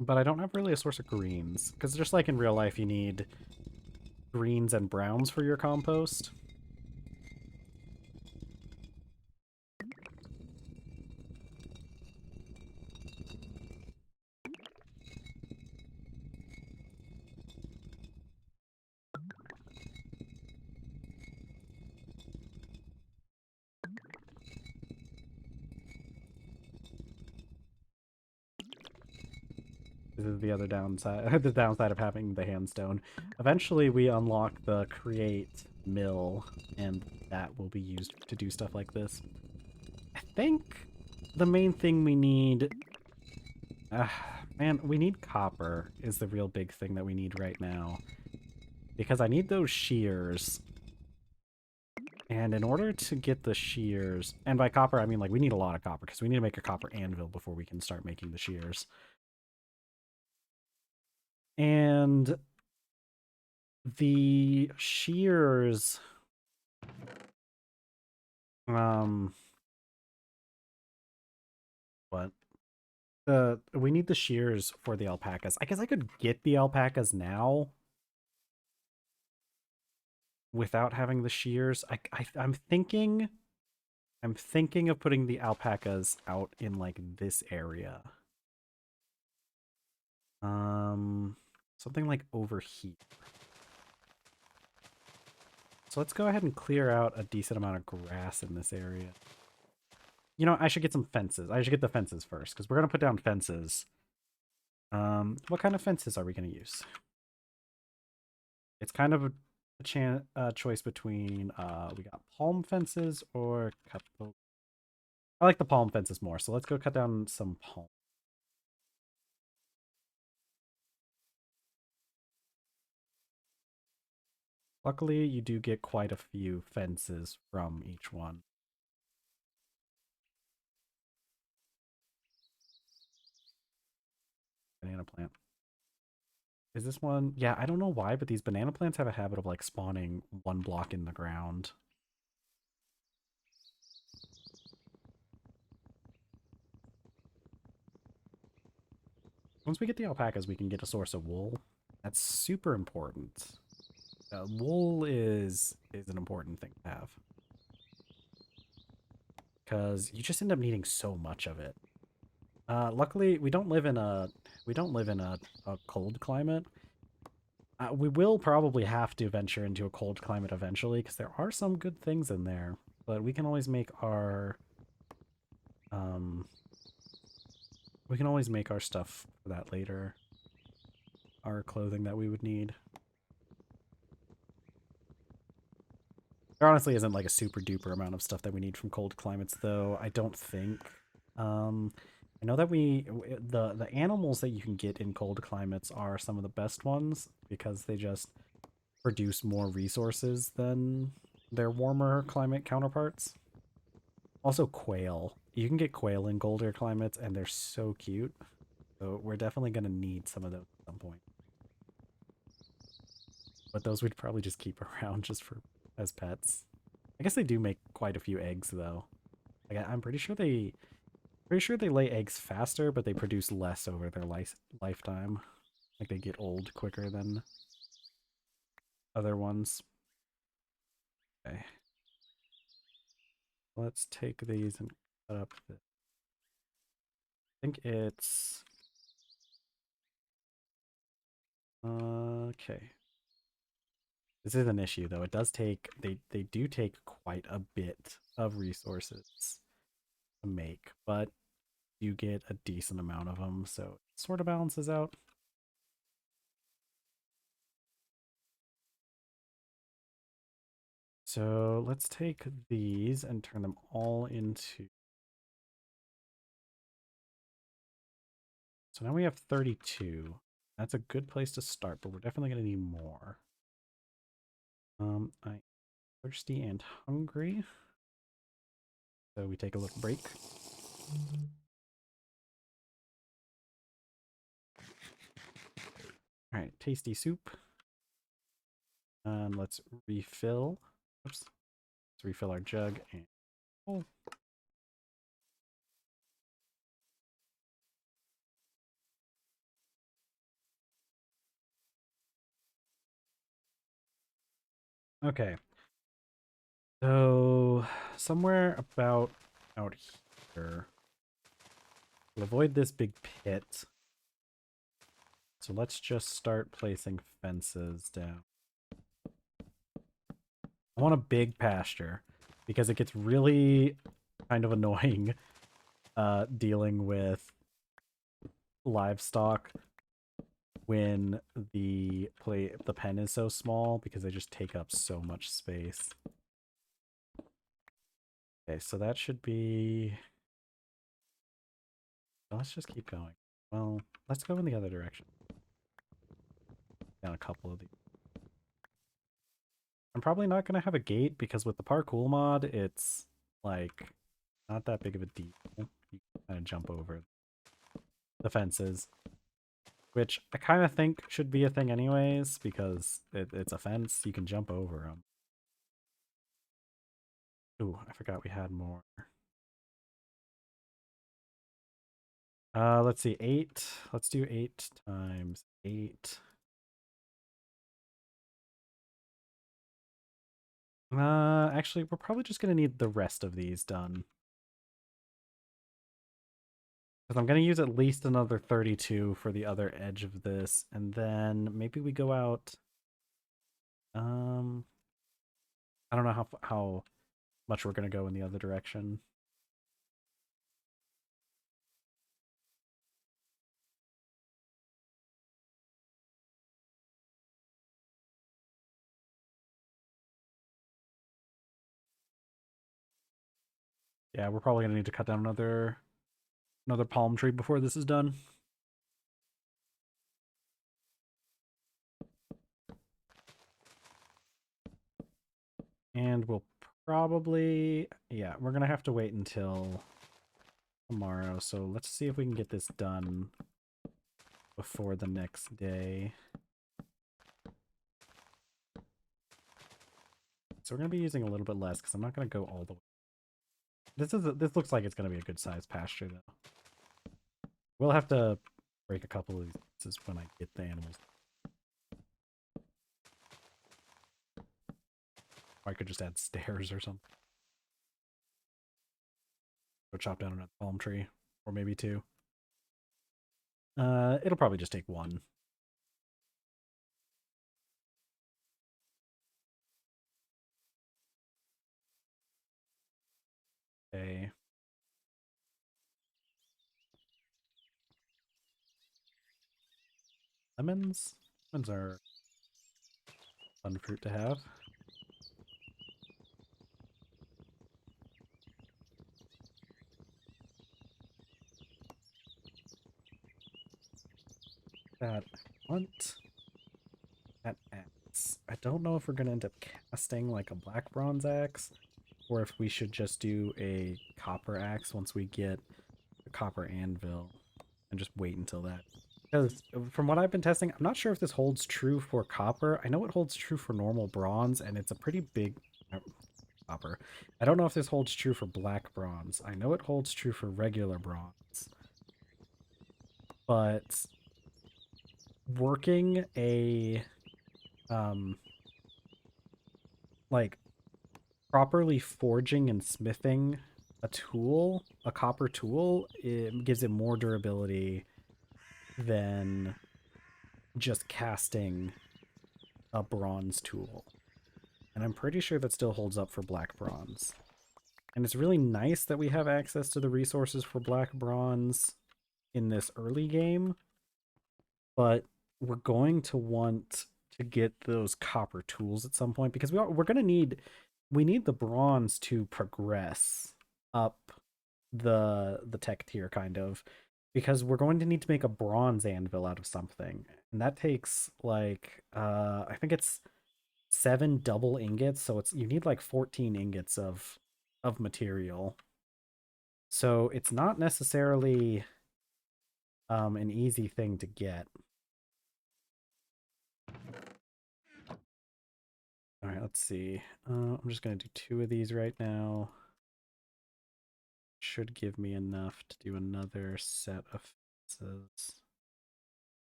But I don't have really a source of greens, because just like in real life, you need greens and browns for your compost. This is the other downside, the downside of having the handstone. Eventually we unlock the create mill, and that will be used to do stuff like this. I think the main thing we need... man, we need copper is the real big thing that we need right now. Because I need those shears. And in order to get the shears, and by copper, I mean like we need a lot of copper because we need to make a copper anvil before we can start making the shears. And the shears, um, what? We need the shears for the alpacas. I guess I could get the alpacas now without having the shears. I'm thinking of putting the alpacas out in like this area. Um, Something like over here. So let's go ahead and clear out a decent amount of grass in this area. You know, I should get some fences. I should get the fences first because we're gonna put down fences. What kind of fences are we gonna use? It's kind of a choice between we got palm fences or couple. I like the palm fences more, so let's go cut down some palm. Luckily, you do get quite a few fences from each one. Banana plant. Is this one? Yeah, I don't know why, but these banana plants have a habit of like spawning one block in the ground. Once we get the alpacas, we can get a source of wool. That's super important. Wool is an important thing to have because you just end up needing so much of it. Luckily, we don't live in a cold climate. We will probably have to venture into a cold climate eventually because there are some good things in there, but we can always make our um stuff for that later. Our clothing that we would need. There honestly isn't like a super duper amount of stuff that we need from cold climates though, I don't think. I know that the animals that you can get in cold climates are some of the best ones because they just produce more resources than their warmer climate counterparts. Also quail. You can get quail in colder climates and they're so cute. So we're definitely going to need some of those at some point. But those we'd probably just keep around just for as pets. I guess they do make quite a few eggs though. Like I'm pretty sure they lay eggs faster, but they produce less over their lifetime. Like they get old quicker than other ones. Okay. Let's take these and cut up the I think it's okay. This is an issue though. It does take they do take quite a bit of resources to make, but you get a decent amount of them, so it sort of balances out. So let's take these and turn them all into. So now we have 32. That's a good place to start, but we're definitely going to need more. I'm thirsty and hungry. So we take a little break. All right, tasty soup. And let's refill. Oops. Let's refill our jug and oh. Okay. So somewhere about out here. We'll avoid this big pit. So let's just start placing fences down. I want a big pasture because it gets really kind of annoying dealing with livestock when the pen is so small because they just take up so much space. Okay, so that should be. Let's just keep going. Well, let's go in the other direction. Down a couple of these. I'm probably not going to have a gate because with the parkour mod, it's like not that big of a deal. You kind of jump over the fences, which I kind of think should be a thing anyways because it's a fence. You can jump over them. Ooh, I forgot we had more. Let's see, 8. Let's do 8 times 8. Actually, we're probably just gonna need the rest of these done. Because I'm gonna use at least another 32 for the other edge of this, and then maybe we go out. Um, I don't know how much we're gonna go in the other direction. Yeah, we're probably gonna need to cut down another palm tree before this is done. And we'll probably, yeah, we're gonna have to wait until tomorrow. So let's see if we can get this done before the next day. So we're gonna be using a little bit less because I'm not gonna go all the way. This looks like it's gonna be a good sized pasture though. We'll have to break a couple of these pieces when I get the animals. Or I could just add stairs or something. Go chop down another palm tree, or maybe two. It'll probably just take one. Okay. Lemons? Lemons are fun fruit to have. That I want that axe. I don't know if we're gonna end up casting like a black bronze axe, or if we should just do a copper axe once we get a copper anvil and just wait until that. Because from what I've been testing, I'm not sure if this holds true for copper. I know it holds true for normal bronze, and it's a pretty big copper. I don't know if this holds true for black bronze. I know it holds true for regular bronze. But working a like properly forging and smithing a tool, a copper tool, it gives it more durability than just casting a bronze tool. And I'm pretty sure that still holds up for black bronze. And it's really nice that we have access to the resources for black bronze in this early game, but we're going to want to get those copper tools at some point because we're going to need the bronze to progress up the tech tier kind of, because we're going to need to make a bronze anvil out of something, and that takes like I think it's 7 double ingots, so it's you need like 14 ingots of material. So it's not necessarily an easy thing to get. All right, let's see. I'm just going to do 2 of these right now. Should give me enough to do another set of fences.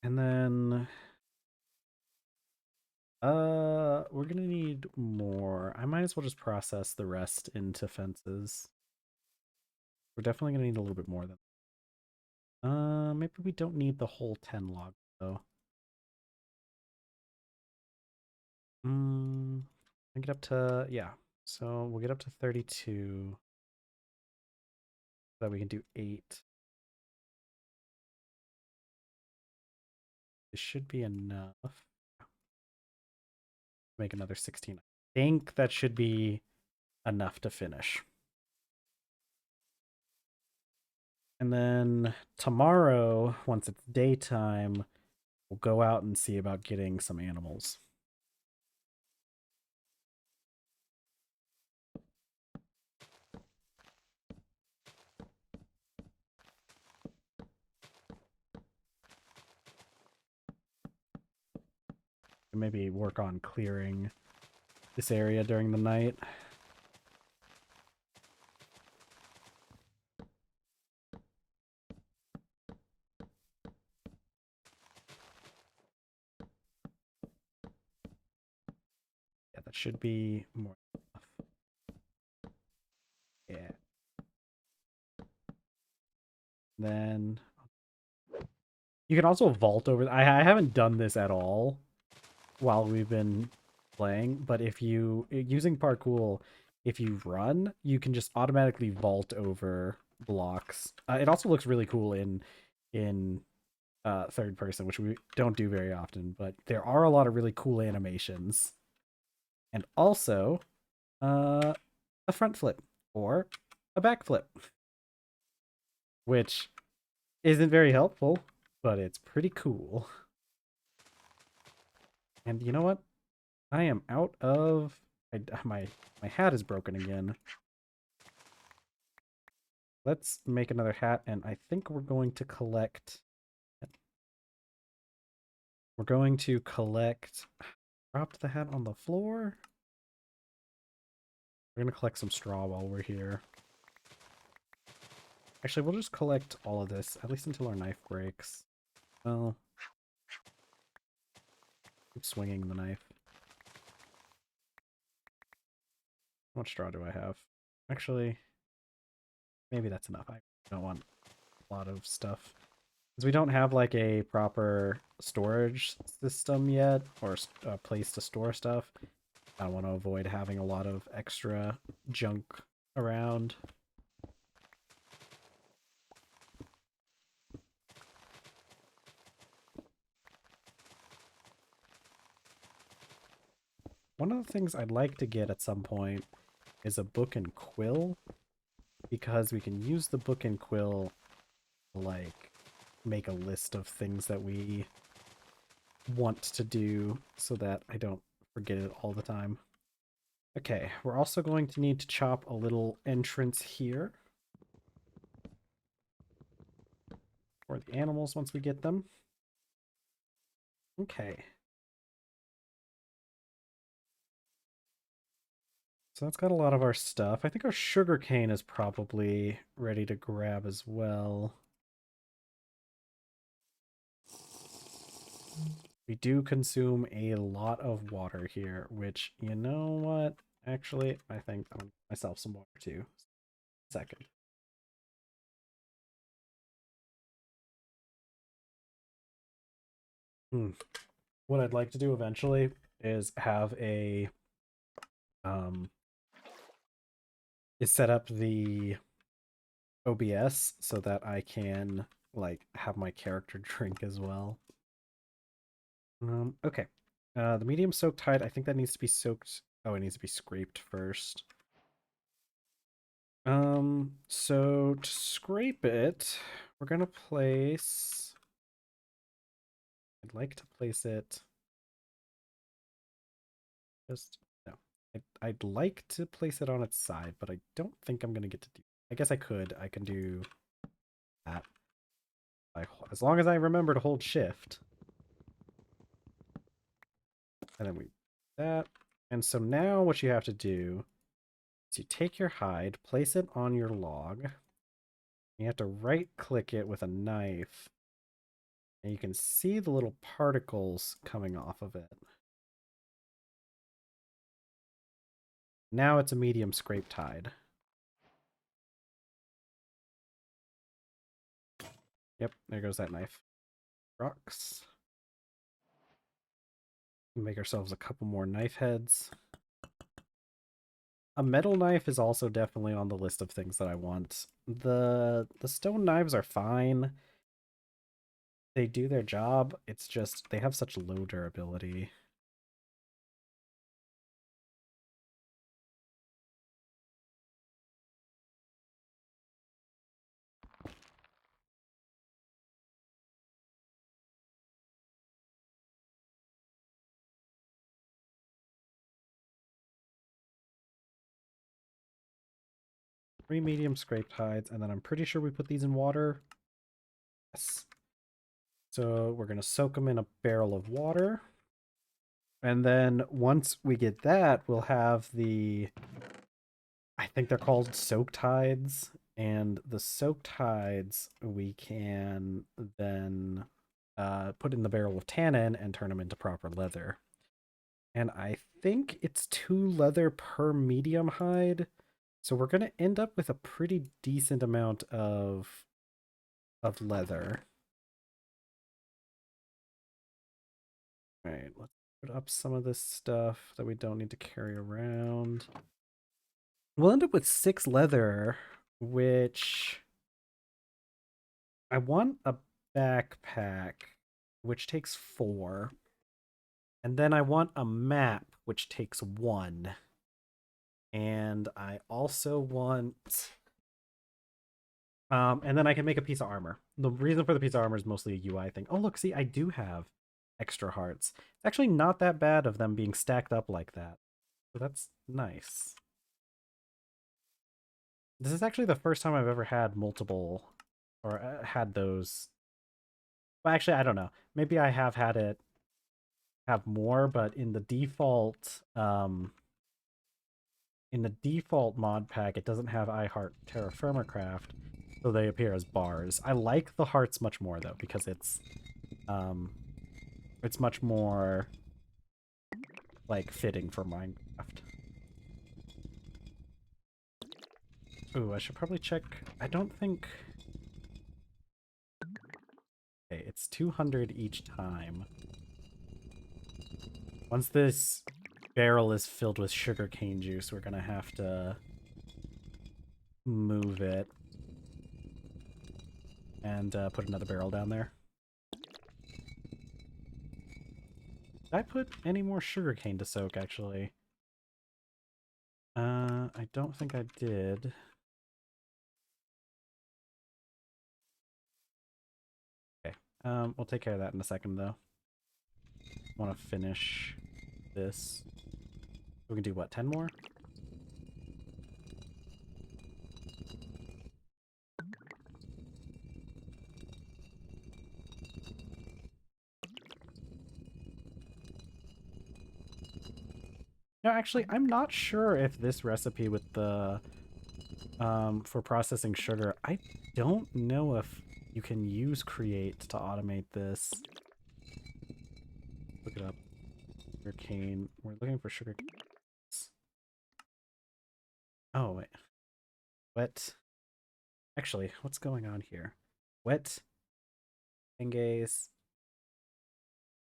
And then we're gonna need more. I might as well just process the rest into fences. We're definitely gonna need a little bit more than maybe we don't need the whole 10 logs though. I get up to, yeah. So we'll get up to 32 so that we can do 8. This should be enough. Make another 16. I think that should be enough to finish. And then tomorrow, once it's daytime, we'll go out and see about getting some animals. And maybe work on clearing this area during the night. Yeah, that should be more enough. Yeah. Then you can also vault over. I haven't done this at all while we've been playing, but if you using parkour, if you run, you can just automatically vault over blocks. It also looks really cool in third person, which we don't do very often, but there are a lot of really cool animations. And also a front flip or a back flip, which isn't very helpful, but it's pretty cool. And you know what? I am out of... my hat is broken again. Let's make another hat, and I think we're going to collect... We're going to collect... Dropped the hat on the floor. We're going to collect some straw while we're here. Actually, we'll just collect all of this, at least until our knife breaks. Well... Keep swinging the knife. How much straw do I have? Actually, maybe that's enough. I don't want a lot of stuff. Because we don't have like a proper storage system yet, or a place to store stuff. I want to avoid having a lot of extra junk around. One of the things I'd like to get at some point is a book and quill, because we can use the book and quill to, like, make a list of things that we want to do so that I don't forget it all the time. Okay, we're also going to need to chop a little entrance here for the animals once we get them. Okay. So that's got a lot of our stuff. I think our sugarcane is probably ready to grab as well. We do consume a lot of water here, which, you know what? Actually, I think I'll give myself some water too. Second. What I'd like to do eventually is have a is set up the OBS so that I can like have my character drink as well. Okay. The medium soaked hide, I think that needs to be soaked. Oh, it needs to be scraped first. So to scrape it, we're gonna place... I'd like to place it... Just... No. I'd like to place it on its side, but I don't think I'm gonna get to do... I guess I could. I can do that. As long as I remember to hold shift. And then we... that. And so now what you have to do is you take your hide, place it on your log. You have to right click it with a knife. And you can see the little particles coming off of it. Now it's a medium scraped hide. Yep, there goes that knife. Rocks. Make ourselves a couple more knife heads. A metal knife is also definitely on the list of things that I want. The stone knives are fine. They do their job. It's just they have such low durability. 3 medium scraped hides, and then I'm pretty sure we put these in water. Yes. So we're gonna soak them in a barrel of water. And then once we get that, we'll have the, I think they're called soaked hides. And the soaked hides we can then put in the barrel of tannin and turn them into proper leather. And I think it's 2 leather per medium hide. So we're going to end up with a pretty decent amount of leather. All right, let's put up some of this stuff that we don't need to carry around. We'll end up with 6 leather, which I want a backpack, which takes 4. And then I want a map, which takes 1. And I also want... and then I can make a piece of armor. The reason for the piece of armor is mostly a UI thing. Oh, look, see, I do have extra hearts. It's actually not that bad of them being stacked up like that. So that's nice. This is actually the first time I've ever had multiple, or had those. Well, actually, I don't know. Maybe I have had it have more, but in the default mod pack, it doesn't have I Heart TerrafirmaGreg, so they appear as bars. I like the hearts much more though, because it's much more like fitting for Minecraft. Ooh, I should probably check. I don't think. Okay, it's 200 each time. Once this barrel is filled with sugarcane juice, we're gonna have to move it and put another barrel down there. Did I put any more sugarcane to soak, actually? I don't think I did. Okay, we'll take care of that in a second, though. I want to finish this. We can do, what, 10 more? No, actually, I'm not sure if this recipe with the, for processing sugar, I don't know if you can use Create to automate this. Look it up. Sugarcane. We're looking for sugar. Oh, wait. Wet. Actually, what's going on here? Wet. Engage.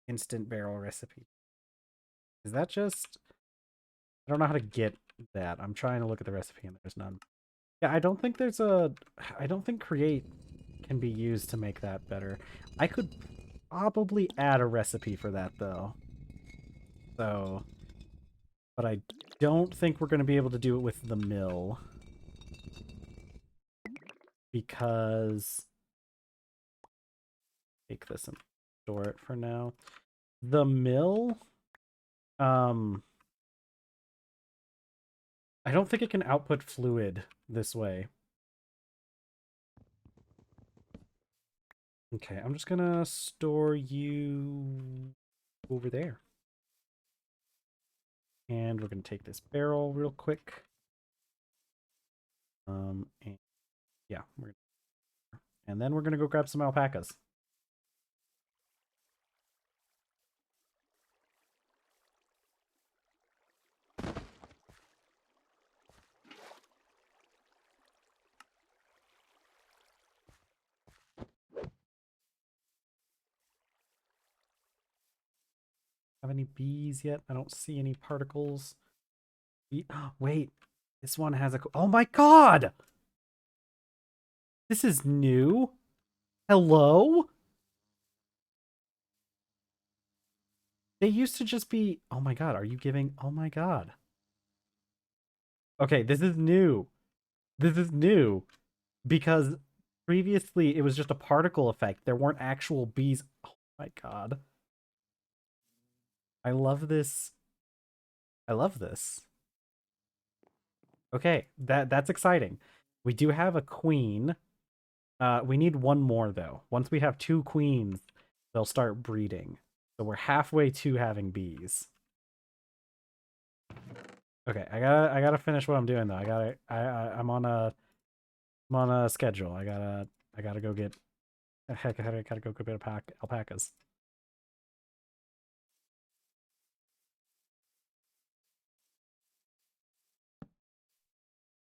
Instant barrel recipe. Is that just... I don't know how to get that. I'm trying to look at the recipe and there's none. Yeah, I don't think there's a... I don't think Create can be used to make that better. I could probably add a recipe for that, though. So... But I don't think we're going to be able to do it with the mill. Because... Take this and store it for now. The mill... I don't think it can output fluid this way. Okay, I'm just gonna store you over there. And we're gonna take this barrel real quick. And yeah, and then we're gonna go grab some alpacas. Have any bees yet? I don't see any particles. Wait, this one has a... Oh my god! This is new. Hello? They used to just be... Oh my god, are you giving... Oh my god. Okay, this is new. This is new. Because previously it was just a particle effect. There weren't actual bees. Oh my god. I love this. I love this. Okay, that's exciting. We do have a queen. We need one more though. Once we have two queens, they'll start breeding. So we're halfway to having bees. Okay, I gotta finish what I'm doing though. I'm on a schedule. I gotta go get heck I gotta go get alpacas.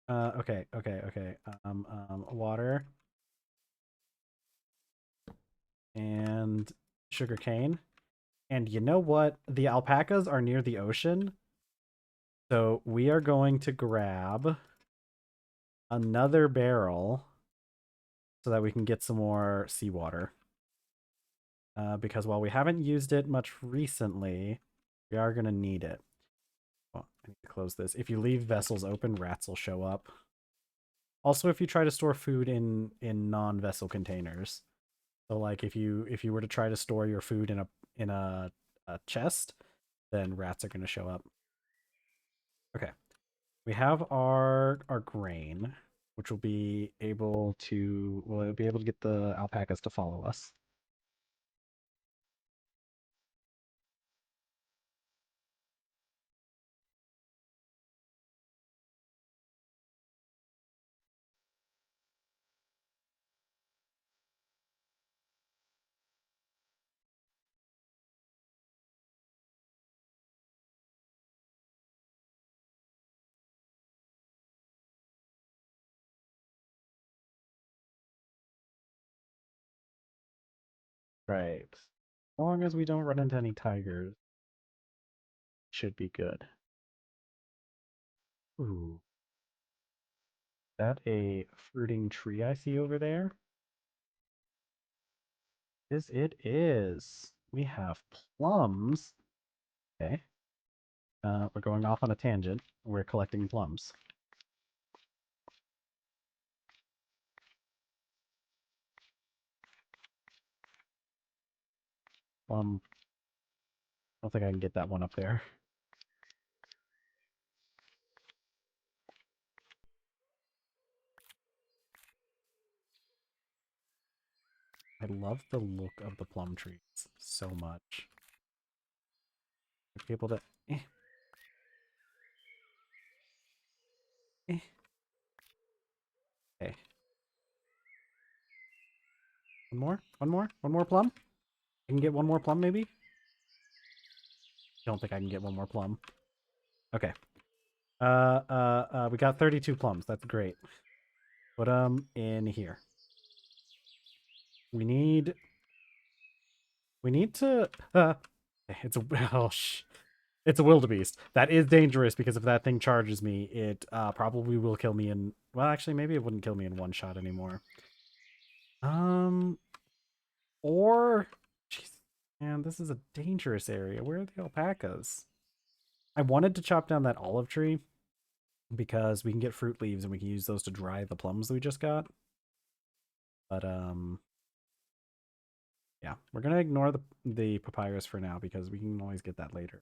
Okay. Water and sugar cane. And you know what? The alpacas are near the ocean. So we are going to grab another barrel so that we can get some more seawater. Because while we haven't used it much recently, we are going to need it. Well, I need to close this. If you leave vessels open, rats will show up. Also, if you try to store food in non-vessel containers, so like if you were to try to store your food in a chest, then rats are going to show up. Okay, we have our grain, which will be able to we'll be able to get the alpacas to follow us. Right. As long as we don't run into any tigers, should be good. Ooh, that a fruiting tree I see over there? Yes, it is. We have plums. Okay. We're going off on a tangent. We're collecting plums. Plum. I don't think I can get that one up there. I love the look of the plum trees so much. People that eh. Okay. One more plum. I can get one more plum, maybe. Don't think I can get one more plum. Okay. We got 32 plums. That's great. Put them in here. We need. We need to. It's a. Oh It's a wildebeest. That is dangerous because if that thing charges me, it probably will kill me in. Well, actually, maybe it wouldn't kill me in one shot anymore. Um, or, jeez, man, this is a dangerous area. Where are the alpacas? I wanted to chop down that olive tree because we can get fruit leaves and we can use those to dry the plums that we just got. But yeah, we're gonna ignore the papyrus for now because we can always get that later.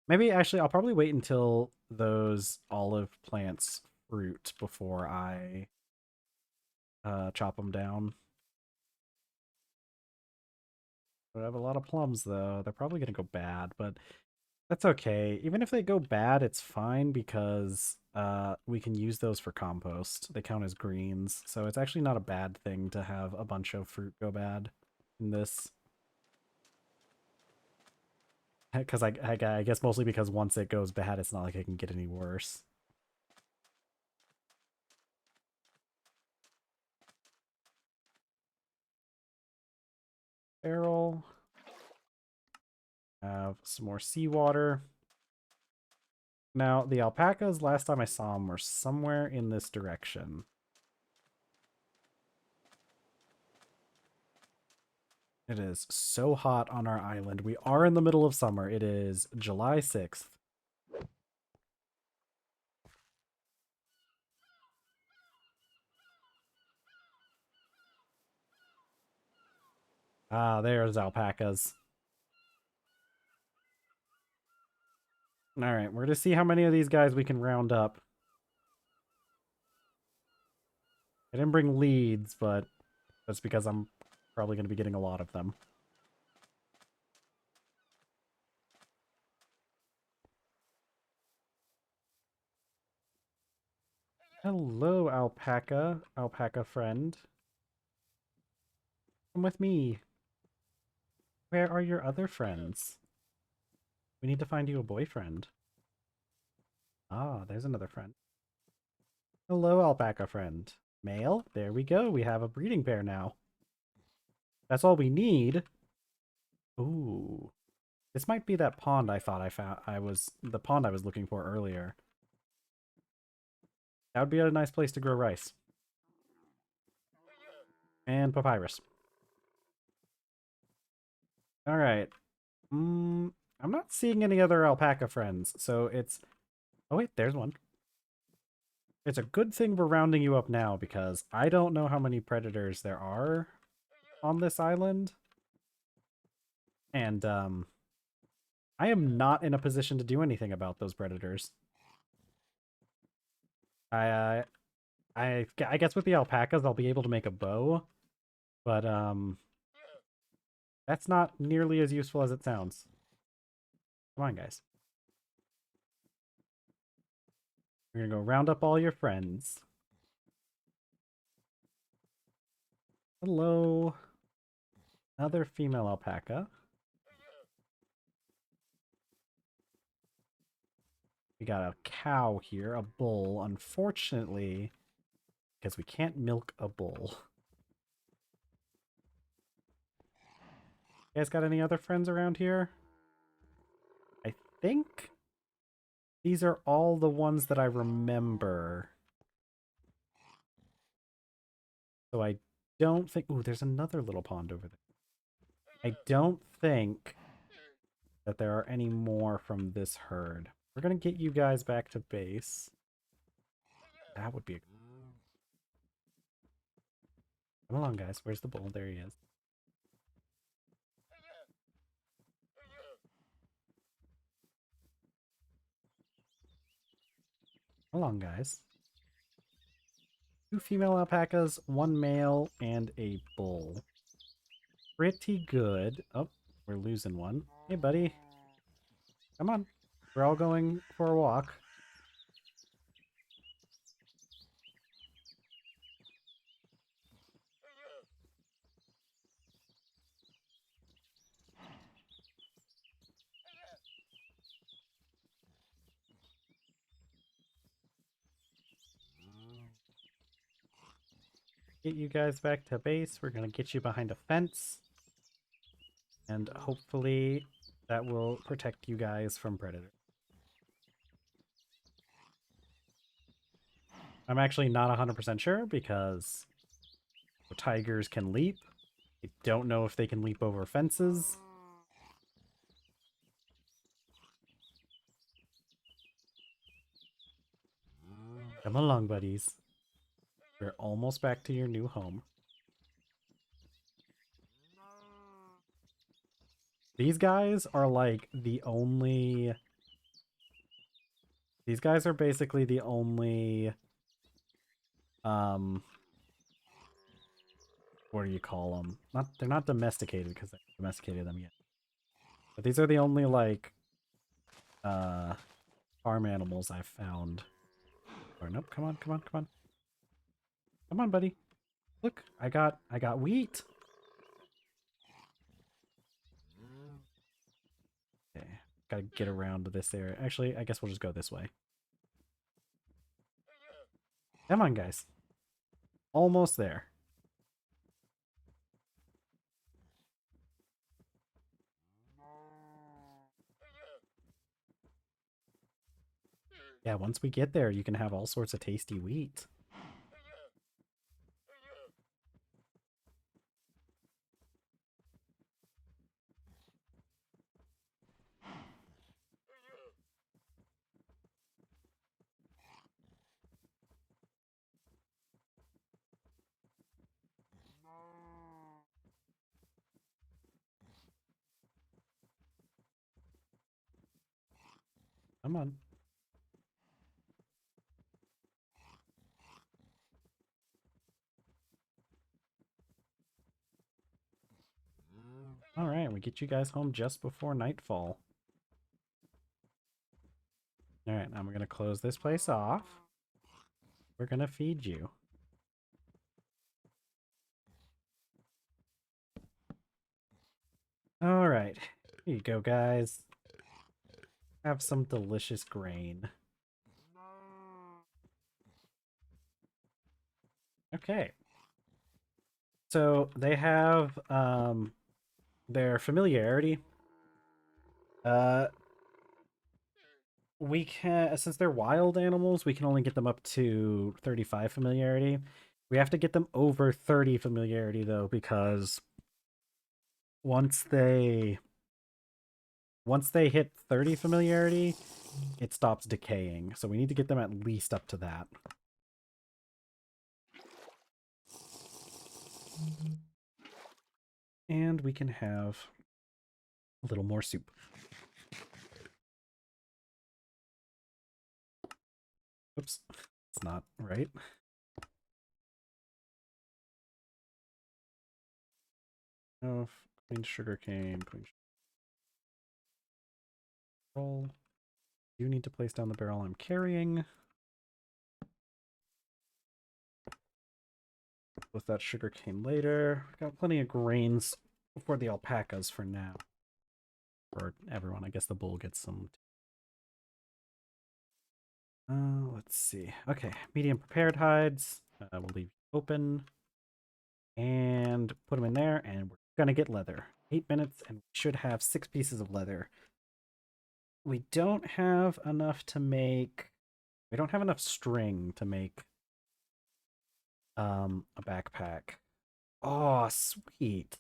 Maybe actually, I'll probably wait until those olive plants fruit before I chop them down. I have a lot of plums though. They're probably gonna go bad, but that's okay. Even if they go bad, it's fine because we can use those for compost. They count as greens, so it's actually not a bad thing to have a bunch of fruit go bad in this. Because I guess mostly because once it goes bad, it's not like it can get any worse. Barrel. Have some more seawater. Now, the alpacas, last time I saw them, were somewhere in this direction. It is so hot on our island. We are in the middle of summer. It is July 6th. Ah, there's alpacas. All right, we're going to see how many of these guys we can round up. I didn't bring leads, but that's because I'm probably going to be getting a lot of them. Hello, alpaca. Alpaca friend. Come with me. Where are your other friends? We need to find you a boyfriend. Ah, there's another friend. Hello, alpaca friend. Male? There we go. We have a breeding pair now. That's all we need. Ooh. This might be that pond I thought I found. The pond I was looking for earlier. That would be a nice place to grow rice. And papyrus. Alright. I'm not seeing any other alpaca friends, so it's... Oh wait, there's one. It's a good thing we're rounding you up now, because I don't know how many predators there are on this island. And, I am not in a position to do anything about those predators. I, I guess with the alpacas, I'll be able to make a bow, but, that's not nearly as useful as it sounds. Come on, guys. We're gonna go round up all your friends. Hello. Another female alpaca. We got a cow here, a bull. Unfortunately, because we can't milk a bull. You guys got any other friends around here? I think these are all the ones that I remember. So I don't think... Ooh, there's another little pond over there. I don't think that there are any more from this herd. We're going to get you guys back to base. That would be a... Come along, guys. Where's the bull? There he is. Come along, guys. 2 female alpacas, 1 male, and a bull. Pretty good. Oh, we're losing one. Hey, buddy. Come on. We're all going for a walk. Get you guys back to base. We're going to get you behind a fence. And hopefully that will protect you guys from predators. I'm actually not 100% sure because tigers can leap. I don't know if they can leap over fences. Come along, buddies. We're almost back to your new home. These guys are like the only... These guys are basically the only... What do you call them? They're not domesticated because I domesticated them yet. But these are the only, like, farm animals I've found. Or nope, come on, come on, come on. Come on, buddy. Look, I got wheat. Okay, gotta get around to this area. Actually, I guess we'll just go this way. Come on, guys. Almost there. Yeah, once we get there, you can have all sorts of tasty wheat. Come on. Alright, we get you guys home just before nightfall. Alright, now we're going to close this place off. We're going to feed you. Alright, here you go, guys. Have some delicious grain. Okay. So they have their familiarity. We can, since they're wild animals, we can only get them up to 35 familiarity. We have to get them over 30 familiarity though, because once they hit 30 familiarity, it stops decaying. So we need to get them at least up to that. And we can have a little more soup. Oops, it's not right. Oh, clean sugarcane, clean barrel. You need to place down the barrel I'm carrying. With that sugarcane later. Got plenty of grains for the alpacas for now. For everyone, I guess the bull gets some. Let's see. Okay, medium prepared hides. We'll leave open. And put them in there, and we're gonna get leather. 8 minutes, and we should have 6 pieces of leather. We don't have enough to make... We don't have enough string to make a backpack. Oh, sweet.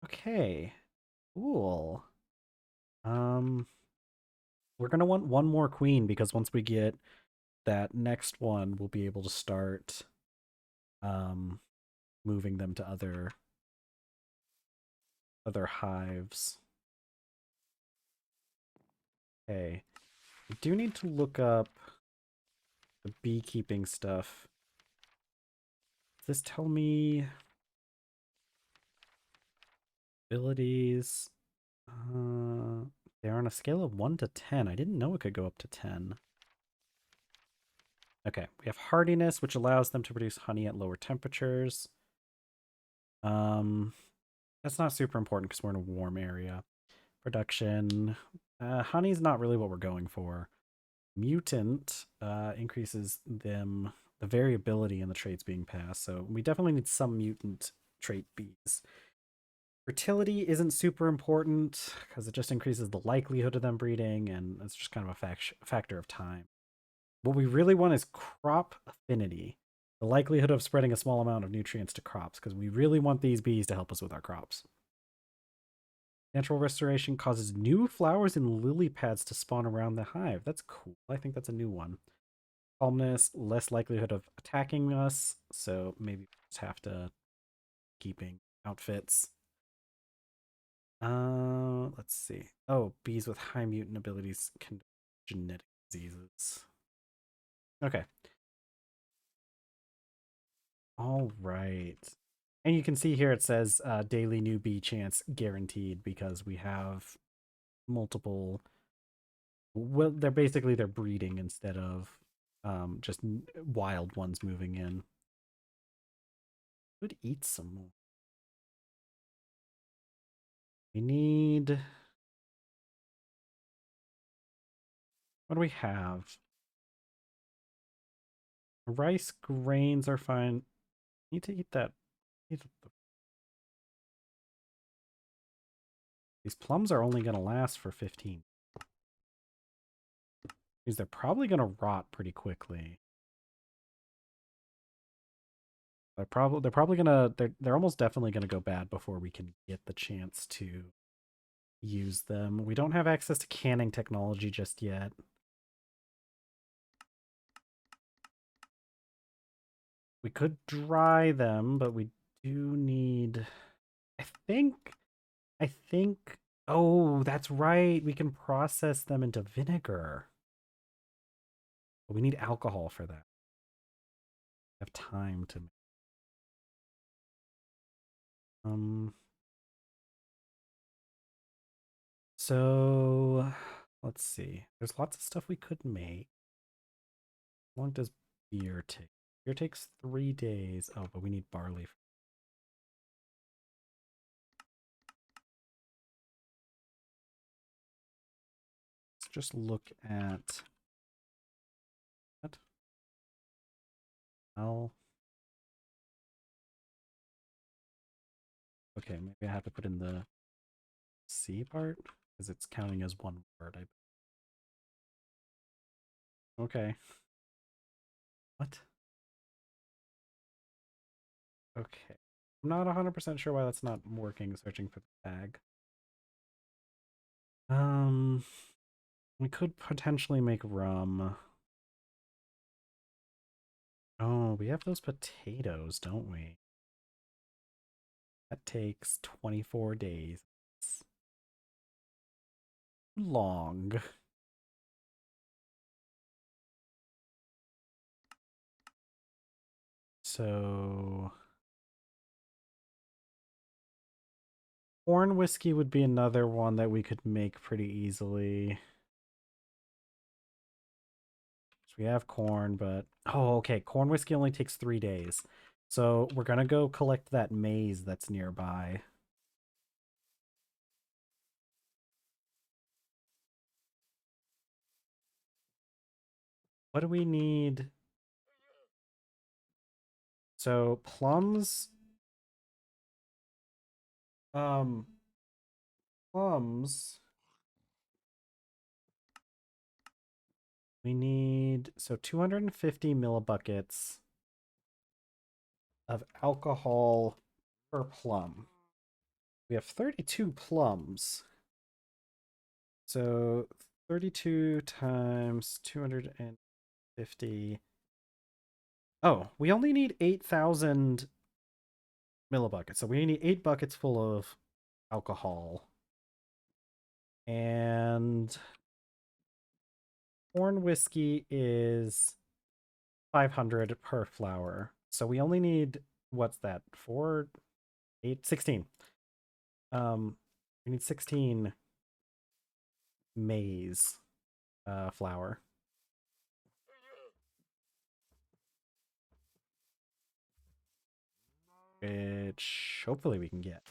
Okay. Cool. We're gonna want one more queen because once we get that next one, we'll be able to start moving them to other hives. Okay. We do need to look up the beekeeping stuff. Does this tell me abilities? They're on a scale of 1 to 10. I didn't know it could go up to 10. Okay, we have hardiness, which allows them to produce honey at lower temperatures. That's not super important because we're in a warm area. Production. Honey's not really what we're going for. Mutant increases the variability in the traits being passed, so we definitely need some mutant trait bees. Fertility isn't super important because it just increases the likelihood of them breeding, and it's just kind of a factor of time. What we really want is crop affinity, the likelihood of spreading a small amount of nutrients to crops, because we really want these bees to help us with our crops. Natural restoration causes new flowers and lily pads to spawn around the hive. That's cool. I think that's a new one. Calmness, less likelihood of attacking us, so maybe we just have to keeping outfits. Let's see. Oh, bees with high mutant abilities can genetic diseases. Okay. All right. And you can see here it says daily new bee chance guaranteed because we have multiple. Well, they're breeding instead of just wild ones moving in. Could eat some more. We need. What do we have? Rice grains are fine. Need to eat that. These plums are only going to last for 15. Because they're probably going to rot pretty quickly. They're almost definitely going to go bad before we can get the chance to use them. We don't have access to canning technology just yet. We could dry them, but we do need... I think... Oh, that's right. We can process them into vinegar. But we need alcohol for that. We have time to... Um, so let's see. There's lots of stuff we could make. How long does beer take? Beer takes 3 days. Oh, but we need barley. Let's just look at that. Well, okay, maybe I have to put in the C part because it's counting as one word. Okay. What? Okay. I'm not 100% sure why that's not working searching for the tag. Um, we could potentially make rum. Oh, we have those potatoes, don't we? That takes 24 days. It's long. So, corn whiskey would be another one that we could make pretty easily. So we have corn, but oh, okay. Corn whiskey only takes 3 days. So we're gonna go collect that maize that's nearby. What do we need? So plums, um, plums. We need so 250 millibuckets of alcohol per plum. We have 32 plums. So 32 times 250. Oh, we only need 8,000 millibuckets. So we need 8 buckets full of alcohol. And corn whiskey is 500 per flower. So we only need, what's that? 4, 8, 16. We need 16 maize flour, which hopefully we can get.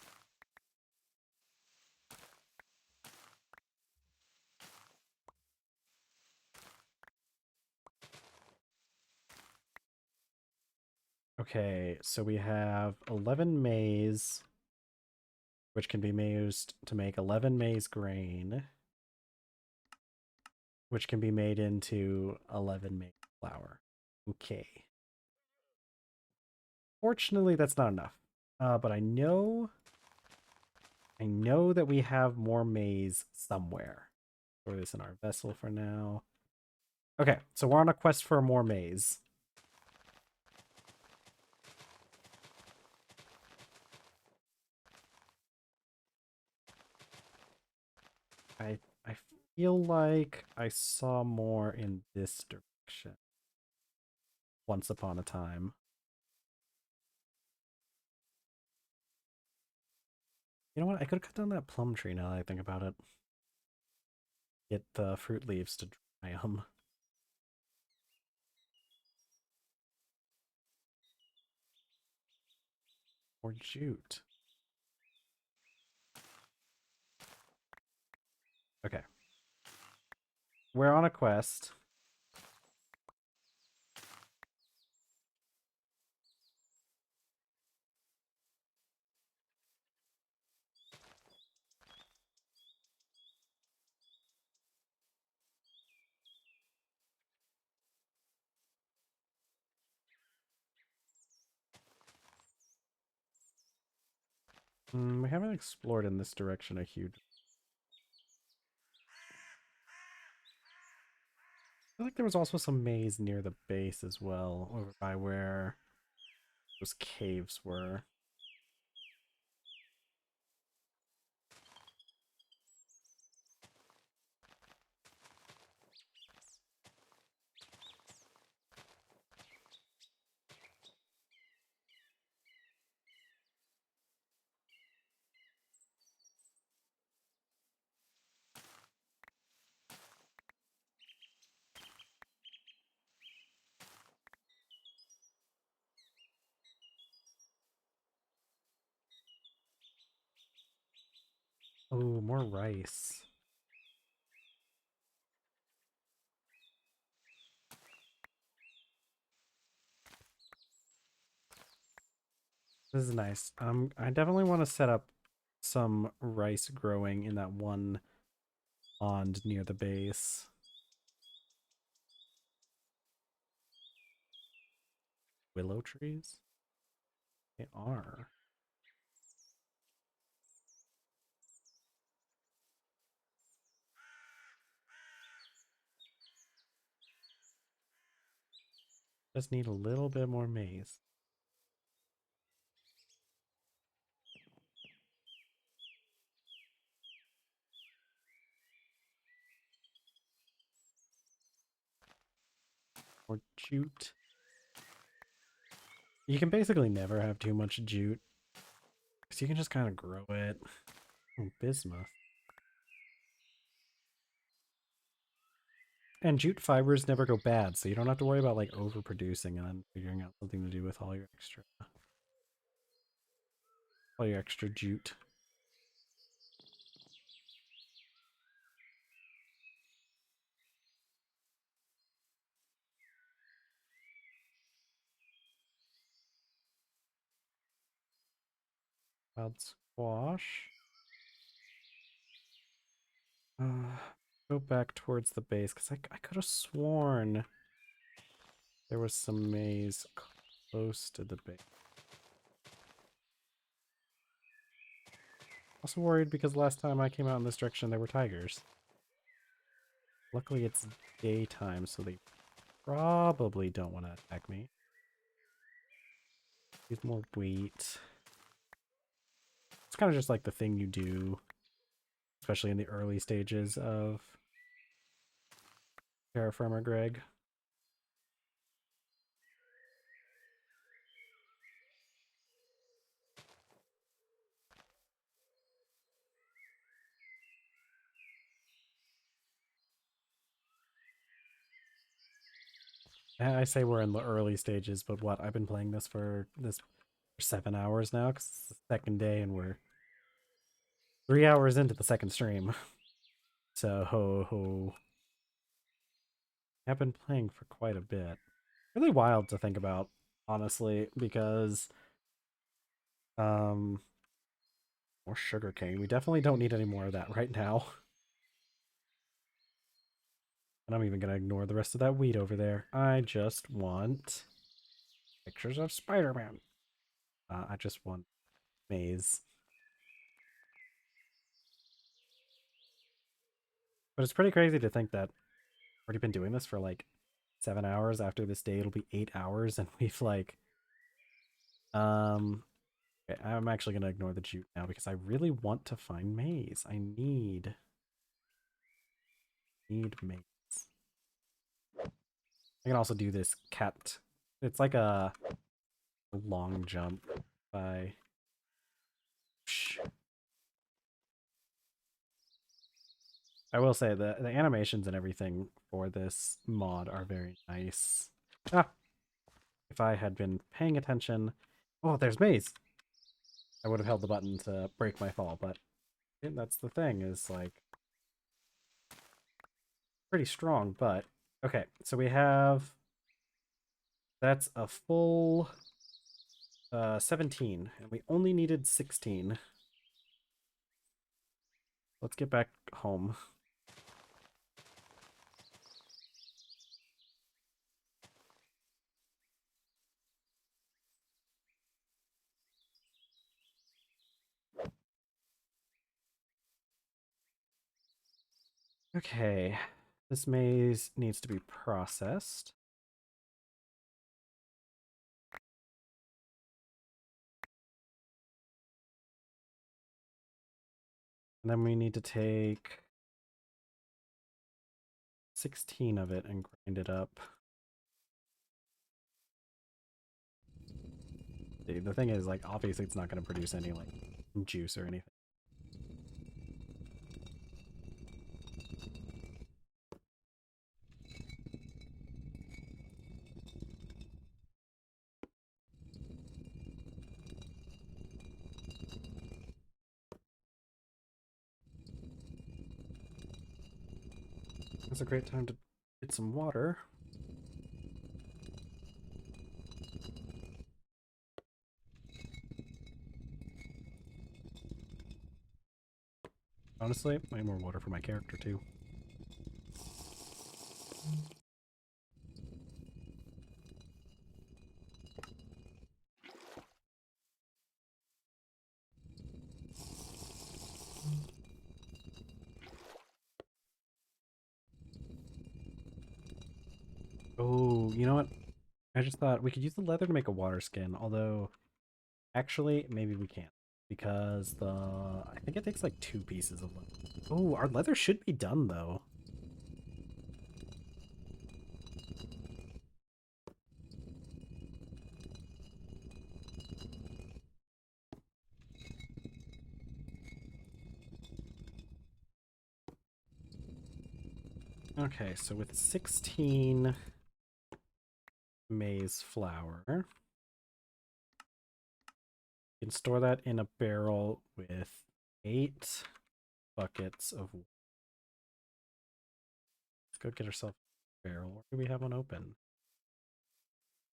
Okay, so we have 11 maize, which can be used to make 11 maize grain, which can be made into 11 maize flour. Okay. Fortunately, that's not enough. But I know that we have more maize somewhere. Throw this in our vessel for now. Okay, so we're on a quest for more maize. I feel like I saw more in this direction once upon a time. You know what? I could have cut down that plum tree now that I think about it. Get the fruit leaves to dry them. Or jute. Okay. We're on a quest. We haven't explored in this direction a huge. I feel like there was also some maze near the base as well, over by where those caves were. Oh, more rice. This is nice. I definitely want to set up some rice growing in that one pond near the base. Willow trees? They are. Just need a little bit more maize. Or jute. You can basically never have too much jute, because you can just kind of grow it. Oh, bismuth. And jute fibers never go bad, so you don't have to worry about like overproducing and then figuring out something to do with all your extra jute. Wild squash. Go back towards the base, because I could have sworn there was some maize close to the base. Also worried because last time I came out in this direction there were tigers. Luckily it's daytime, so they probably don't want to attack me. Use more wheat. It's kind of just like the thing you do, especially in the early stages of TerrafirmaGreg. I say we're in the early stages, but what? I've been playing this for 7 hours now, because it's the second day and we're 3 hours into the second stream. So, I've been playing for quite a bit. Really wild to think about, honestly, because more sugarcane. We definitely don't need any more of that right now. And I'm even gonna ignore the rest of that wheat over there. I just want pictures of Spider-Man. I just want maize. But it's pretty crazy to think that I've already been doing this for like 7 hours. After this day, it'll be 8 hours, and we've like okay, I'm actually gonna ignore the jute now because I really want to find maize. I need maize. I can also do this cat. It's like a long jump by. I will say the animations and everything for this mod are very nice. Ah, if I had been paying attention. Oh, there's maize. I would have held the button to break my fall, but that's the thing, is like pretty strong, but okay, so we have that's a full 17, and we only needed 16. Let's get back home. Okay, this maize needs to be processed. And then we need to take 16 of it and grind it up. The thing is, like, obviously it's not going to produce any, like, juice or anything. It's a great time to get some water. Honestly, I need more water for my character too. Oh, you know what? I just thought we could use the leather to make a water skin, although actually maybe we can't because I think it takes like 2 pieces of leather. Oh, our leather should be done though. Okay, so with 16 maize flour, you can store that in a barrel with 8 buckets of water. Let's go get ourselves a barrel. Where do we have one open?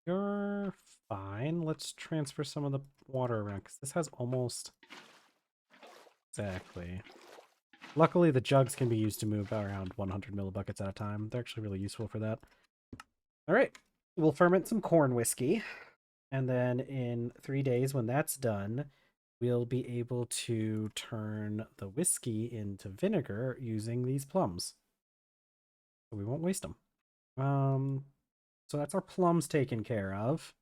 You're fine. Let's transfer some of the water around because this has almost exactly. Luckily, the jugs can be used to move around 100 millibuckets at a time. They're actually really useful for that. All right, we'll ferment some corn whiskey. And then in 3 days, when that's done, we'll be able to turn the whiskey into vinegar using these plums. So we won't waste them. So that's our plums taken care of.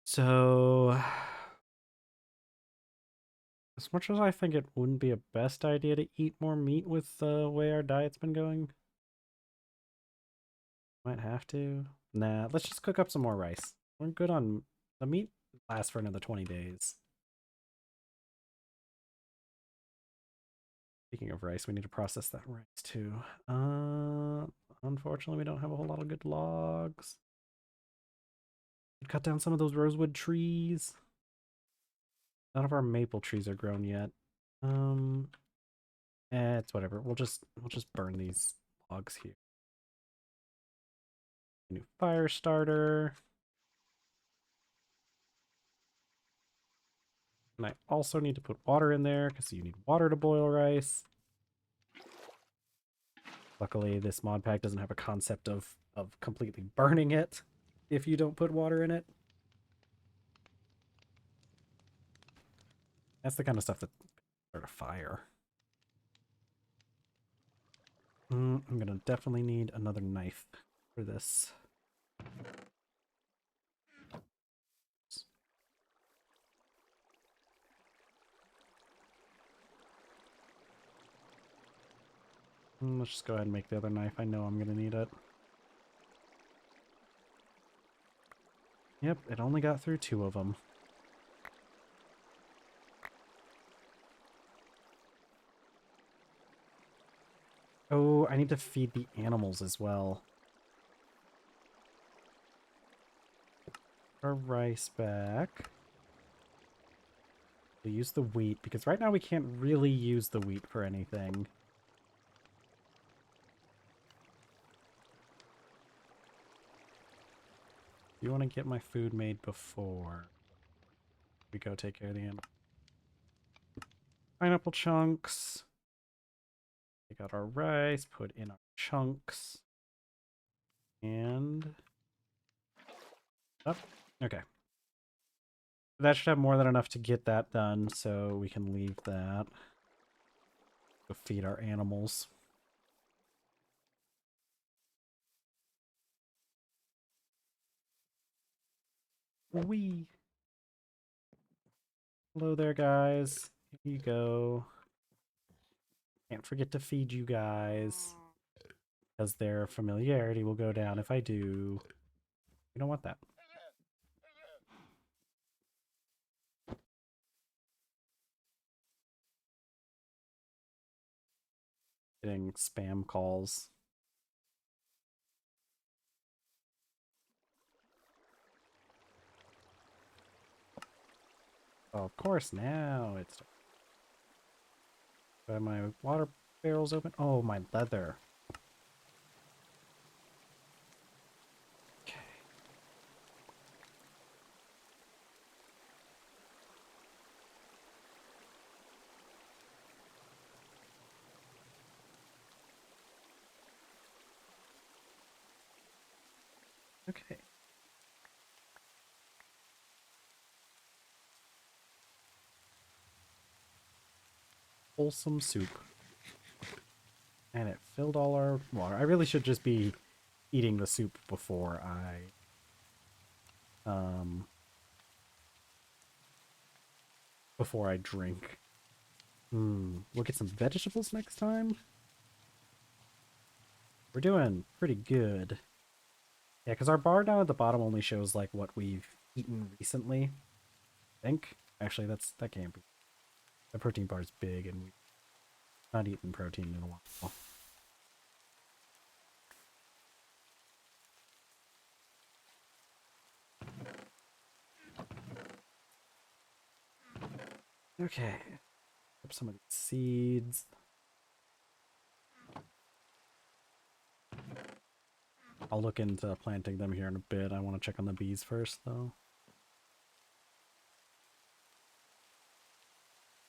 So as much as I think it wouldn't be a best idea to eat more meat with the way our diet's been going, might have to. Nah, let's just cook up some more rice. We're good on the meat. Lasts for another 20 days. Speaking of rice, we need to process that rice too. Unfortunately, we don't have a whole lot of good logs. Cut down some of those rosewood trees. None of our maple trees are grown yet. It's whatever. We'll just burn these logs here. New fire starter. And I also need to put water in there because you need water to boil rice. Luckily, this mod pack doesn't have a concept of completely burning it if you don't put water in it. That's the kind of stuff that start a fire. I'm gonna definitely need another knife for this. Let's just go ahead and make the other knife. I know I'm gonna need it. Yep, it only got through 2 of them. Oh, I need to feed the animals as well. Our rice back. We'll use the wheat, because right now we can't really use the wheat for anything. You want to get my food made before we go take care of the animal. Pineapple chunks. Take out our rice, put in our chunks. And... oh, okay. That should have more than enough to get that done, so we can leave that. Go feed our animals. Wee. Hello there, guys. Here you go. Can't forget to feed you guys, because their familiarity will go down if I do. We don't want that. Getting spam calls. Oh, of course, now it's... my water barrels open. Oh, my leather. Okay. Okay. Wholesome soup. And it filled all our water. I really should just be eating the soup before I drink. We'll get some vegetables next time. We're doing pretty good. Yeah, because our bar down at the bottom only shows like what we've eaten recently. I think. Actually, that can't be. The protein bar is big and we've not eaten protein in a while. Okay. Up some of these seeds. I'll look into planting them here in a bit. I want to check on the bees first, though.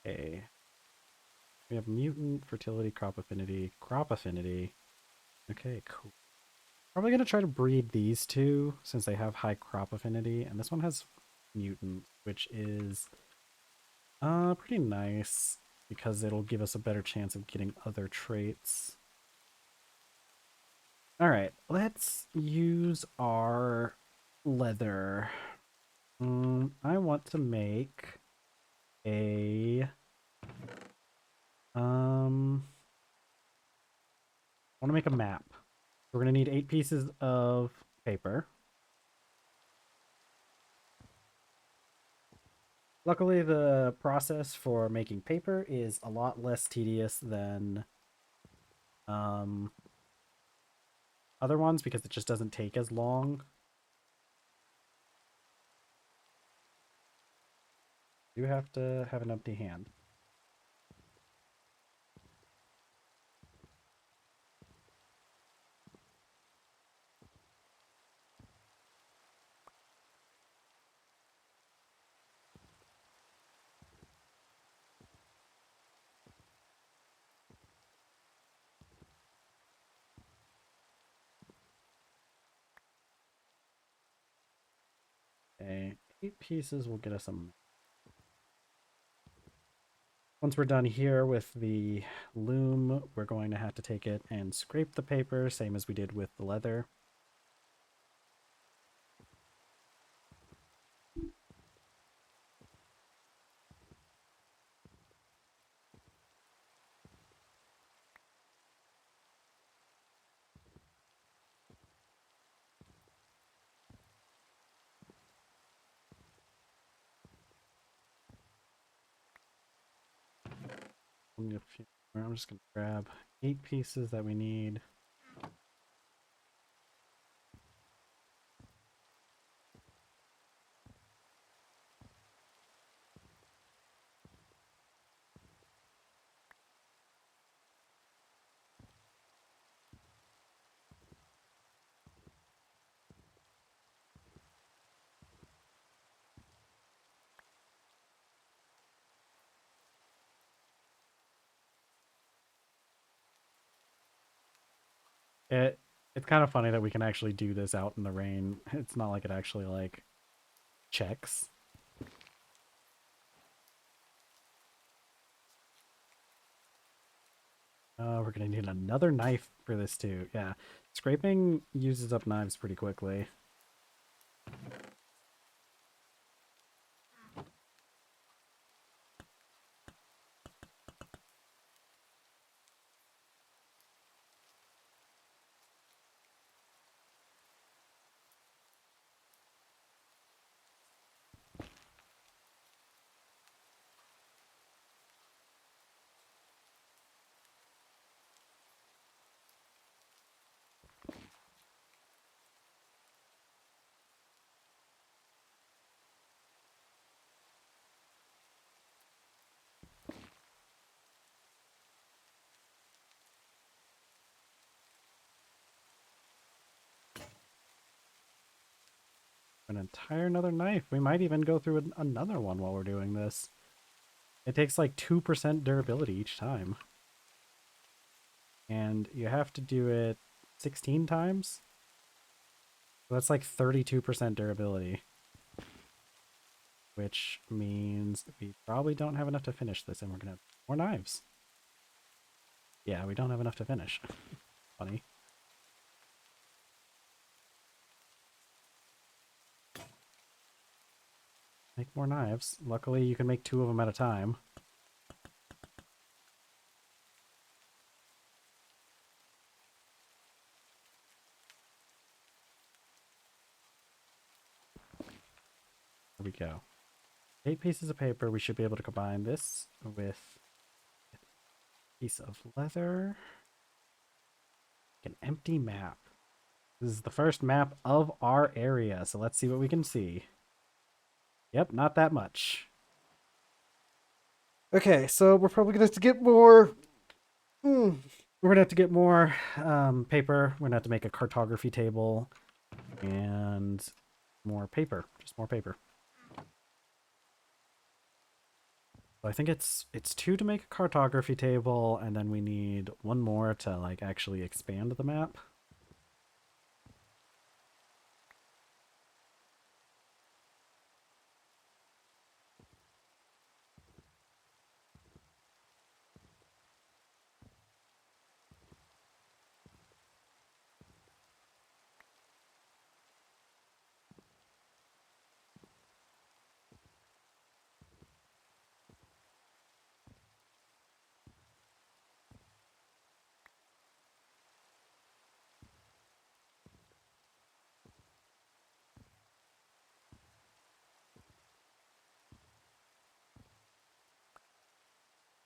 Okay. We have mutant, fertility, crop affinity, crop affinity. Okay, cool. Probably going to try to breed these two since they have high crop affinity. And this one has mutant, which is pretty nice because it'll give us a better chance of getting other traits. All right, let's use our leather. I want to make a I want to make a map. We're going to need 8 pieces of paper. Luckily, the process for making paper is a lot less tedious than other ones because it just doesn't take as long. You have to have an empty hand. Okay, 8 pieces will get us a map. Once we're done here with the loom, we're going to have to take it and scrape the paper, same as we did with the leather. I'm just going to grab 8 pieces that we need. It's kind of funny that we can actually do this out in the rain. It's not like it actually like checks. We're gonna need another knife for this too. Yeah, scraping uses up knives pretty quickly. an entire another knife. We might even go through another one while we're doing this. It takes like 2% durability each time. And you have to do it 16 times. So that's like 32% durability. Which means we probably don't have enough to finish this, and we're going to have more knives. Yeah, we don't have enough to finish. Funny. Make more knives. Luckily, you can make 2 of them at a time. There we go. 8 pieces of paper. We should be able to combine this with a piece of leather. An empty map. This is the first map of our area, so let's see what we can see. Yep, not that much. Okay, so we're probably gonna have to get more. We're gonna have to get more paper. We're gonna have to make a cartography table and more paper. Just more paper. So I think it's 2 to make a cartography table, and then we need 1 more to like actually expand the map.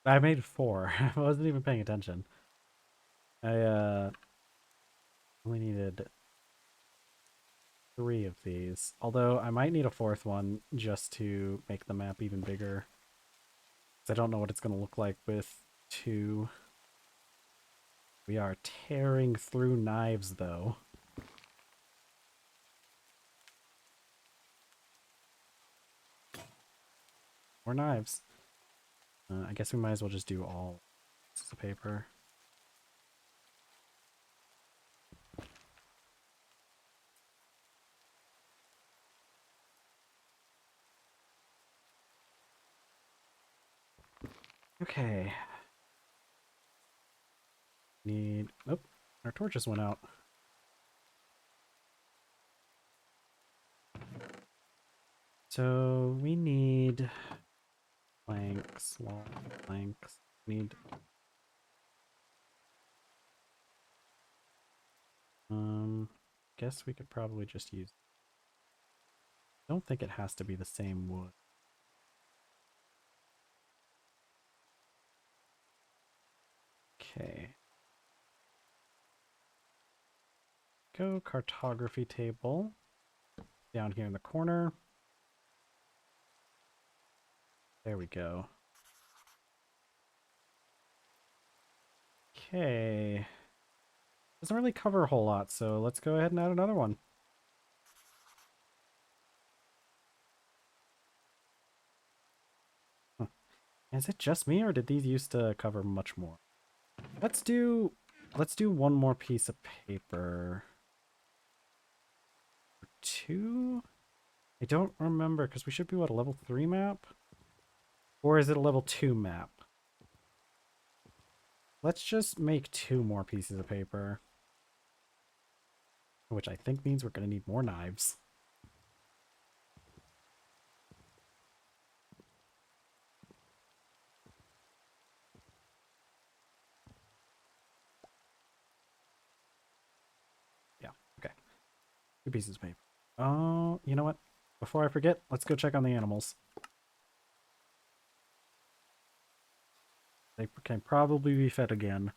I made 4. I wasn't even paying attention. I only needed 3 of these. Although I might need a 4th one just to make the map even bigger. I don't know what it's going to look like with 2. We are tearing through knives, though. More knives. I guess we might as well just do all pieces of paper. Okay. Nope. Our torches went out. So we need planks, long planks. Need guess we could probably just use. Don't think it has to be the same wood. Okay. Go cartography table down here in the corner. There we go. Okay. Doesn't really cover a whole lot, so let's go ahead and add another one. Huh. Is it just me, or did these used to cover much more? Let's do 1 more piece of paper. 2? I don't remember, because we should be, what, a level 3 map? Or is it a level 2 map? Let's just make 2 more pieces of paper. Which I think means we're going to need more knives. Yeah, okay. 2 pieces of paper. Oh, you know what? Before I forget, let's go check on the animals. They can probably be fed again.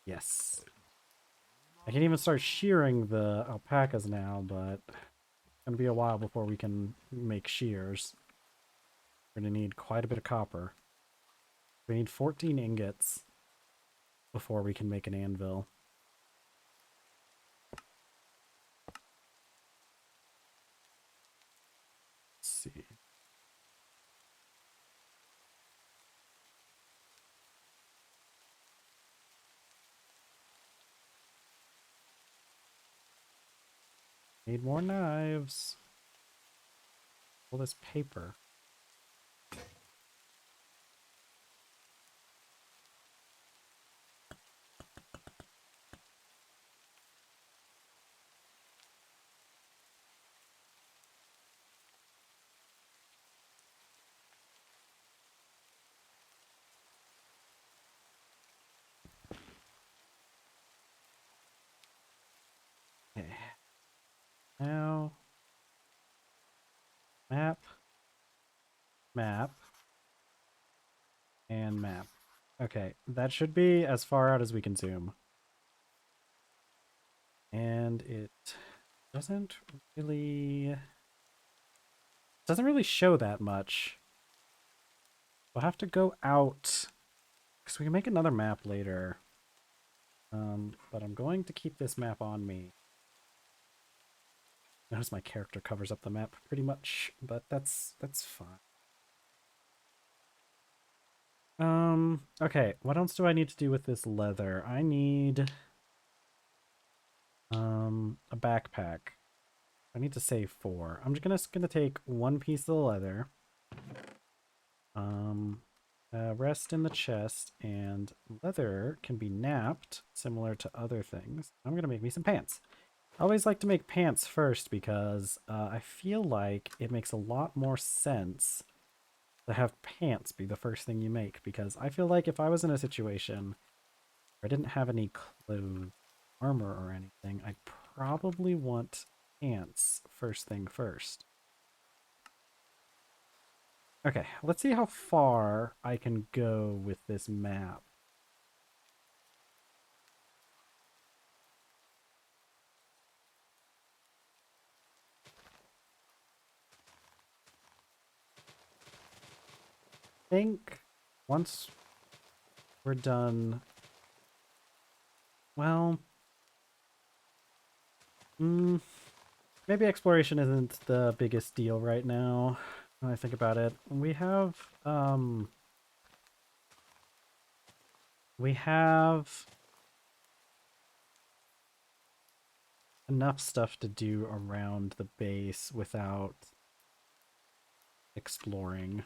Yes. I can even start shearing the alpacas now, but it's going to be a while before we can make shears. We're going to need quite a bit of copper. We need 14 ingots. before we can make an anvil. Let's see. Need more knives. All this paper. Okay. Now, map, map, and map. Okay, that should be as far out as we can zoom. And it doesn't really show that much. We'll have to go out because we can make another map later. But I'm going to keep this map on me. Notice my character covers up the map pretty much, but that's fine. Okay, what else do I need to do with this leather? I need a backpack. I need to save 4. I'm just gonna take 1 piece of the leather. Rest in the chest, and leather can be napped, similar to other things. I'm gonna make me some pants. I always like to make pants first because I feel like it makes a lot more sense to have pants be the first thing you make, because I feel like if I was in a situation where I didn't have any clothes, armor, or anything, I'd probably want pants first thing first. Okay, let's see how far I can go with this map. I think once we're done, well, maybe exploration isn't the biggest deal right now when I think about it. We have enough stuff to do around the base without exploring.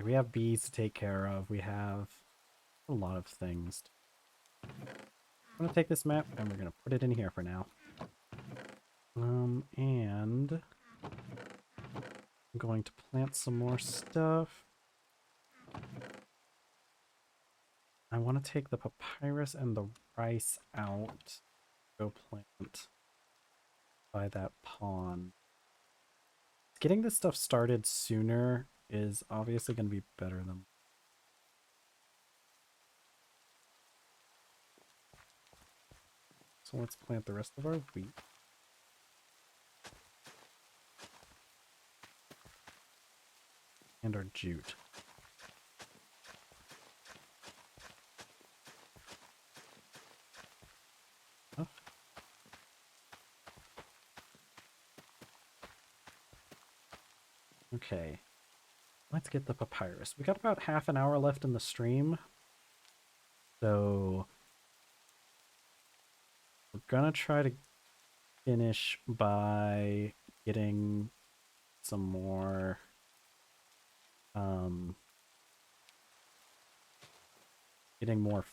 We have bees to take care of. We have a lot of things. I'm going to take this map and we're going to put it in here for now. And I'm going to plant some more stuff. I want to take the papyrus and the rice out. Go plant by that pond. Getting this stuff started sooner is obviously going to be better than... So let's plant the rest of our wheat. And our jute. Oh. Okay. Let's get the papyrus. We got about half an hour left in the stream. So we're gonna try to finish by getting some more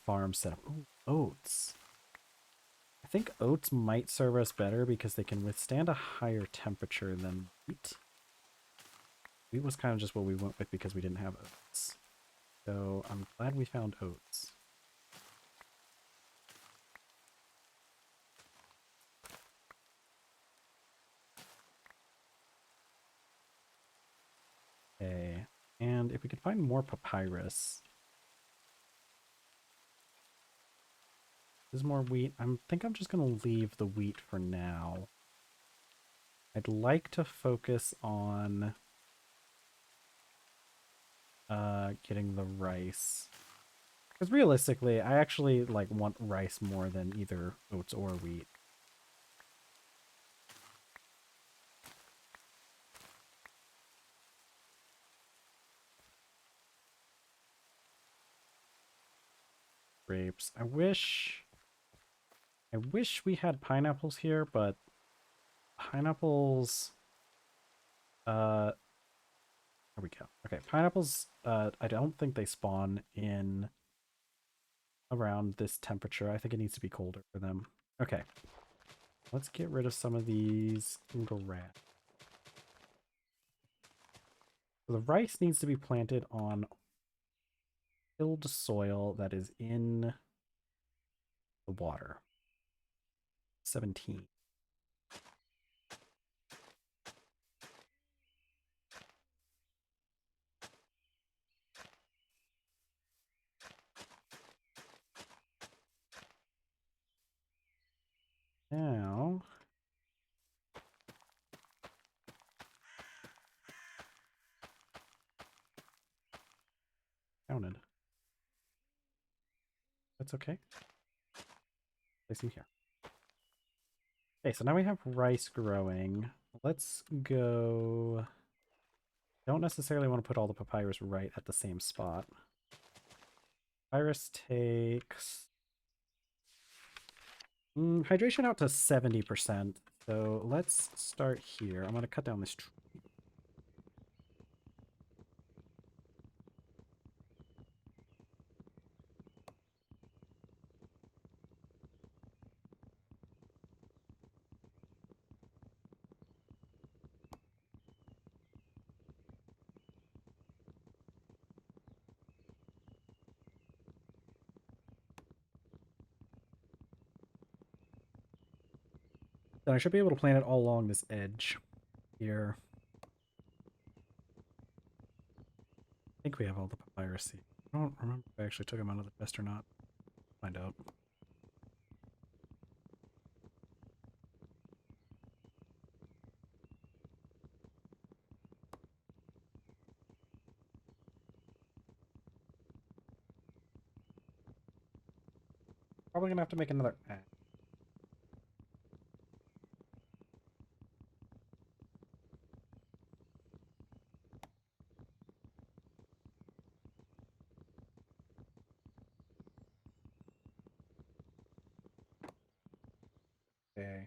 farms set up. Ooh, oats. I think oats might serve us better because they can withstand a higher temperature than wheat. Wheat was kind of just what we went with because we didn't have oats. So I'm glad we found oats. Okay, and if we could find more papyrus. There's more wheat. I think I'm just going to leave the wheat for now. I'd like to focus on getting the rice. Because realistically, I actually like want rice more than either oats or wheat. Grapes. I wish we had pineapples here, but pineapples there we go. Okay, pineapples I don't think they spawn in around this temperature. I think it needs to be colder for them. Okay. Let's get rid of some of these grass. So the rice needs to be planted on tilled soil that is in the water. 17. Now, counted. That's okay. Place you here. Okay, so now we have rice growing. Let's go. Don't necessarily want to put all the papyrus right at the same spot. Papyrus takes hydration out to 70%. So let's start here. I'm going to cut down this tree. Then I should be able to plant it all along this edge here. I think we have all the papyrus seeds. I don't remember if I actually took them out of the chest or not. Find out. Probably gonna have to make another axe. Okay.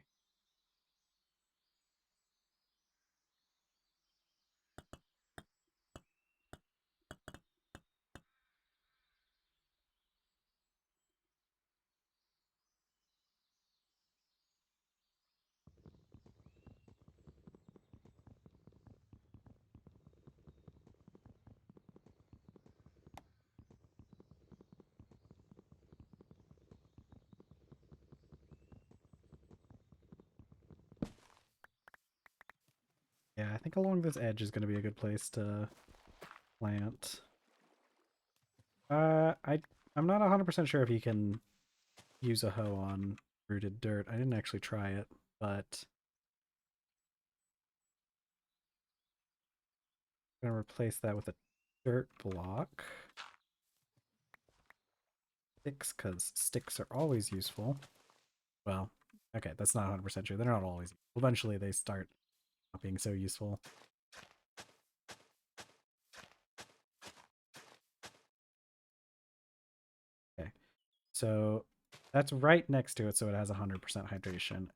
Yeah, I think along this edge is gonna be a good place to plant. I'm not 100% sure if you can use a hoe on rooted dirt. I didn't actually try it, but I'm gonna replace that with a dirt block. Sticks, because sticks are always useful. Well, okay, that's not 100% true. They're not always. Eventually, they start not being so useful. Okay, so that's right next to it, so it has 100% hydration. And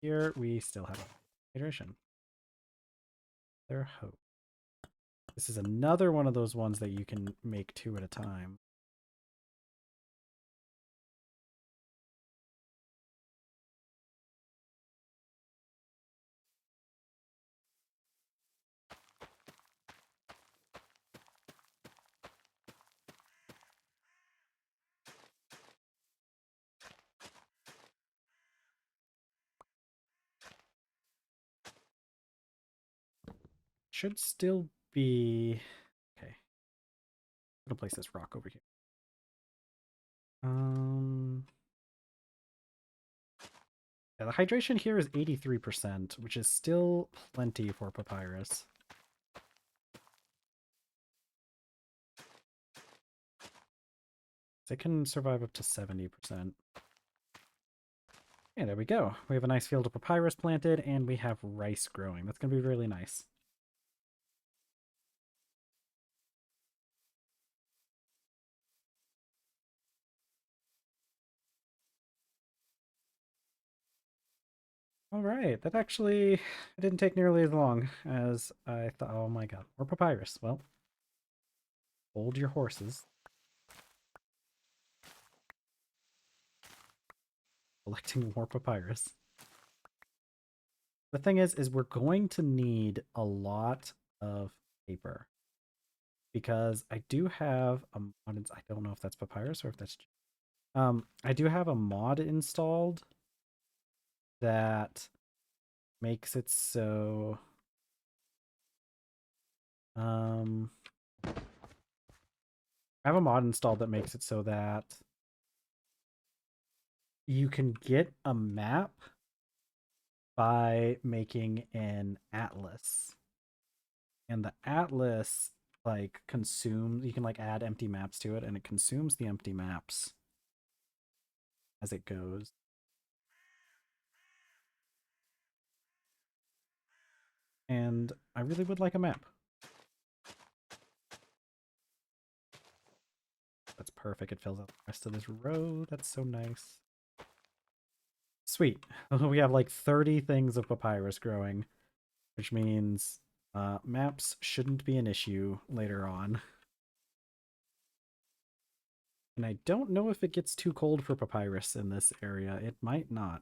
here we still have hydration. Their hope. This is another one of those ones that you can make two at a time. Should still be okay. I'm gonna place this rock over here. Yeah, the hydration here is 83%, which is still plenty for papyrus. It can survive up to 70%. Yeah, there we go. We have a nice field of papyrus planted, and we have rice growing. That's going to be really nice. All right, that actually didn't take nearly as long as I thought. Oh my god, more papyrus. Well, hold your horses. Collecting more papyrus. The thing is we're going to need a lot of paper because I do have a mod. I don't know if that's papyrus or if that's. I do have a mod installed that makes it so. I have a mod installed that makes it so that you can get a map by making an atlas. And the atlas like consumes, you can like add empty maps to it and it consumes the empty maps as it goes. And I really would like a map. That's perfect. It fills out the rest of this row. That's so nice. Sweet. We have like 30 things of papyrus growing, which means maps shouldn't be an issue later on. And I don't know if it gets too cold for papyrus in this area. It might not.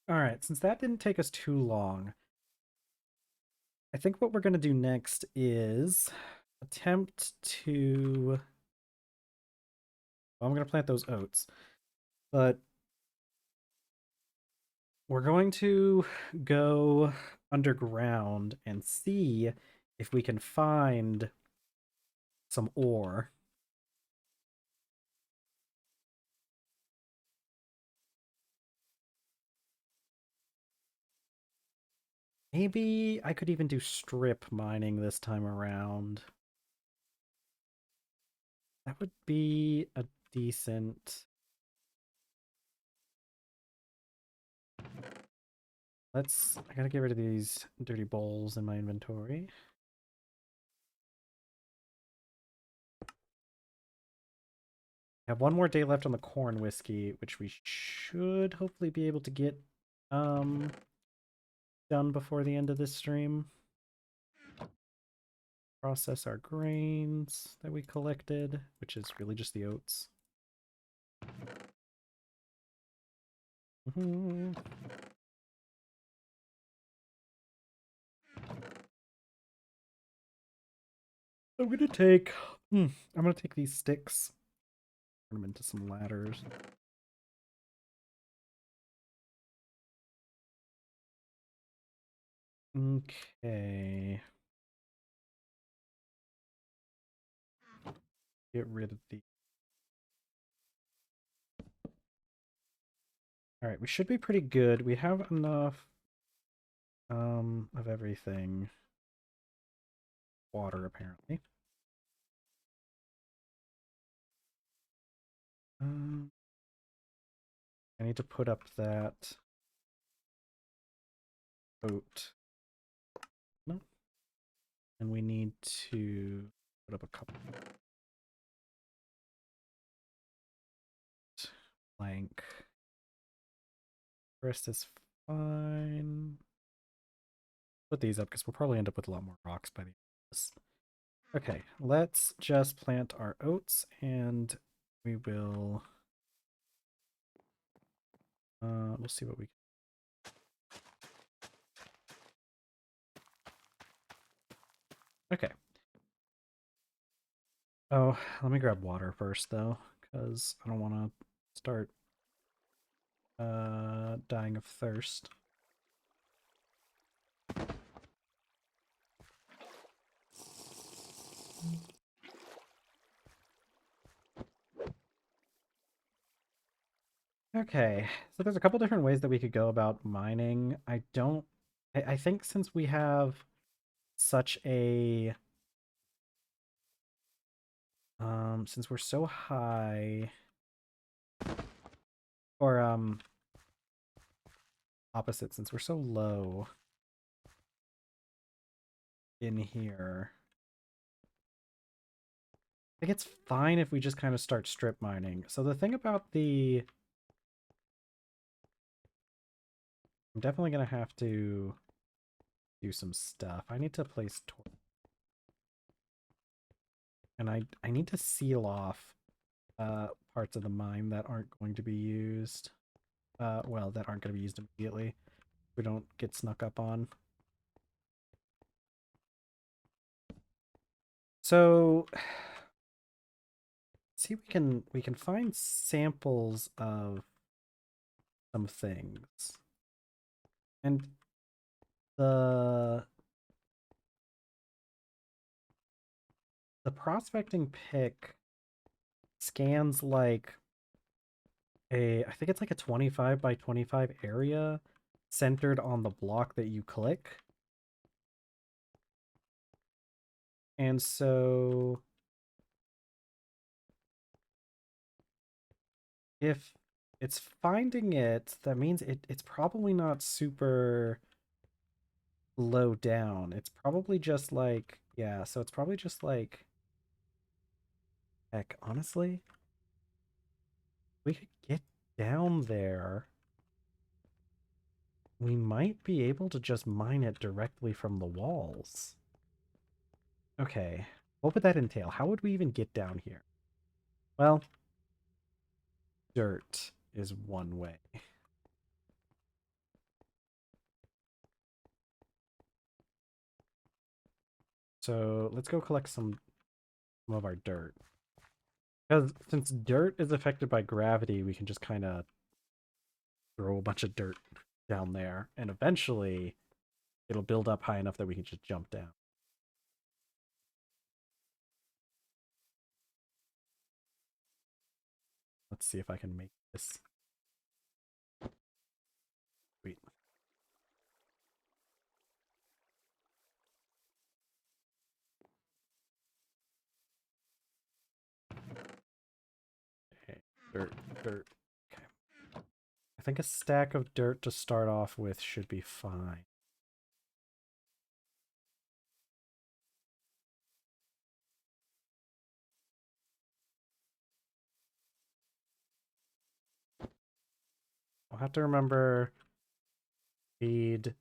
All right, since that didn't take us too long, I think what we're going to do next is attempt to... Well, I'm going to plant those oats, but we're going to go underground and see if we can find some ore. Maybe I could even do strip mining this time around. That would be a decent... I gotta get rid of these dirty bowls in my inventory. I have one more day left on the corn whiskey, which we should hopefully be able to get done before the end of this stream. Process our grains that we collected, which is really just the oats. I'm gonna take these sticks, turn them into some ladders. Okay. Get rid of the... Alright, we should be pretty good. We have enough of everything. Water, apparently. I need to put up that oat. No. And we need to put up a couple. Blank. The rest is fine. Put these up because we'll probably end up with a lot more rocks by the end of this. Okay, let's just plant our oats and we will we'll see what we can. Okay. Oh, let me grab water first though, because I don't want to start dying of thirst. Okay, so there's a couple different ways that we could go about mining. I don't I think since we have such a since we're so high, or opposite, since we're so low in here, I think it's fine if we just kind of start strip mining. So the thing about the, I'm definitely gonna have to do some stuff. I need to place and I need to seal off parts of the mine that aren't going to be used. Well, that aren't going to be used immediately. We don't get snuck up on. So, see, we can find samples of some things, and the the prospecting pick scans like I think it's like a 25 by 25 area centered on the block that you click. And so if it's finding it, that means it's probably not super low down. It's probably just like, yeah, so it's probably just like, heck, honestly, we could get down there. We might be able to just mine it directly from the walls. Okay, what would that entail? How would we even get down here? Well, dirt is one way. So let's go collect some of our dirt. Because since dirt is affected by gravity, we can just kind of throw a bunch of dirt down there, and eventually it'll build up high enough that we can just jump down. Let's see if I can make this. Wait. Okay. Dirt, dirt. Okay. I think a stack of dirt to start off with should be fine. I'll have to remember feed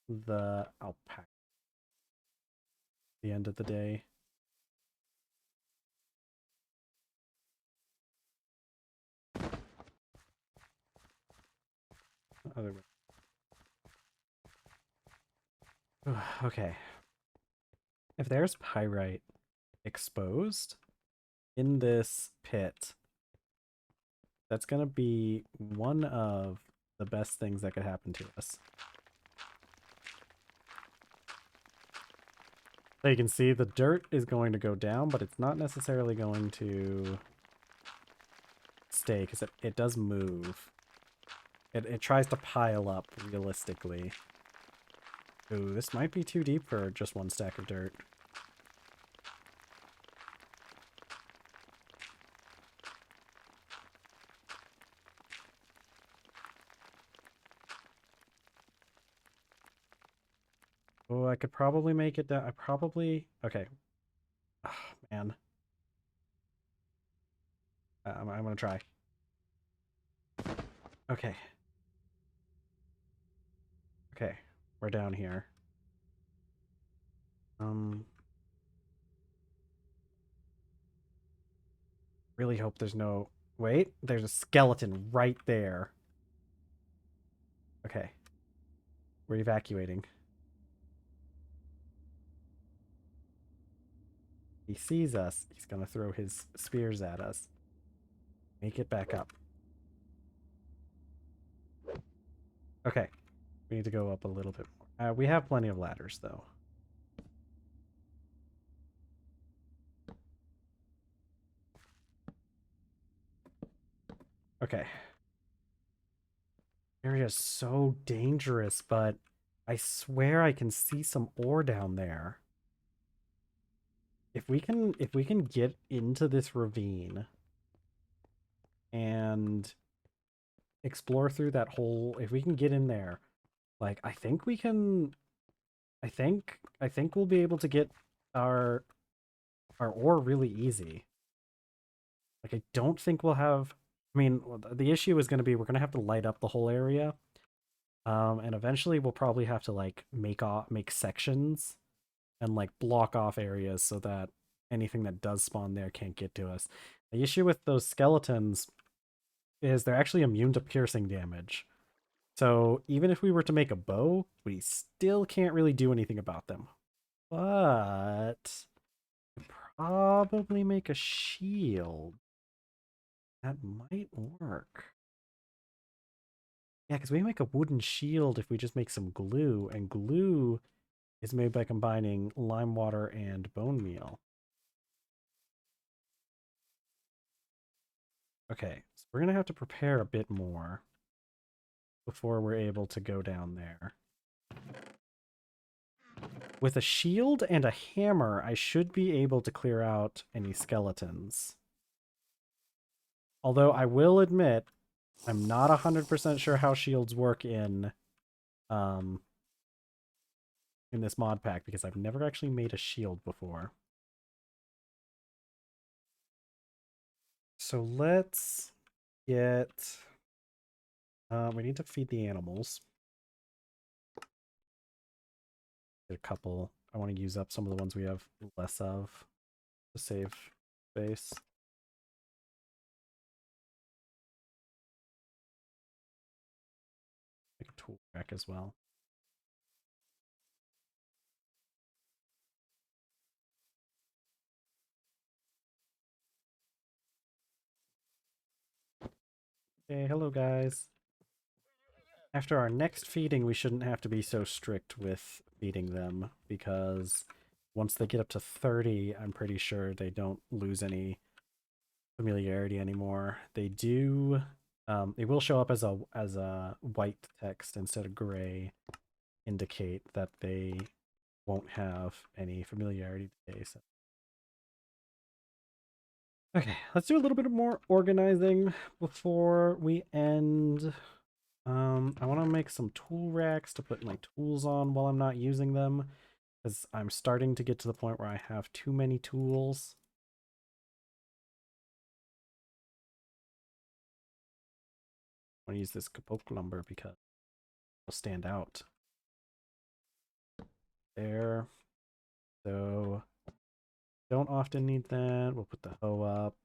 the alpaca at the end of the day. Other okay. If there's pyrite exposed in this pit, that's going to be one of the best things that could happen to us. So you can see the dirt is going to go down, but it's not necessarily going to stay because it does move. It tries to pile up realistically. Ooh, this might be too deep for just one stack of dirt. Oh, I could probably make it down. I probably... Okay. Oh, man. I'm gonna try. Okay. Okay. We're down here. Really hope there's no... Wait, there's a skeleton right there. Okay. We're evacuating. He sees us. He's gonna throw his spears at us. Make it back up. Okay. We need to go up a little bit more. We have plenty of ladders, though. Okay. Area is so dangerous, but I swear I can see some ore down there. If we can get into this ravine and explore through that hole, if we can get in there, like I think we can I think we'll be able to get our ore really easy. Like I don't think we'll have I mean, the issue is going to be we're going to have to light up the whole area. And eventually we'll probably have to like make sections and like block off areas so that anything that does spawn there can't get to us. The issue with those skeletons is they're actually immune to piercing damage. So even if we were to make a bow, we still can't really do anything about them. But probably make a shield. That might work. Yeah, because we make a wooden shield if we just make some glue, and glue is made by combining lime water and bone meal. Okay, so we're gonna have to prepare a bit more before we're able to go down there. With a shield and a hammer, I should be able to clear out any skeletons. Although I will admit, I'm not 100% sure how shields work um, in this mod pack because I've never actually made a shield before. So let's get... we need to feed the animals. Get a couple. I want to use up some of the ones we have less of to save space. Make a tool rack as well. Hey, hello guys. After our next feeding, we shouldn't have to be so strict with feeding them because once they get up to 30, I'm pretty sure they don't lose any familiarity anymore. They do. They will show up as a white text instead of gray, indicate that they won't have any familiarity today. So. Okay, let's do a little bit more organizing before we end. I want to make some tool racks to put my tools on while I'm not using them, because I'm starting to get to the point where I have too many tools. I want to use this kapok lumber because it'll stand out. There. So, don't often need that. We'll put the hoe up.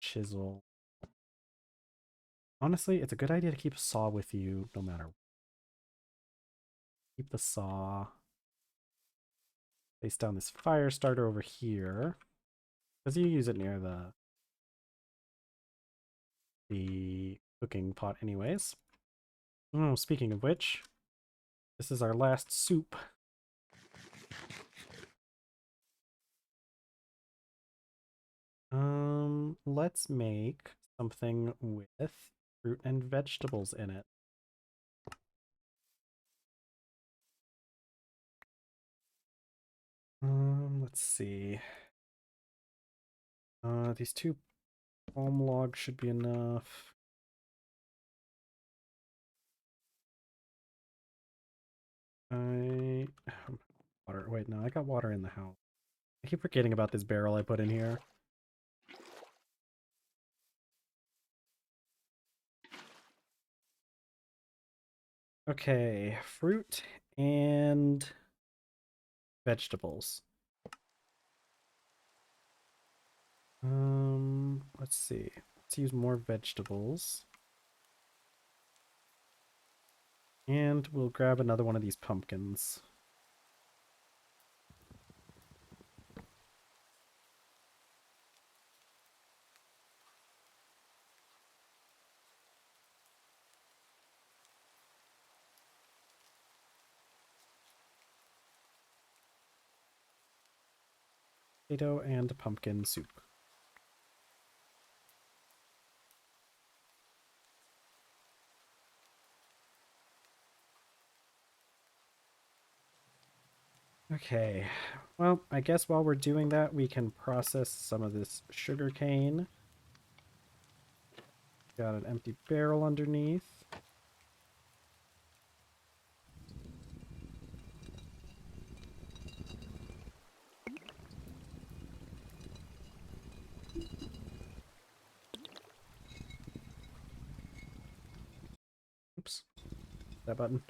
Chisel. Honestly, it's a good idea to keep a saw with you no matter what. Keep the saw. Place down this fire starter over here. Because you use it near the cooking pot anyways. Oh, speaking of which, this is our last soup. Let's make something with fruit and vegetables in it. Let's see. These 2 palm logs should be enough. Water. Wait, no, I got water in the house. I keep forgetting about this barrel I put in here. Okay, fruit and vegetables. Let's see. Let's use more vegetables. And we'll grab another one of these pumpkins. Potato and pumpkin soup. Okay, well, I guess while we're doing that, we can process some of this sugar cane. Got an empty barrel underneath. Oops, that button.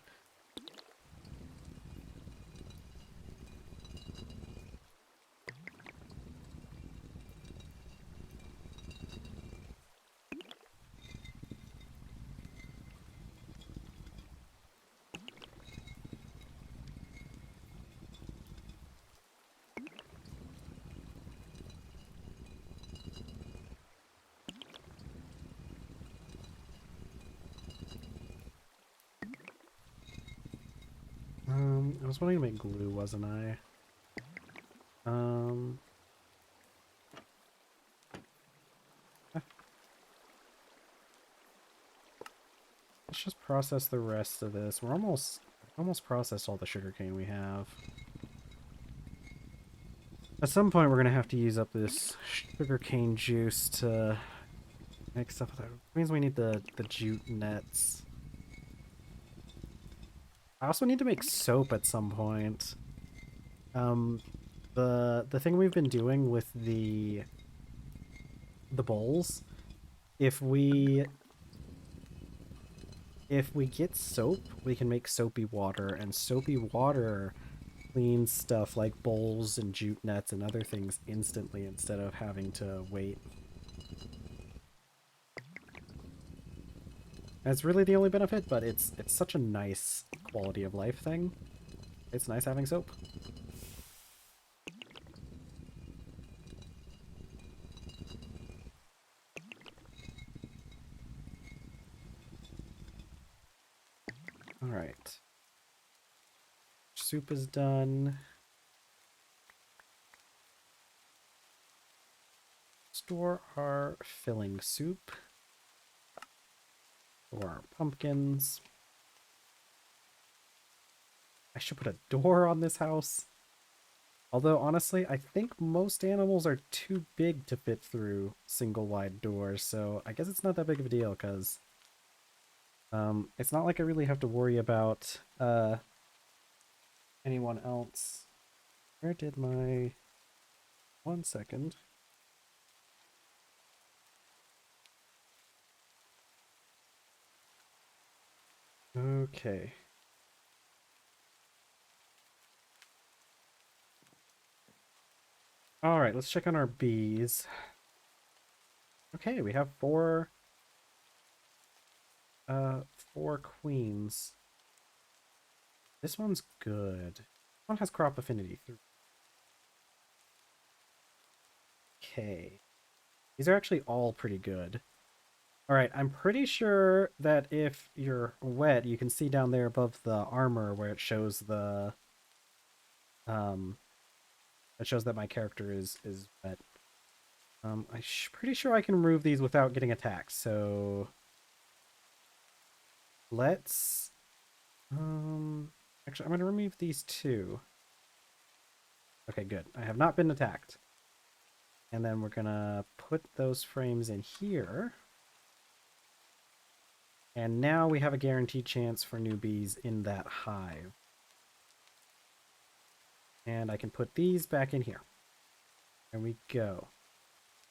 I was wanting to make glue, wasn't I? Um, eh, let's just process the rest of this. We're almost processed all the sugarcane we have. At some point, we're gonna have to use up this sugarcane juice to make stuff with it. It means we need the jute nets. I also need to make soap at some point. Um, the thing we've been doing with the bowls, if we get soap, we can make soapy water, and soapy water cleans stuff like bowls and jute nets and other things instantly instead of having to wait. That's really the only benefit, but it's such a nice quality of life thing. It's nice having soap. All right. Soup is done. Store our filling soup. Store our pumpkins. I should put a door on this house. Although, honestly, I think most animals are too big to fit through single wide doors, so I guess it's not that big of a deal, because it's not like I really have to worry about anyone else. Where did my... 1 second. Okay. Alright, let's check on our bees. Okay, we have four queens. This one's good. This one has crop affinity 3. Okay. These are actually all pretty good. Alright, I'm pretty sure that if you're wet, you can see down there above the armor where it shows the um it shows that my character is wet. Pretty sure I can remove these without getting attacked, so let's actually I'm gonna remove these two. Okay, good. I have not been attacked. And then we're gonna put those frames in here. And now we have a guaranteed chance for newbies in that hive. And I can put these back in here. There we go.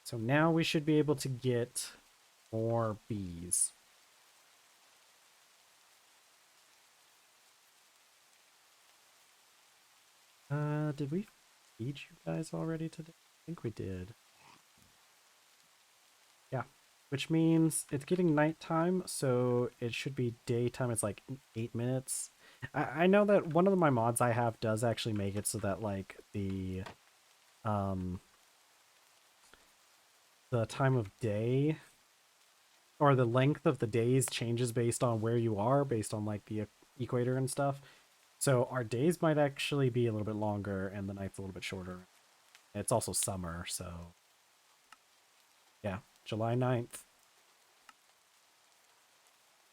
So now we should be able to get more bees. Did we feed you guys already today? I think we did. Yeah. Which means it's getting nighttime, so it should be daytime. It's like 8 minutes. I know that one of my mods I have does actually make it so that like um the time of day or the length of the days changes based on where you are, based on like the equator and stuff. So our days might actually be a little bit longer and the nights a little bit shorter. It's also summer, so yeah, July 9th.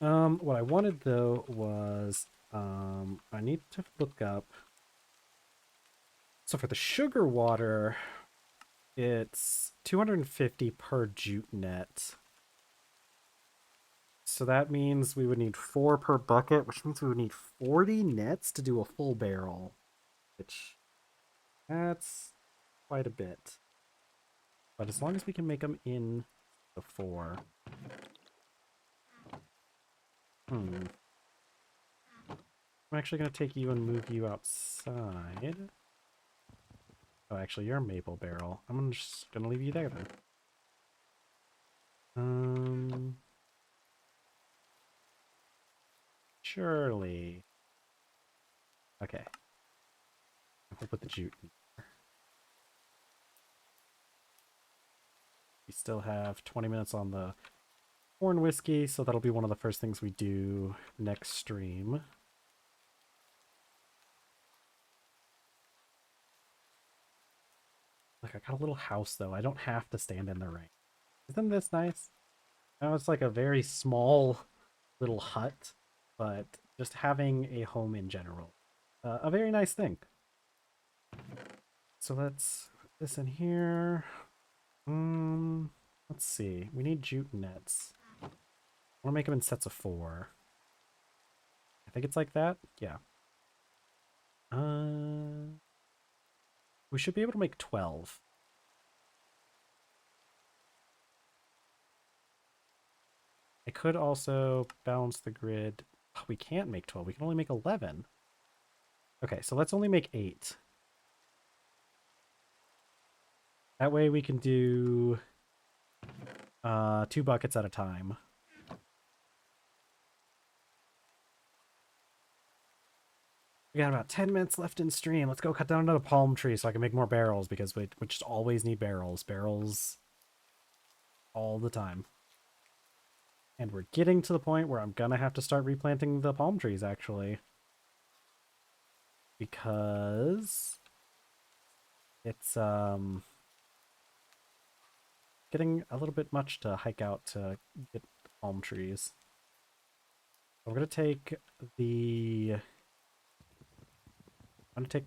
What I wanted though was I need to look up So for the sugar water, it's 250 per jute net. So that means we would need 4 per bucket, which means we would need 40 nets to do a full barrel, which that's quite a bit. But as long as we can make them in the 4. I'm actually going to take you and move you outside. Oh, actually, you're a maple barrel. I'm just going to leave you there then. Surely. Okay. We'll put the jute in. We still have 20 minutes on the corn whiskey, so that'll be one of the first things we do next stream. Look, I got a little house, though. I don't have to stand in the rain. Isn't this nice? Now it's like a very small little hut, but just having a home in general. A very nice thing. So let's put this in here. Let's see. We need jute nets. I want to make them in sets of 4. I think it's like that. Yeah. We should be able to make 12. I could also balance the grid. Oh, we can't make 12. We can only make 11. Okay, so let's only make 8. That way we can do 2 buckets at a time. We got about 10 minutes left in stream. Let's go cut down another palm tree so I can make more barrels because we just always need barrels. Barrels all the time. And we're getting to the point where I'm gonna have to start replanting the palm trees, actually. Because it's getting a little bit much to hike out to get the palm trees. I'm gonna take the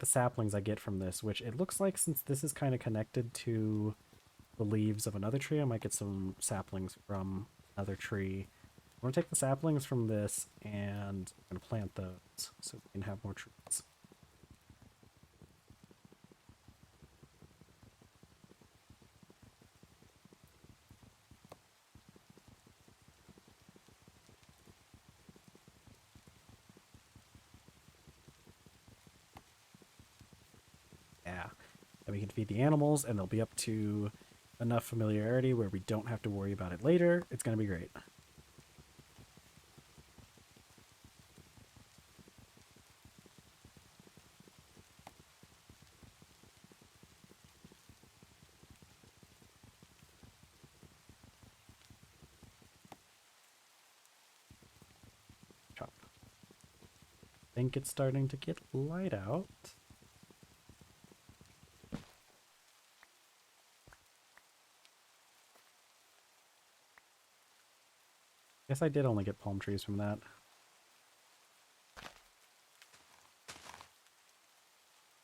saplings I get from this, which it looks like since this is kind of connected to the leaves of another tree, I might get some saplings from another tree. I'm going to take the saplings from this and I'm going to plant those so we can have more trees. Yeah. And we can feed the animals and they'll be up to enough familiarity where we don't have to worry about it later. It's going to be great. Chop. I think it's starting to get light out. Guess I did only get palm trees from that.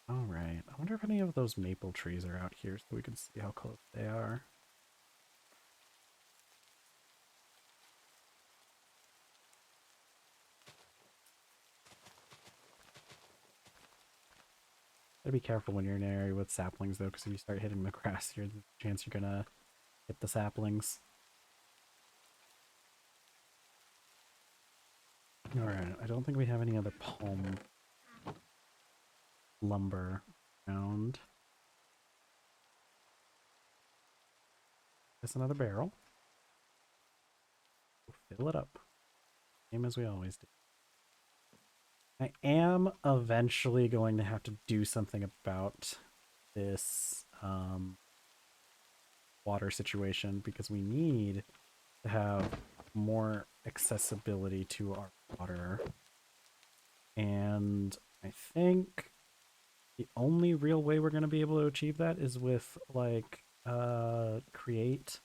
Alright, I wonder if any of those maple trees are out here so we can see how close they are. Gotta be careful when you're in an area with saplings though, because if you start hitting the grass, there's a chance you're gonna hit the saplings. Alright, I don't think we have any other palm lumber around. Just another barrel. We'll fill it up. Same as we always do. I am eventually going to have to do something about this water situation because we need to have more accessibility to our water. And I think the only real way we're going to be able to achieve that is with like create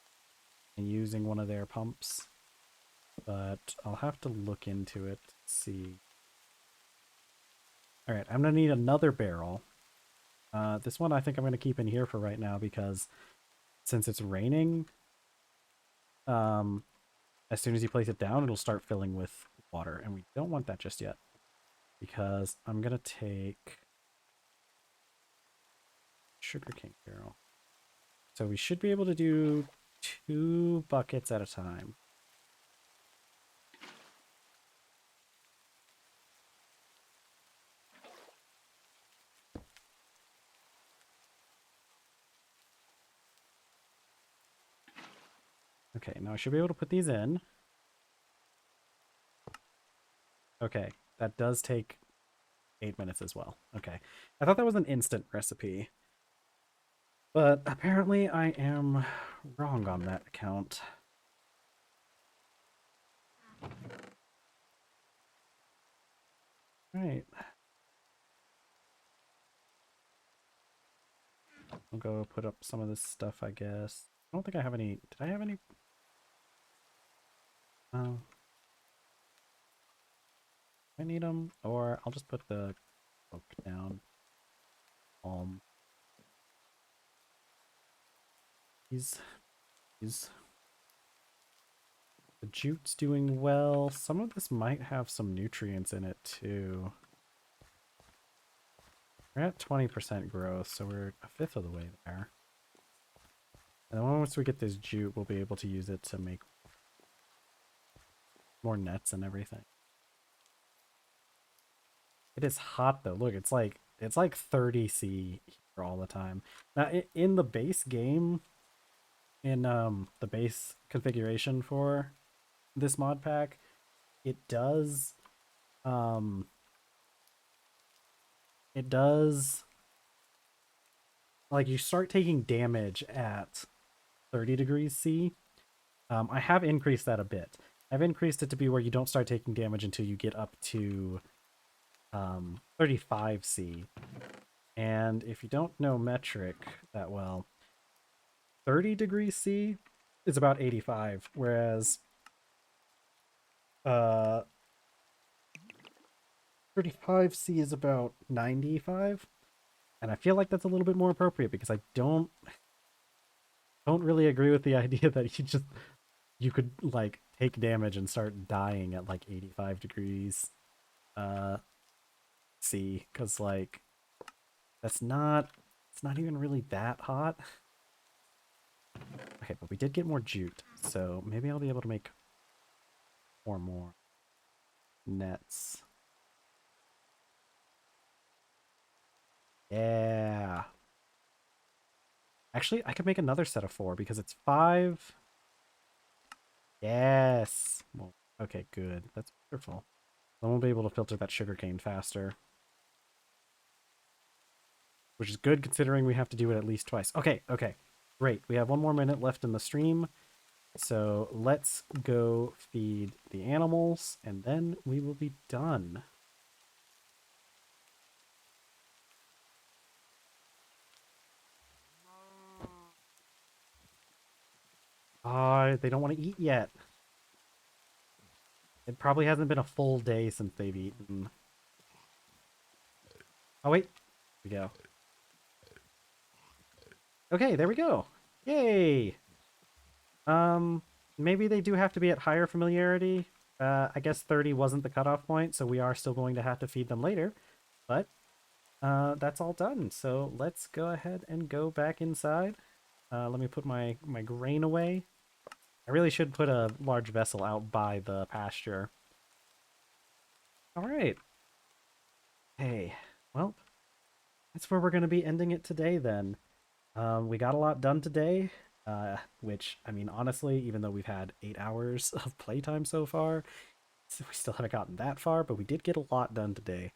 and using one of their pumps. But I'll have to look into it to see. All right, I'm going to need another barrel. This one I think I'm going to keep in here for right now because since it's raining, um, as soon as you place it down, it'll start filling with water, and we don't want that just yet because I'm going to take sugarcane barrel. So we should be able to do 2 buckets at a time. Okay, now I should be able to put these in. Okay, that does take 8 minutes as well. Okay, I thought that was an instant recipe, but apparently I am wrong on that account. Right. I'll go put up some of this stuff, I guess. I don't think I have any. Did I have any? Oh, I need them, or I'll just put the book down. Um, he's the jute's doing well. Some of this might have some nutrients in it too. We're at 20% growth, so we're a fifth of the way there. And then once we get this jute, we'll be able to use it to make more nets and everything. It is hot though. Look, it's like 30°C here all the time. Now in the base game, in the base configuration for this mod pack, it does um it does like you start taking damage at 30°C. I have increased that a bit. I've increased it to be where you don't start taking damage until you get up to 35°C. And if you don't know metric that well, 30°C is about 85, whereas 35°C is about 95. And I feel like that's a little bit more appropriate because I don't really agree with the idea that you could like take damage and start dying at like 85 degrees C, because like it's not even really that hot. Okay, but we did get more jute, so maybe I'll be able to make 4 more nets. Yeah. Actually, I could make another set of 4 because it's 5. Yes. Well, okay, good. That's wonderful. Then we'll be able to filter that sugarcane faster. Which is good considering we have to do it at least twice. Okay, okay. Great. We have 1 more minute left in the stream. So let's go feed the animals and then we will be done. Ah, they don't want to eat yet. It probably hasn't been a full day since they've eaten. Oh, wait. Here we go. Okay, there we go. Yay! Maybe they do have to be at higher familiarity. I guess 30 wasn't the cutoff point, so we are still going to have to feed them later. But that's all done. So let's go ahead and go back inside. Let me put my grain away. I really should put a large vessel out by the pasture. All right. Hey, well, that's where we're going to be ending it today then. We got a lot done today, which, I mean, honestly, even though we've had 8 hours of playtime so far, so we still haven't gotten that far, but we did get a lot done today.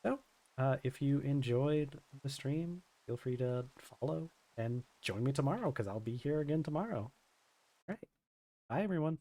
So, if you enjoyed the stream, feel free to follow and join me tomorrow because I'll be here again tomorrow. All right. Bye, everyone.